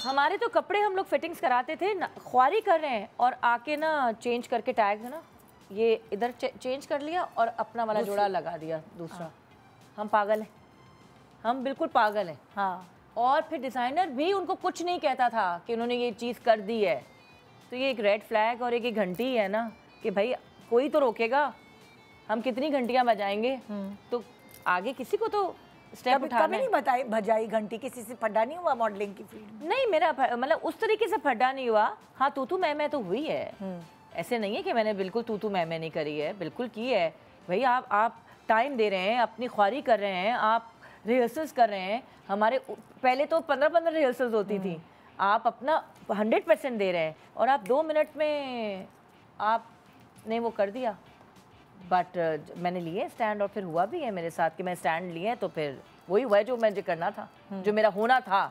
Speaker 4: हमारे तो कपड़े हम लोग फिटिंग्स कराते थे ना, ख्वारी कर रहे हैं और आके ना चेंज करके टैग है ना, ये इधर चेंज कर लिया और अपना वाला जोड़ा लगा दिया दूसरा। हम पागल हैं, हम बिल्कुल पागल हैं।
Speaker 1: हाँ,
Speaker 4: और फिर डिज़ाइनर भी उनको कुछ नहीं कहता था कि उन्होंने ये चीज़ कर दी है। तो ये एक रेड फ्लैग और एक घंटी है ना कि भाई कोई तो रोकेगा, हम कितनी घंटियां बजाएंगे, तो आगे किसी को तो स्टेप उठाना
Speaker 1: कभी नहीं बजाई घंटी, किसी से फड्डा नहीं हुआ मॉडलिंग की फील्ड में?
Speaker 4: नहीं, मेरा मतलब उस तरीके से फड्डा नहीं हुआ। हाँ, तू मैं तो हुई है, ऐसे नहीं है कि मैंने बिल्कुल तू मैं नहीं करी है, बिल्कुल की है। भाई आप टाइम दे रहे हैं, अपनी ख्वारी कर रहे हैं, आप रिहर्सल्स कर रहे हैं। हमारे पहले तो 15 रिहर्सल्स होती थी, आप अपना 100% दे रहे हैं और आप 2 मिनट में आपने वो कर दिया। बट मैंने लिए स्टैंड और फिर हुआ भी है मेरे साथ कि मैं स्टैंड लिए, तो फिर वही हुआ है जो मुझे करना था, जो मेरा होना था।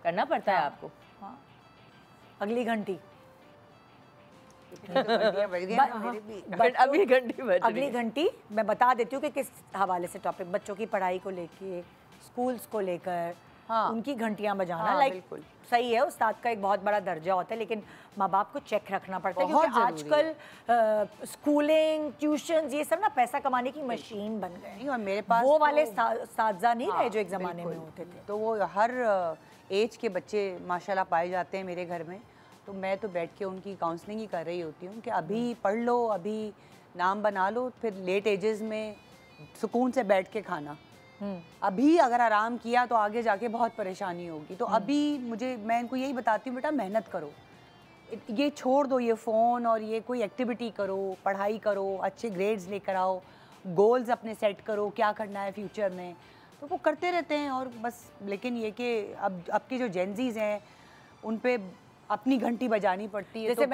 Speaker 4: करना पड़ता है आपको।
Speaker 1: अगली घंटी
Speaker 4: बट अभी घंटी बज रही
Speaker 1: अगली
Speaker 4: है।
Speaker 1: घंटी मैं बता देती हूँ कि किस हवाले से टॉपिक, बच्चों की पढ़ाई को लेके, स्कूल्स को लेकर, उनकी घंटियां बजाना।
Speaker 3: बिल्कुल
Speaker 1: सही है, उस्ताद का एक बहुत बड़ा दर्जा होता है, लेकिन माँ बाप को चेक रखना पड़ता है, क्योंकि आजकल स्कूलिंग, ट्यूशन, ये सब ना पैसा कमाने की मशीन बन गए।
Speaker 3: और मेरे पास
Speaker 1: वो वाले साथी नहीं रहे जो एक ज़माने में होते थे।
Speaker 3: तो वो हर एज के बच्चे माशाल्लाह पाए जाते हैं मेरे घर में। तो मैं तो बैठ के उनकी काउंसलिंग ही कर रही होती हूँ कि अभी पढ़ लो, अभी नाम बना लो, फिर लेट एजेस में सुकून से बैठ के खाना। अभी अगर आराम किया तो आगे जाके बहुत परेशानी होगी। तो अभी मैं इनको यही बताती हूँ, बेटा मेहनत करो, ये छोड़ दो ये फ़ोन, और ये कोई एक्टिविटी करो, पढ़ाई करो, अच्छे ग्रेड्स लेकर आओ, गोल्स अपने सेट करो, क्या करना है फ्यूचर में। तो वो करते रहते हैं और बस। लेकिन ये कि अब की जो जेनजीज हैं उन पे अपनी घंटी बजानी पड़ती है।
Speaker 1: जैसे
Speaker 3: तो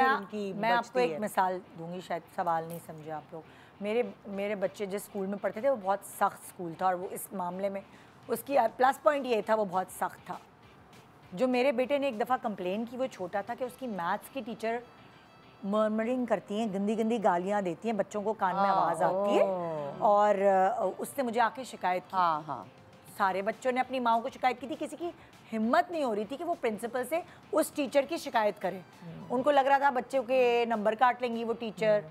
Speaker 1: मैं आपको एक मिसाल दूंगी, शायद सवाल नहीं समझे आप लोग। मेरे बच्चे जिस स्कूल में पढ़ते थे वो बहुत सख्त स्कूल था, और वो इस मामले में उसकी प्लस पॉइंट ये था, वो बहुत सख्त था। जो मेरे बेटे ने एक दफ़ा कंप्लेन की, वो छोटा था, कि उसकी मैथ्स की टीचर मर्मरिंग करती हैं, गंदी गंदी गालियाँ देती हैं, बच्चों को कान में आवाज़ आती है, और उसने मुझे आके शिकायत की। सारे बच्चों ने अपनी माँ को शिकायत की थी, किसी की हिम्मत नहीं हो रही थी कि वो प्रिंसिपल से उस टीचर की शिकायत करे। उनको लग रहा था बच्चों के नंबर काट लेंगी वो टीचर।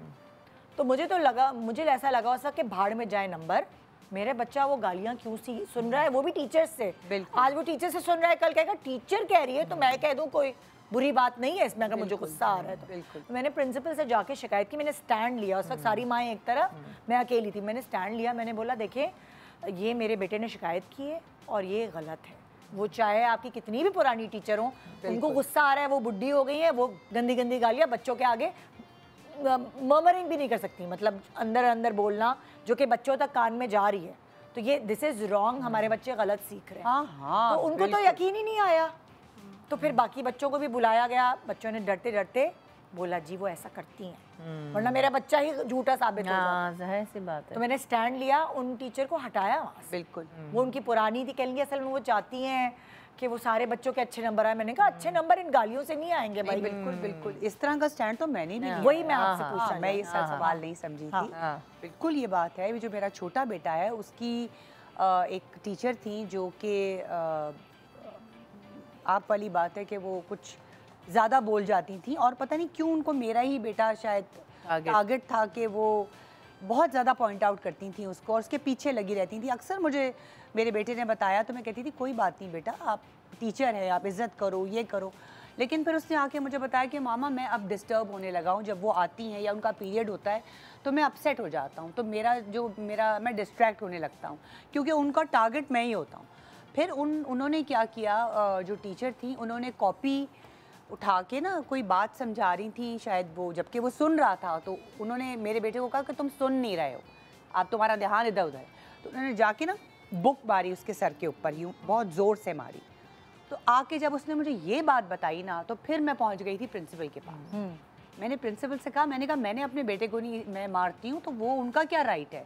Speaker 1: तो मुझे ऐसा लगा हो कि भाड़ में जाए नंबर, मेरे बच्चा वो गालियाँ क्यों सुन रहा है, वो भी टीचर से। आज वो टीचर से सुन रहा है, कल कहेगा टीचर कह रही है तो मैं कह दूँ कोई बुरी बात नहीं है इसमें, अगर मुझे गुस्सा आ रहा है तो मैंने प्रिंसिपल से जाके शिकायत की। मैंने स्टैंड लिया, उस वक्त सारी माएँ एक तरह, मैं अकेली थी। मैंने स्टैंड लिया, मैंने बोला देखिए ये मेरे बेटे ने शिकायत की है और ये गलत है। वो चाहे आपकी कितनी भी पुरानी टीचर हो, उनको गुस्सा आ रहा है, वो बुढ़ी हो गई है, वो गंदी गंदी गालियाँ बच्चों के आगे मर्मरिंग भी नहीं कर सकती, मतलब अंदर अंदर बोलना जो कि बच्चों तक कान में जा रही है, तो ये दिस इज रॉन्ग, हमारे बच्चे गलत सीख रहे हैं। तो उनको तो यकीन ही नहीं आया, तो फिर बाकी बच्चों को भी बुलाया गया। बच्चों ने डरते डरते बोला जी वो ऐसा करती हैं, वरना मेरा बच्चा ही झूठा साबित हो जाता।
Speaker 4: जाहिर सी बात है।
Speaker 1: तो मैंने स्टैंड लिया, उन टीचर को हटाया वहाँ से।
Speaker 3: बिल्कुल,
Speaker 1: वो उनकी पुरानी थी, कहेंगे असल में वो चाहती हैं कि वो सारे बच्चों के अच्छे नंबर आए। मैंने कहा अच्छे नंबर इन गालियों से नहीं आएंगे भाई।
Speaker 3: बिल्कुल बिल्कुल, इस तरह का स्टैंड तो मैंने नहीं लिया।
Speaker 1: वही मैं आपसे पूछ रही,
Speaker 3: मैं ये सवाल नहीं समझी थी। बिल्कुल ये बात है, जो मेरा छोटा बेटा है उसकी एक टीचर थी जो कि आप वाली बात है कि वो कुछ ज़्यादा बोल जाती थी, और पता नहीं क्यों उनको मेरा ही बेटा शायद टारगेट था कि वो बहुत ज़्यादा पॉइंट आउट करती थी उसको और उसके पीछे लगी रहती थी। अक्सर मुझे मेरे बेटे ने बताया तो मैं कहती थी कोई बात नहीं बेटा, आप टीचर है, आप इज़्ज़त करो, ये करो। लेकिन फिर उसने आके मुझे बताया कि मामा मैं अब डिस्टर्ब होने लगा हूँ, जब वो आती हैं या उनका पीरियड होता है तो मैं अपसेट हो जाता हूँ, तो मैं डिस्ट्रैक्ट होने लगता हूँ क्योंकि उनका टारगेट मैं ही होता हूँ। फिर उन्होंने क्या किया, जो टीचर थी उन्होंने कॉपी उठा के ना कोई बात समझा रही थी शायद वो, जबकि वो सुन रहा था, तो उन्होंने मेरे बेटे को कहा कि तुम सुन नहीं रहे हो, आप तुम्हारा ध्यान इधर उधर है। तो उन्होंने जाके ना बुक मारी उसके सर के ऊपर, यूँ बहुत ज़ोर से मारी। तो आके जब उसने मुझे ये बात बताई ना तो फिर मैं पहुंच गई थी प्रिंसिपल के पास। मैंने प्रिंसिपल से कहा, मैंने कहा मैंने अपने बेटे को नहीं मैं मारती हूँ तो वो उनका क्या राइट है,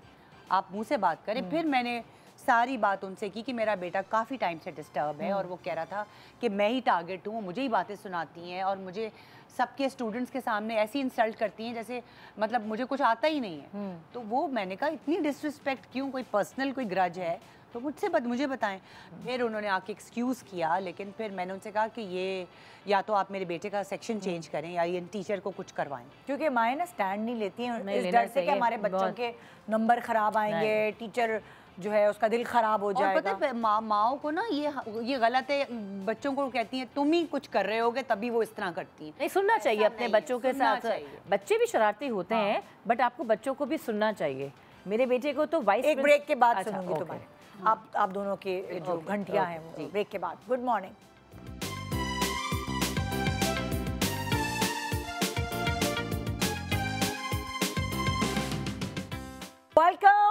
Speaker 3: आप मुँह से बात करें। फिर मैंने सारी बात उनसे की कि मेरा बेटा काफ़ी टाइम से डिस्टर्ब है और वो कह रहा था कि मैं ही टारगेट हूँ, मुझे ही बातें सुनाती हैं और मुझे सबके स्टूडेंट्स के सामने ऐसी इंसल्ट करती हैं जैसे मतलब मुझे कुछ आता ही नहीं है। तो वो मैंने कहा इतनी डिसरिस्पेक्ट क्यों, कोई पर्सनल कोई ग्रज है तो मुझे बताएं। फिर उन्होंने आके एक्सक्यूज़ किया, लेकिन फिर मैंने उनसे कहा कि ये या तो आप मेरे बेटे का सेक्शन चेंज करें या ये टीचर को कुछ करवाएं,
Speaker 1: क्योंकि माएँ ना स्टैंड नहीं लेती हैं इस डर से कि हमारे बच्चों के नंबर ख़राब आएंगे, टीचर जो है उसका दिल खराब हो जाएगा।
Speaker 3: और पता है माओ को ना ये गलत है, बच्चों को कहती हैं तुम ही कुछ कर रहे होगे तभी वो इस तरह करती हैं।
Speaker 4: नहीं, सुनना चाहिए अपने बच्चों के साथ। बच्चे भी शरारती होते हैं बट आपको बच्चों को भी सुनना चाहिए। मेरे बेटे को तो वाइस
Speaker 1: एक ब्रेक के बाद सुनूंगी तुम्हारे, आप दोनों के जो घंटियां हैं वो ब्रेक के बाद। Good morning.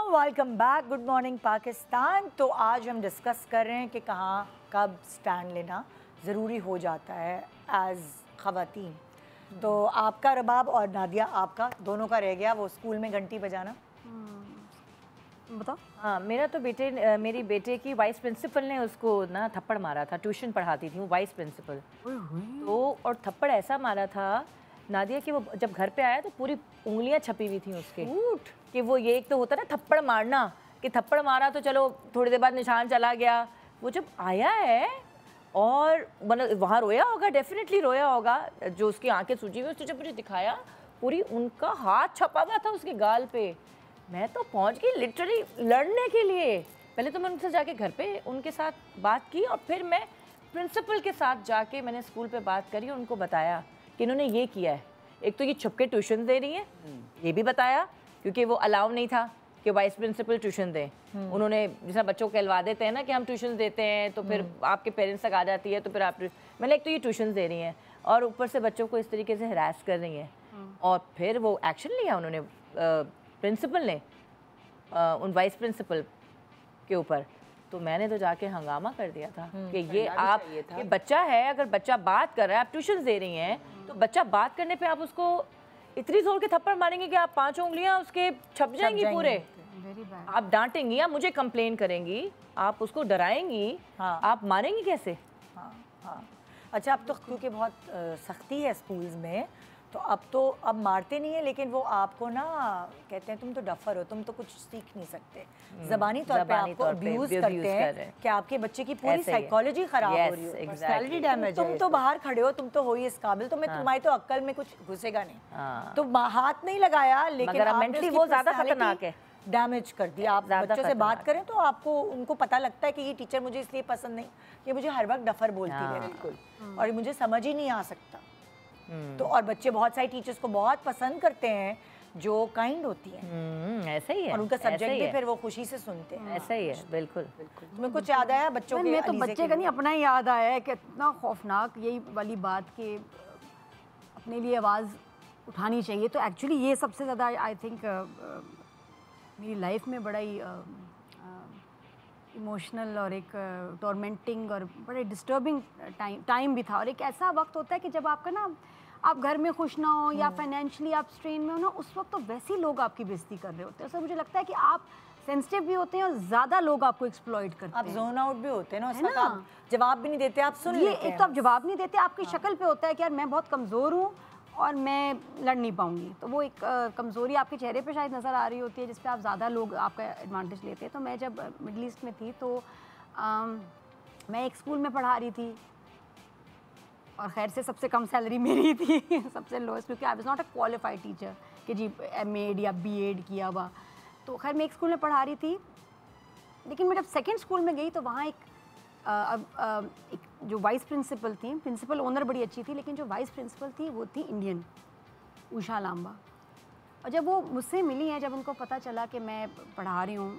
Speaker 1: Welcome back, good morning Pakistan. तो आज हम डिस्कस कर रहे हैं कि कहाँ कब स्टैंड लेना ज़रूरी हो जाता है एज़ ख़वातीन। तो आपका रबाब और नादिया आपका दोनों का रह गया वो स्कूल में घंटी बजाना।
Speaker 4: बताओ। हाँ, मेरी बेटे की वाइस प्रिंसिपल ने उसको ना थप्पड़ मारा था। ट्यूशन पढ़ाती थी वो वाइस प्रिंसिपल, तो और थप्पड़ ऐसा मारा था नादिया कि वो जब घर पे आया तो पूरी उंगलियां छपी हुई थी उसके कि वो ये एक तो होता ना थप्पड़ मारना कि थप्पड़ मारा तो चलो थोड़ी देर बाद निशान चला गया। वो जब आया है और मतलब वहाँ रोया होगा, डेफिनेटली रोया होगा, जो उसकी आंखें सूजी हुई उसने जब मुझे दिखाया पूरी उनका हाथ छपा हुआ था उसके गाल पे। मैं तो पहुँच गई लिटरली लड़ने के लिए। पहले तो मैं उनसे जाके घर पे उनके साथ बात की और फिर मैं प्रिंसिपल के साथ जाके मैंने स्कूल पे बात करी और उनको बताया कि इन्होंने ये किया है। एक तो ये छुप के ट्यूशन दे रही है, ये भी बताया क्योंकि वो अलाउ नहीं था कि वाइस प्रिंसिपल ट्यूशन दें। उन्होंने जैसा बच्चों को कहलवा देते हैं ना कि हम ट्यूशन देते हैं तो फिर आपके पेरेंट्स तक आ जाती है तो फिर आप मैंने एक तो ये ट्यूशन दे रही हैं और ऊपर से बच्चों को इस तरीके से हरास कर रही हैं। और फिर वो एक्शन लिया उन्होंने प्रिंसिपल ने उन वाइस प्रिंसिपल के ऊपर। तो मैंने तो जाके हंगामा कर दिया था कि ये आप ये बच्चा है, अगर बच्चा बात कर रहा है, आप ट्यूशन दे रही हैं तो बच्चा बात करने पे आप उसको इतनी जोर के थप्पड़ मारेंगे कि आप 5 उंगलियां उसके छप जाएंगी पूरे। आप डांटेंगी, आप मुझे कंप्लेन करेंगी, आप उसको डराएंगी, आप मारेंगी कैसे?
Speaker 1: अच्छा, अब तो क्योंकि बहुत सख्ती है स्कूल्स में तो अब मारते नहीं है, लेकिन वो आपको ना कहते हैं तुम तो डफर हो, तुम तो कुछ सीख नहीं सकते, ज़बानी तौर पे आपको अब्यूज़ करते हैं कि आपके बच्चे की पूरी साइकोलॉजी खराब हो रही है, पर्सनैलिटी डैमेज। तुम तो बाहर खड़े हो, तुम तो हो ही इस काबिल, तो मैं तुम्हारी तो अक्ल में कुछ घुसेगा नहीं, तो हाथ नहीं लगाया, लेकिन
Speaker 4: मेंटली वो ज़्यादा खतरनाक है,
Speaker 1: डैमेज कर दिया। आप बच्चों से बात करें तो आपको उनको पता लगता है कि ये टीचर मुझे इसलिए पसंद नहीं, ये मुझे हर वक्त डफर बोलती है, बिल्कुल, और मुझे समझ ही नहीं आ सकता। तो और बच्चे बहुत सारे टीचर्स को बहुत पसंद करते हैं जो काइंड होती हैं,
Speaker 4: ऐसा ही है,
Speaker 1: और उनका सब्जेक्ट भी फिर वो खुशी से सुनते हैं।
Speaker 4: ऐसा ही है, बिल्कुल।
Speaker 1: तुम्हें कुछ याद आया बच्चों के?
Speaker 2: मैं तो बच्चे का नहीं, अपना ही याद आया है कि इतना खौफनाक यही वाली बात कि अपने लिए आवाज़ उठानी चाहिए। तो एक्चुअली ये सबसे ज़्यादा आई थिंक मेरी लाइफ में बड़ा ही इमोशनल और एक टॉर्मेंटिंग और बड़े डिस्टर्बिंग टाइम भी था। और एक ऐसा वक्त होता है कि जब आपका ना, आप घर में खुश ना हो या फाइनेंशियली आप स्ट्रेन में हो ना, उस वक्त तो वैसे ही लोग आपकी बेइज्जती कर रहे होते हैं। सो मुझे लगता है कि आप सेंसिटिव भी होते हैं और ज़्यादा लोग आपको एक्सप्लॉइट करते हैं,
Speaker 1: आप जोन आउट भी होते हैं ना, उस वक्त आप जवाब भी नहीं देते, आप सुन लेते हैं।
Speaker 2: एक तो आप जवाब नहीं देते, आपकी शक्ल पे होता है कि यार मैं बहुत कमज़ोर हूँ और मैं लड़ नहीं पाऊंगी, तो वो एक कमज़ोरी आपके चेहरे पे शायद नज़र आ रही होती है, जिस पे आप ज़्यादा लोग आपका एडवांटेज लेते हैं। तो मैं जब मिडिल ईस्ट में थी तो मैं एक स्कूल में पढ़ा रही थी, और खैर से सबसे कम सैलरी मेरी थी सबसे लोएस्ट, क्योंकि I was not a qualified teacher कि जी एमएड या बीएड किया हुआ। तो खैर मैं एक स्कूल में पढ़ा रही थी, लेकिन मैं जब सेकेंड स्कूल में गई तो वहाँ एक जो वाइस प्रिंसिपल थी, प्रिंसिपल ओनर बड़ी अच्छी थी, लेकिन जो वाइस प्रिंसिपल थी वो थी इंडियन, उषा लांबा। और जब वो मुझसे मिली हैं, जब उनको पता चला कि मैं पढ़ा रही हूँ,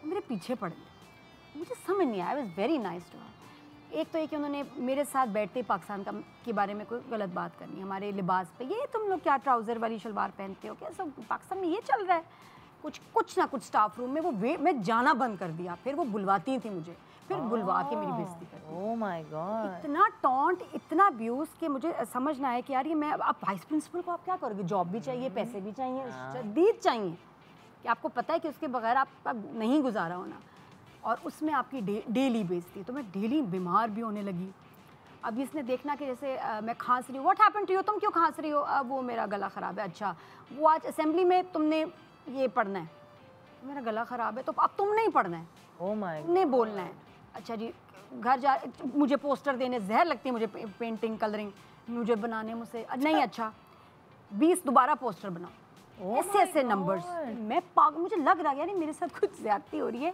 Speaker 2: तो मेरे पीछे पड़ गई। मुझे समझ नहीं आया, I was very nice to her. एक तो ये कि उन्होंने मेरे साथ बैठते पाकिस्तान के बारे में कोई गलत बात करनी, हमारे लिबास पे, ये तुम लोग क्या ट्राउज़र वाली शलवार पहनते हो, क्या सब पाकिस्तान में ये चल रहा है, कुछ ना कुछ स्टाफ रूम में वो मैं जाना बंद कर दिया। फिर वो बुलवाती थी मुझे, फिर बुलवा के मेरी बेइज्जती करती।
Speaker 4: ओह माय गॉड,
Speaker 2: इतना टॉन्ट, इतना अब्यूज़ कि मुझे समझ ना आया कि यार ये मैं, आप वाइस प्रिंसिपल को आप क्या करोगे, जॉब भी चाहिए, पैसे भी चाहिए, शदीद चाहिए, कि आपको पता है कि उसके बगैर आप नहीं गुजारा होना, और उसमें आपकी डेली बेइज्जती। तो मैं डेली बीमार भी होने लगी। अब इसने देखना कि जैसे मैं खांस रही हूँ, व्हाट हैपेंड टू यू, तुम क्यों खांस रही हो, अब वो मेरा गला ख़राब है, अच्छा वो आज असेंबली में तुमने ये पढ़ना है, मेरा गला ख़राब है तो अब तुम नहीं पढ़ना है,
Speaker 4: ओह माय गॉड,
Speaker 2: तुमने बोलना है, अच्छा जी घर जा, मुझे पोस्टर देने जहर लगती है, मुझे पेंटिंग कलरिंग मुझे बनाने, मुझसे नहीं, अच्छा 20 दोबारा पोस्टर बनाओ, ऐसे ऐसे नंबर्स। मैं पागल, मुझे लग रहा है यार मेरे साथ कुछ ज़्यादती हो रही है।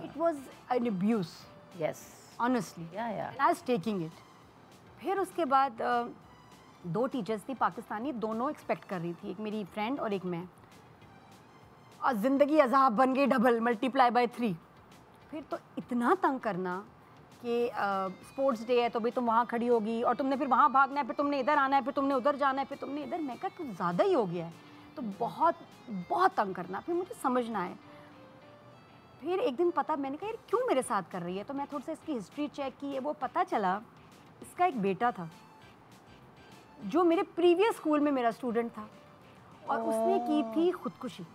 Speaker 2: It was an abuse,
Speaker 4: yes,
Speaker 2: honestly,
Speaker 4: या
Speaker 2: आई वाज टेकिंग इट। फिर उसके बाद 2 टीचर्स थी पाकिस्तानी, दोनों एक्सपेक्ट कर रही थी, एक मेरी फ्रेंड और एक मैं, और ज़िंदगी अज़ाब बन गई डबल, मल्टीप्लाई बाय 3। फिर तो इतना तंग करना कि स्पोर्ट्स डे है तो भाई तुम वहाँ खड़ी होगी, और तुमने फिर वहाँ भागना है, फिर तुमने इधर आना है, फिर तुमने उधर जाना है, फिर तुमने इधर, मैं कहा कुछ ज़्यादा ही हो गया है। तो बहुत बहुत तंग करना, फिर मुझे समझ ना आए। फिर एक दिन पता, मैंने कहा यार क्यों मेरे साथ कर रही है, तो मैं थोड़ा सा इसकी हिस्ट्री चेक की है, वो पता चला इसका एक बेटा था जो मेरे प्रीवियस स्कूल में मेरा स्टूडेंट था, और उसने की थी खुदकुशी।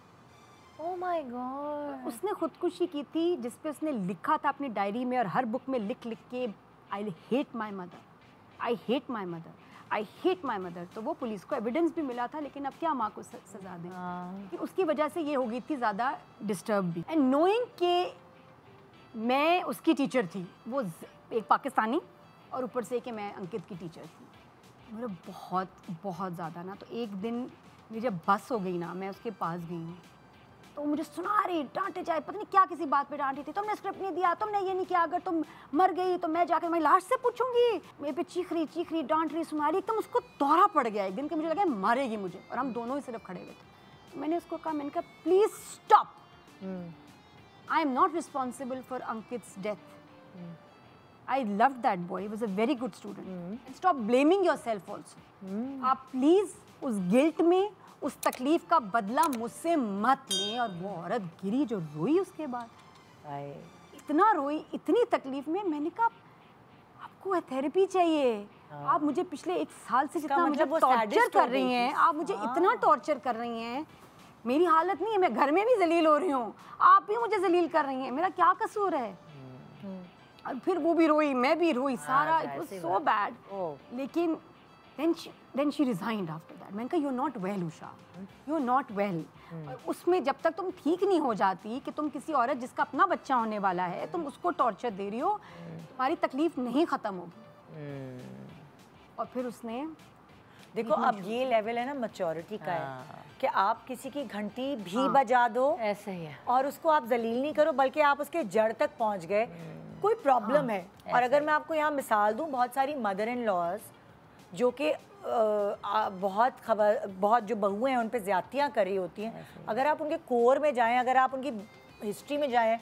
Speaker 4: ओह माय गॉड,
Speaker 2: उसने खुदकुशी की थी, जिस पे उसने लिखा था अपनी डायरी में और हर बुक में लिख लिख के, I hate my mother, I hate my mother, I hate my mother. तो वो पुलिस को एविडेंस भी मिला था, लेकिन अब क्या माँ को सजा दें, कि उसकी वजह से ये हो गई थी ज़्यादा डिस्टर्ब भी। एंड नोइंग कि मैं उसकी टीचर थी, वो एक पाकिस्तानी, और ऊपर से कि मैं अंकित की टीचर थी, मुझे बहुत बहुत ज़्यादा ना। तो एक दिन मेरी जब बस हो गई ना, मैं उसके पास गई हूँ, तो मुझे सुना रही, डांटे जाए, पता नहीं क्या किसी बात पे डांटी थी, तुमने स्क्रिप्ट नहीं दिया, तुमने ये नहीं किया, अगर तुम मर गई तो मैं जाकर मैं लास्ट से पूछूंगी, मेरे पे चीख रही डांट रही, सुना रही, एकदम उसको दौरा पड़ गया एक दिन कि मुझे लगा मारेगी मुझे, और हम दोनों ही सिर्फ खड़े हुए थे। मैंने उसको कहा, मैंने कहा please stop, I am not responsible for Ankit's death, I love that boy, he was a very good student, stop blaming yourself also. आप प्लीज उस गिल्ट में उस तकलीफ का बदला मुझसे मत लें। और वो औरत गिरी जो रोई, उसके बाद इतना रोई, इतनी तकलीफ में। मैंने कहा आपको थेरेपी चाहिए, आप मुझे पिछले 1 साल से जितना मुझे टॉर्चर कर रही हैं, आप मुझे इतना टॉर्चर कर रही हैं, मेरी हालत नहीं है, मैं घर में भी जलील हो रही हूँ, आप भी मुझे जलील कर रही हैं, मेरा क्या कसूर है। और फिर वो भी रोई, मैं भी रोई, सारा इट वाज सो बैड। लेकिन then she resigned after that. मैंने कहा you're not well Usha, you're not well. उसमें जब तक तुम ठीक नहीं हो जाती कि तुम किसी औरत जिसका अपना बच्चा होने वाला है तुम उसको टॉर्चर दे रही हो, तुम्हारी तकलीफ नहीं ख़त्म होगी। और फिर उसने
Speaker 1: देखो अब ये लेवल है ना मैच्योरिटी का है कि आप किसी की घंटी भी बजा दो,
Speaker 4: ऐसे ही है,
Speaker 1: और उसको आप जलील नहीं करो बल्कि आप उसके जड़ तक पहुंच गए, कोई प्रॉब्लम है। और अगर मैं आपको यहाँ मिसाल दूँ, बहुत सारी मदर इन लॉज जो कि बहुत जो बहुएं हैं उन पे ज़्यादतियाँ कर रही होती हैं, अगर आप उनके कोर में जाएं, अगर आप उनकी हिस्ट्री में जाएं,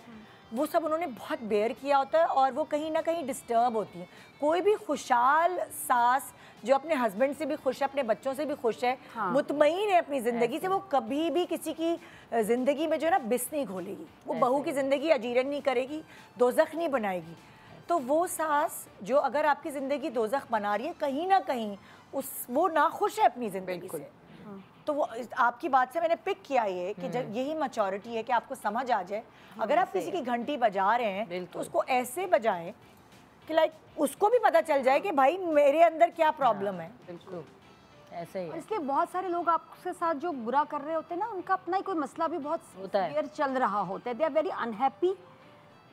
Speaker 1: वो सब उन्होंने बहुत बेयर किया होता है और वो कहीं ना कहीं डिस्टर्ब होती हैं। कोई भी खुशहाल सास जो अपने हस्बैंड से भी खुश है, अपने बच्चों से भी खुश है, मुतमईन है अपनी ज़िंदगी से, वो कभी भी किसी की ज़िंदगी में जो है ना बिस नहीं खोलेगी, वो बहू की ज़िंदगी अजीरन नहीं करेगी, दोज़ख नहीं बनाएगी। तो वो सास जो अगर आपकी ज़िंदगी दोज़ख बना रही है, कहीं ना कहीं वो नाखुश है अपनी ज़िंदगी से। तो वो आपकी बात से मैंने पिक किया ये कि जब यही मैच्योरिटी है कि आपको समझ आ जाए, अगर आप किसी की घंटी बजा रहे हैं तो उसको ऐसे बजाएं कि लाइक उसको भी पता चल जाए कि भाई मेरे अंदर क्या प्रॉब्लम है।
Speaker 4: बिल्कुल ऐसे ही है।
Speaker 2: इसलिए बहुत सारे लोग आपके साथ जो बुरा कर रहे होते हैं ना, उनका अपना ही कोई मसला भी बहुत सीवियर चल रहा होता है, दे आर वेरी अनहैप्पी,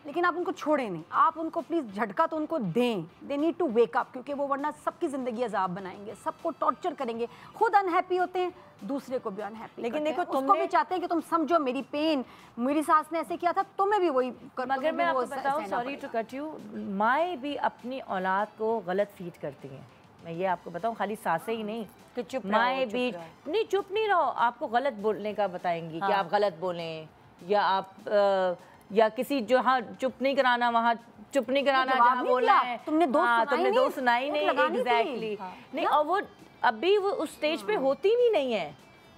Speaker 2: लेकिन आप उनको छोड़ें नहीं, आप उनको प्लीज़ झटका तो उनको दें, they need to wake up, क्योंकि वो वरना सबकी ज़िंदगी अजाब बनाएंगे, सबको टॉर्चर करेंगे, खुद अनहैप्पी होते हैं, दूसरे को भी अनहैप्पी।
Speaker 1: लेकिन देखो
Speaker 2: उसको भी चाहते हैं कि तुम समझो मेरी पेन, मेरी सास ने ऐसे किया था, तुम्हें भी वही
Speaker 4: मगर मैं आपको बताऊं, सॉरी टू कट यू, माएँ भी अपनी औलाद को गलत फीड करती हैं। मैं ये आपको बताऊं, खाली सासें ही नहीं
Speaker 1: कि चुप
Speaker 4: माएँ भी नहीं, चुप नहीं रहो, आपको गलत बोलने का बताएंगी कि आप गलत बोलें, या आप या किसी जो हाँ चुप नहीं कराना, वहाँ चुप नहीं कराना जहाँ बोलना है,
Speaker 2: तुमने दो
Speaker 4: सुनाई नहीं, एग्जैक्टली नहीं, और वो अभी वो उस स्टेज पे होती भी नहीं है।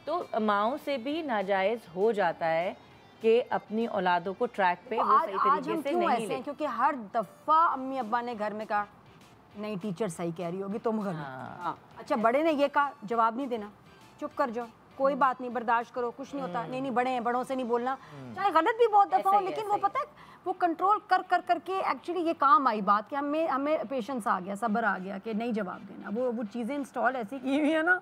Speaker 4: तो माओं से भी नाजायज़ हो जाता है कि अपनी औलादों को ट्रैक पे वो सही तरीके से नहीं ले,
Speaker 2: क्योंकि हर दफ़ा अम्मी अब्बा ने घर में कहा नहीं टीचर सही कह रही होगी, तुम गलत। अच्छा बड़े ने ये कहा, जवाब नहीं देना, चुप कर जाओ, कोई बात नहीं, बर्दाश्त करो, कुछ नहीं होता, नहीं बड़े हैं, बड़ों से नहीं बोलना, चाहे गलत भी बहुत दफ़ा हो, लेकिन वो पता है वो कंट्रोल कर कर करके एक्चुअली ये काम आई बात कि हमें पेशेंस आ गया, सब्र आ गया कि नहीं जवाब देना, वो चीज़ें इंस्टॉल ऐसी की हुई है ना,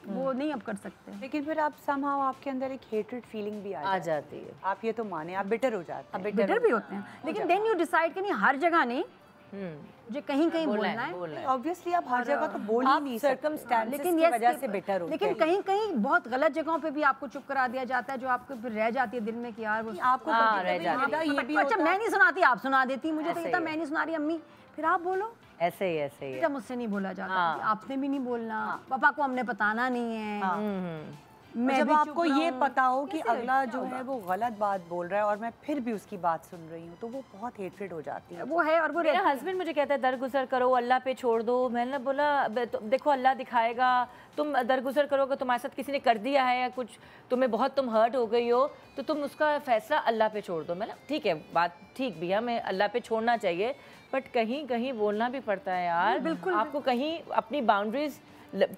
Speaker 2: वो नहीं अब कर सकते।
Speaker 3: लेकिन फिर आप समहाउ आपके अंदर एक हेट्रेड फीलिंग भी आ जाती है, आप ये तो माने, आप बिटर हो जाते हैं,
Speaker 2: बिटर भी होते हैं, लेकिन देन यू डिसाइड कि नहीं हर जगह नहीं, मुझे कहीं कहीं बोलना है।
Speaker 3: ऑब्वियसली आप हर जगह तो बोल ही नहीं सकते,
Speaker 1: लेकिन ये वजह से बेटर होते हैं।
Speaker 2: लेकिन कहीं कहीं बहुत गलत जगहों पे भी आपको चुप करा दिया जाता है, जो आपको फिर रह जाती है दिल में कि यार वो
Speaker 3: आपको रह जाता है। ये भी
Speaker 2: अच्छा मैं नहीं सुनाती, आप सुना देती, मुझे तो ये था मैं नहीं सुना रही अम्मी, फिर आप बोलो।
Speaker 4: ऐसे ही
Speaker 2: जब मुझसे नहीं बोला जाता, आपने भी नहीं बोलना, पापा को हमने बताना नहीं है।
Speaker 3: जब आपको ये पता हो कि अगला जो है वो गलत बात बोल रहा है और मैं फिर भी उसकी बात सुन रही हूँ, तो वो बहुत हेट्रेड हो जाती है।
Speaker 2: वो है। और वो
Speaker 4: मेरा हस्बैंड मुझे कहता है दरगुजर करो, अल्लाह पे छोड़ दो। मैंने बोला देखो अल्लाह दिखाएगा, तुम दरगुजर करोगे, तुम्हारे साथ किसी ने कर दिया है या कुछ तुम्हें बहुत तुम हर्ट हो गई हो, तो तुम उसका फैसला अल्लाह पे छोड़ दो। मैंने ठीक है, बात ठीक भी है, हमें अल्लाह पे छोड़ना चाहिए, बट कहीं कहीं बोलना भी पड़ता है यार। बिल्कुल आपको कहीं अपनी बाउंड्रीज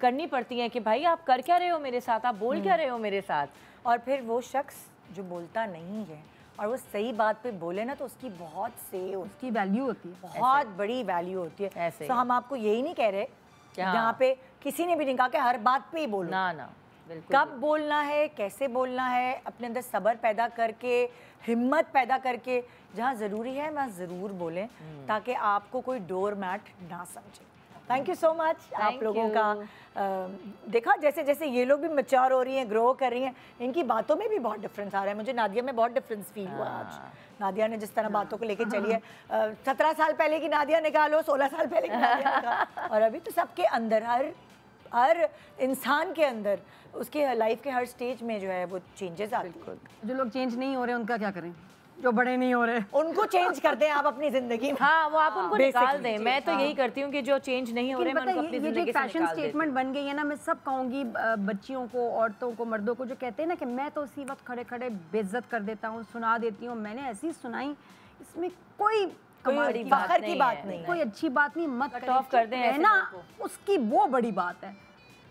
Speaker 4: करनी पड़ती हैं कि भाई आप कर क्या रहे हो मेरे साथ, आप बोल क्या रहे हो मेरे साथ।
Speaker 1: और फिर वो शख्स जो बोलता नहीं है और वो सही बात पे बोले ना, तो उसकी बहुत
Speaker 2: उसकी वैल्यू होती है,
Speaker 1: बहुत बड़ी वैल्यू होती है।
Speaker 4: ऐसे
Speaker 1: तो हम आपको यही नहीं कह रहे जहाँ पे किसी ने भी नहीं कहा कि हर बात पे ही बोलो,
Speaker 4: ना बिल्कुल।
Speaker 1: कब बोलना है, कैसे बोलना है, अपने अंदर सब्र पैदा करके, हिम्मत पैदा करके, जहाँ ज़रूरी है वहाँ ज़रूर बोलें, ताकि आपको कोई डोर मैट ना समझे। थैंक यू सो मच आप लोगों का। देखा जैसे जैसे ये लोग भी मैच्योर हो रही हैं, ग्रो कर रही हैं, इनकी बातों में भी बहुत डिफरेंस आ रहा है। मुझे नादिया में बहुत डिफरेंस फील हुआ आज। नादिया ने जिस तरह बातों को लेके चली है, 17 साल पहले की नादिया निकालो, 16 साल पहले की नादिया निकालो, और अभी तो सबके अंदर, हर इंसान के अंदर, उसके लाइफ के हर स्टेज में जो है वो चेंजेस आते हैं।
Speaker 2: जो लोग चेंज नहीं हो रहे उनका क्या करें, जो बड़े नहीं हो रहे
Speaker 1: उनको चेंज कर दें आप अपनी जिंदगी में।
Speaker 4: हाँ, वो आप उनको निकाल दें। मैं तो यही करती हूँ कि जो चेंज नहीं हो रहे मैं उनको अपनी जिंदगी से
Speaker 2: फैशन स्टेटमेंट बन गई है ना, मैं सब कहूँगी बच्चियों को, औरतों को, मर्दों को, जो कहते हैं ना कि मैं तो उसी वक्त खड़े खड़े बेइज्जत कर देता हूँ, सुना देती हूँ, मैंने ऐसी सुनाई, इसमें कोई
Speaker 1: फखर की बात नहीं,
Speaker 2: कोई अच्छी बात नहीं, मत
Speaker 4: कट ऑफ कर दें ऐसे
Speaker 2: ना, उसकी वो बड़ी बात है।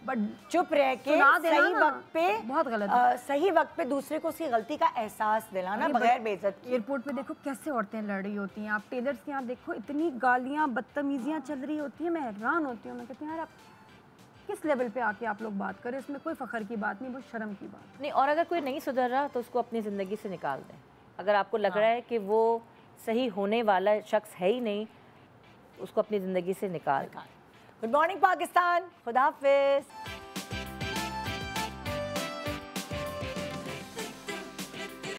Speaker 2: बट
Speaker 1: चुप रह के सही वक्त पे,
Speaker 2: बहुत गलत
Speaker 1: सही वक्त पे दूसरे को उसकी गलती का एहसास दिलाना बगैर बेइज्जत किए।
Speaker 2: एयरपोर्ट पे देखो कैसे औरतें लड़ रही होती हैं, आप टेलर्स के यहाँ देखो इतनी गालियाँ बदतमीजियाँ चल रही होती हैं, मैं हैरान होती हूँ। मैं कहती हूँ यार आप किस लेवल पे आके आप लोग बात करें, इसमें कोई फ़ख्र की बात नहीं, बहुत शर्म की बात।
Speaker 4: नहीं, और अगर कोई नहीं सुधर रहा तो उसको अपनी ज़िंदगी से निकाल दें। अगर आपको लग रहा है कि वो सही होने वाला शख्स है ही नहीं, उसको अपनी ज़िंदगी से निकाल दें।
Speaker 1: गुड मॉर्निंग पाकिस्तान, खुदा हाफिज़।